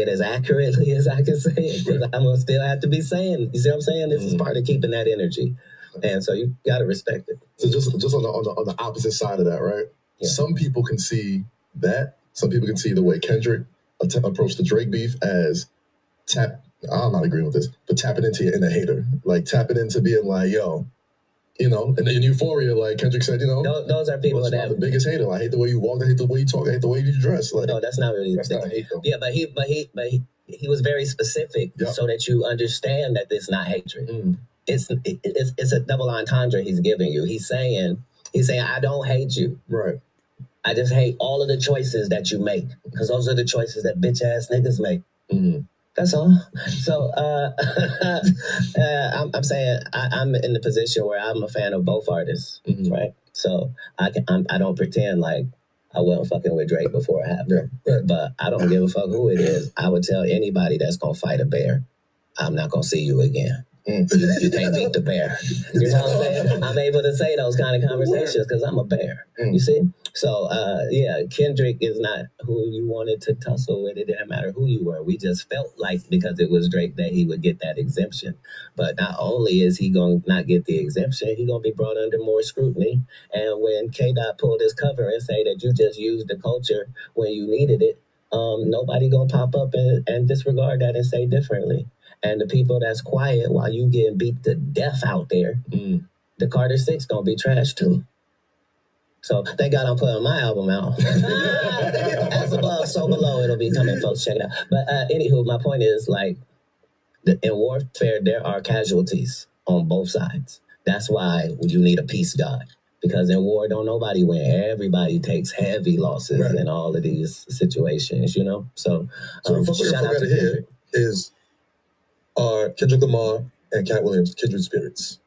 as accurately as I can say it, because I'm gonna still have to be saying, you see what I'm saying? This is part of keeping that energy, and so you got to respect it. So just on the opposite side of that, right? Yeah. Some people can see that. Some people can see the way Kendrick approached the Drake beef as I'm not agreeing with this, but tapping into in a hater, like tapping into being like, yo. You know, and in Euphoria, like Kendrick said, you know, those are people that have the biggest hater. I hate the way you walk, I hate the way you talk, I hate the way you dress. Like, no, that's not really. That's not hate though. Yeah, but he was very specific, so that you understand that it's not hatred. It's a double entendre he's giving you. He's saying I don't hate you. Right. I just hate all of the choices that you make, because those are the choices that bitch ass niggas make. That's all. So I'm saying I'm in the position where I'm a fan of both artists, right? So I don't pretend like I wasn't fucking with Drake before it happened, but I don't give a fuck who it is. I would tell anybody that's gonna fight a bear, I'm not gonna see you again. You can't beat the bear. You know what I'm saying? I'm able to say those kind of conversations because I'm a bear. You see? So, Kendrick is not who you wanted to tussle with. It didn't matter who you were. We just felt like because it was Drake that he would get that exemption. But not only is he going to not get the exemption, he's going to be brought under more scrutiny. And when K-Dot pulled his cover and say that you just used the culture when you needed it, nobody going to pop up and disregard that and say differently. And the people that's quiet while you getting beat to death out there, the Carter 6 gonna be trash too. So thank God I'm putting my album out. As above, so below, it'll be coming, folks. Check it out. But anywho, my point is, like, in warfare, there are casualties on both sides. That's why you need a peace god. Because in war, don't nobody win. Everybody takes heavy losses in all of these situations, you know? So shout out to here is are Kendrick Lamar and Katt Williams kindred spirits?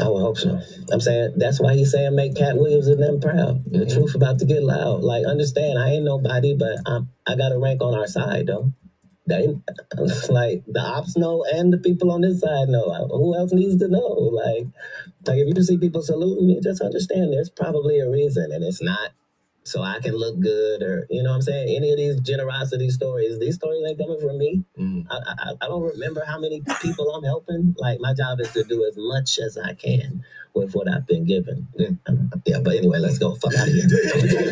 I would hope so. I'm saying that's why he's saying make Katt Williams and them proud. The truth about to get loud. Like, understand, I ain't nobody, but I got a rank on our side though. They like the ops know and the people on this side know. Who else needs to know? Like if you see people saluting me, just understand there's probably a reason, and it's not so I can look good, or you know what I'm saying? Any of these generosity stories, these stories ain't coming from me. I don't remember how many people I'm helping. Like, my job is to do as much as I can with what I've been given. Yeah, but anyway, let's go. Fuck out of here.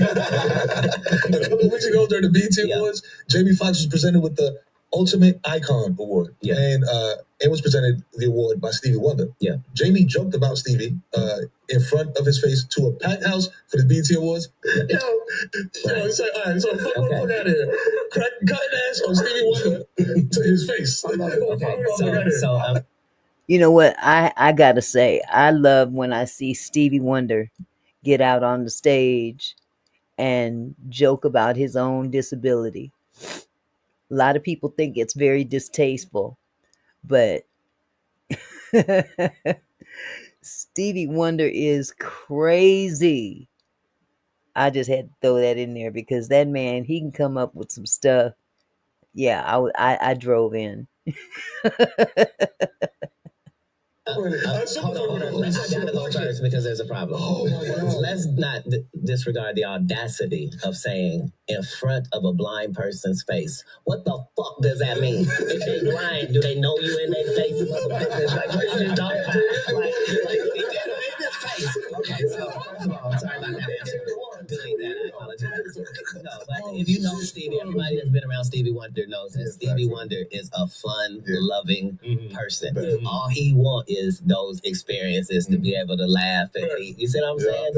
A couple of weeks ago during the BET Awards, Jamie Foxx was presented with the Ultimate Icon Award. And it was presented the award by Stevie Wonder. Jamie joked about Stevie in front of his face to a packed house for the BET Awards. It's like, all right, so fuck out of here. Cutting ass on Stevie Wonder to his face. You know what? I gotta say, I love when I see Stevie Wonder get out on the stage and joke about his own disability. A lot of people think it's very distasteful, but Stevie Wonder is crazy. I just had to throw that in there because that man, he can come up with some stuff. Yeah, I drove in. Hold on. I gotta go first because there's a problem. Let's not disregard the audacity of saying in front of a blind person's face. What the fuck does that mean? If they blind, do they know you in their face? Like, what are you talking about? Like, in this face. Okay, so first of all, I'm sorry about that answer. Delete that. I apologize. No, but if you know Stevie, everybody that's been around Stevie Wonder knows that Stevie Wonder is a fun, loving person. All he wants is those experiences to be able to laugh and you see what I'm saying?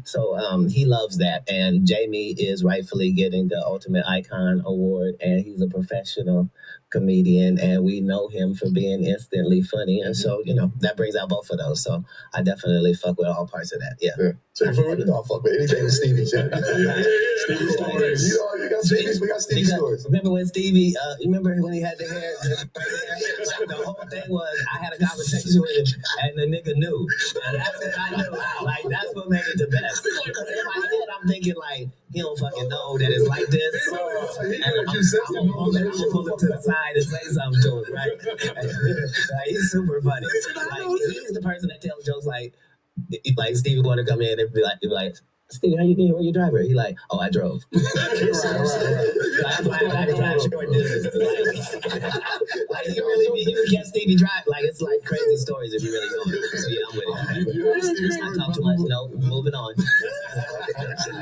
So he loves that, and Jamie is rightfully getting the Ultimate Icon Award, and he's a professional comedian, and we know him for being instantly funny, and so that brings out both of those. So I definitely fuck with all parts of that. Yeah. So for real, I fuck with anything with Stevie. Stevie stories. We got Stevie stories. Remember when Stevie? You remember when he had the hair? Like, the whole thing was I had a conversation with him, and the nigga knew. And that's what I knew. Like that's what made it the best. Because in my head, I'm thinking like he don't fucking know that it's like this. And I'm gonna pull him to the side and say something to him, right? Like, he's super funny. Like he's the person that tells jokes like Stevie want to come in and be like, Stevie, how you doing? Where you driver? He like, oh, I drove. Right. I drive short distances. Like you can catch Stevie drive. Like it's like crazy stories if you really know it. So yeah, I'm with it. I talk too much. No, moving on. I'm talking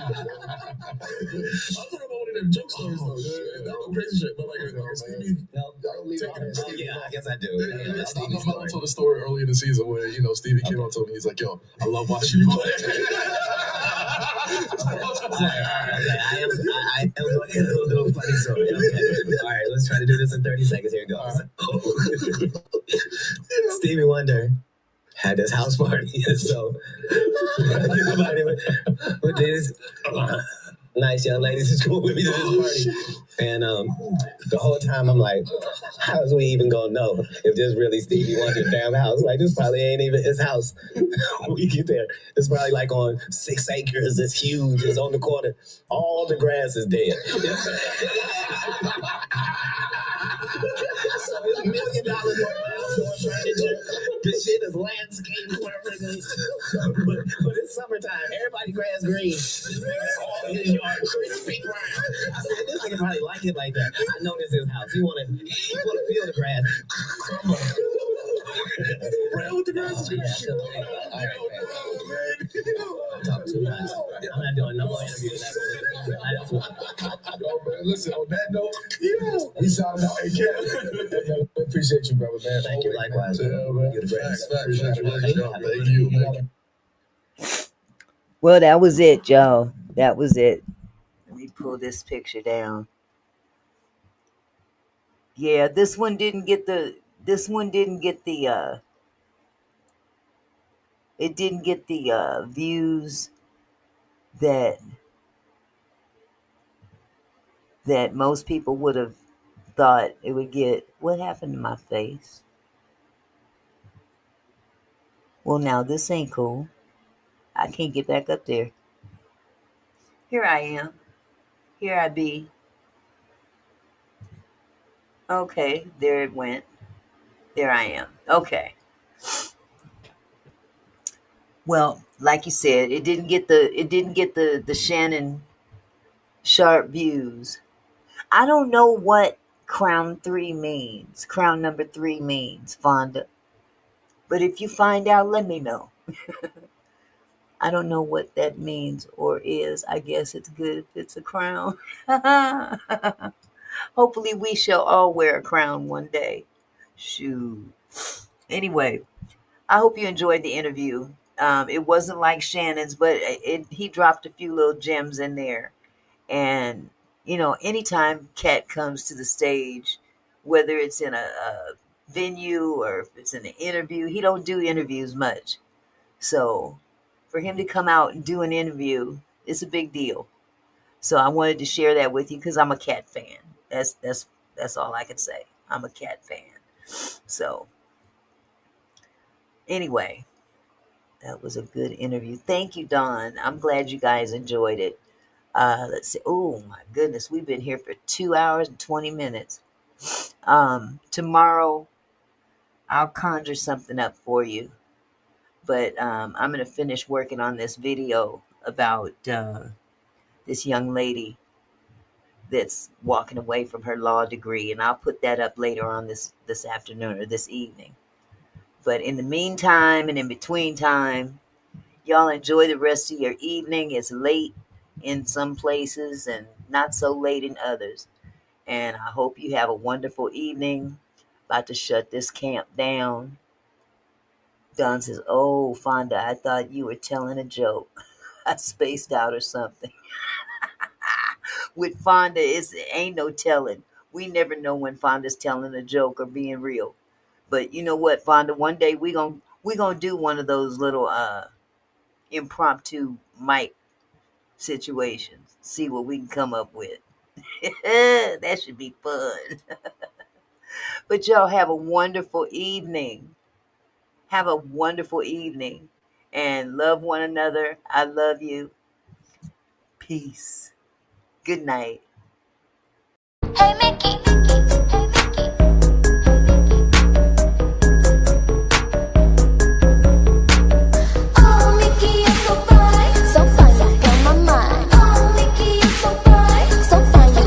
about one of them joke stories though. That was crazy shit. But like Stevie, yeah, I guess I do. I told a story early in the season where Stevie came up to me. He's like, "Yo, I love watching you play." I am going to hit a little funny story. Okay. All right, let's try to do this in 30 seconds. Here it goes. Stevie Wonder had this house party, and so with these nice young ladies in school with me to this party. And the whole time I'm like, how's we even gonna know if this really Stevie Wonder's damn house? Like this probably ain't even his house. We get there, it's probably like on 6 acres. It's huge. It's on the corner. All the grass is dead. So it's $1 million worth of outdoor furniture. This shit is landscape perfectly. But it's summertime. Everybody grass green. This nigga all in his yard crispy brown. I said, this nigga probably like it like that. I know this is his house. He wanna feel the grass. Come on. Brown with the grass is Yeah, all right, man. Talk too much. I'm not doing no more interviews. Listen, on that note, we shout out AK. Appreciate you, brother, man. Thank you, likewise. Yeah, man. You're the greatest. Appreciate you. Thank you. Well, that was it, y'all. That was it. Let me pull this picture down. Yeah, this one didn't get the views that most people would have thought it would get. What happened to my face? Well, now this ain't cool. I can't get back up there. Here I am. Here I be. Okay, there it went. There I am. Okay. Well, like you said, it didn't get the Shannon Sharp views. I don't know what crown number 3 means, Fonda. But if you find out, let me know. I don't know what that means or is. I guess it's good if it's a crown. Hopefully we shall all wear a crown one day. Shoot. Anyway, I hope you enjoyed the interview. It wasn't like Shannon's, but he dropped a few little gems in there. And, anytime Katt comes to the stage, whether it's in a venue or if it's in an interview, he don't do interviews much. So for him to come out and do an interview, it's a big deal. So I wanted to share that with you because I'm a Katt fan. That's all I can say. I'm a Katt fan. So anyway, that was a good interview. Thank you, Dawn. I'm glad you guys enjoyed it. Let's see. Oh my goodness, we've been here for 2 hours and 20 minutes. Tomorrow, I'll conjure something up for you. But I'm going to finish working on this video about this young lady that's walking away from her law degree. And I'll put that up later on this afternoon or this evening. But in the meantime and in between time, y'all enjoy the rest of your evening. It's late in some places and not so late in others. And I hope you have a wonderful evening. About to shut this camp down. Don says, "Oh, Fonda, I thought you were telling a joke. I spaced out or something." With Fonda, ain't no telling. We never know when Fonda's telling a joke or being real. But you know what, Fonda? One day we gonna do one of those little impromptu mic situations. See what we can come up with. That should be fun. But y'all have a wonderful evening. Have a wonderful evening. And love one another. I love you. Peace. Good night. Hey Mickey. Oh Mickey, you're so fine. So fine, you blow my mind. Oh Mickey, you're so fine. So fine, you.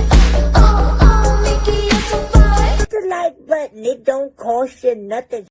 Oh Mickey, you're so fine. Hit the like button. It don't cost you nothing.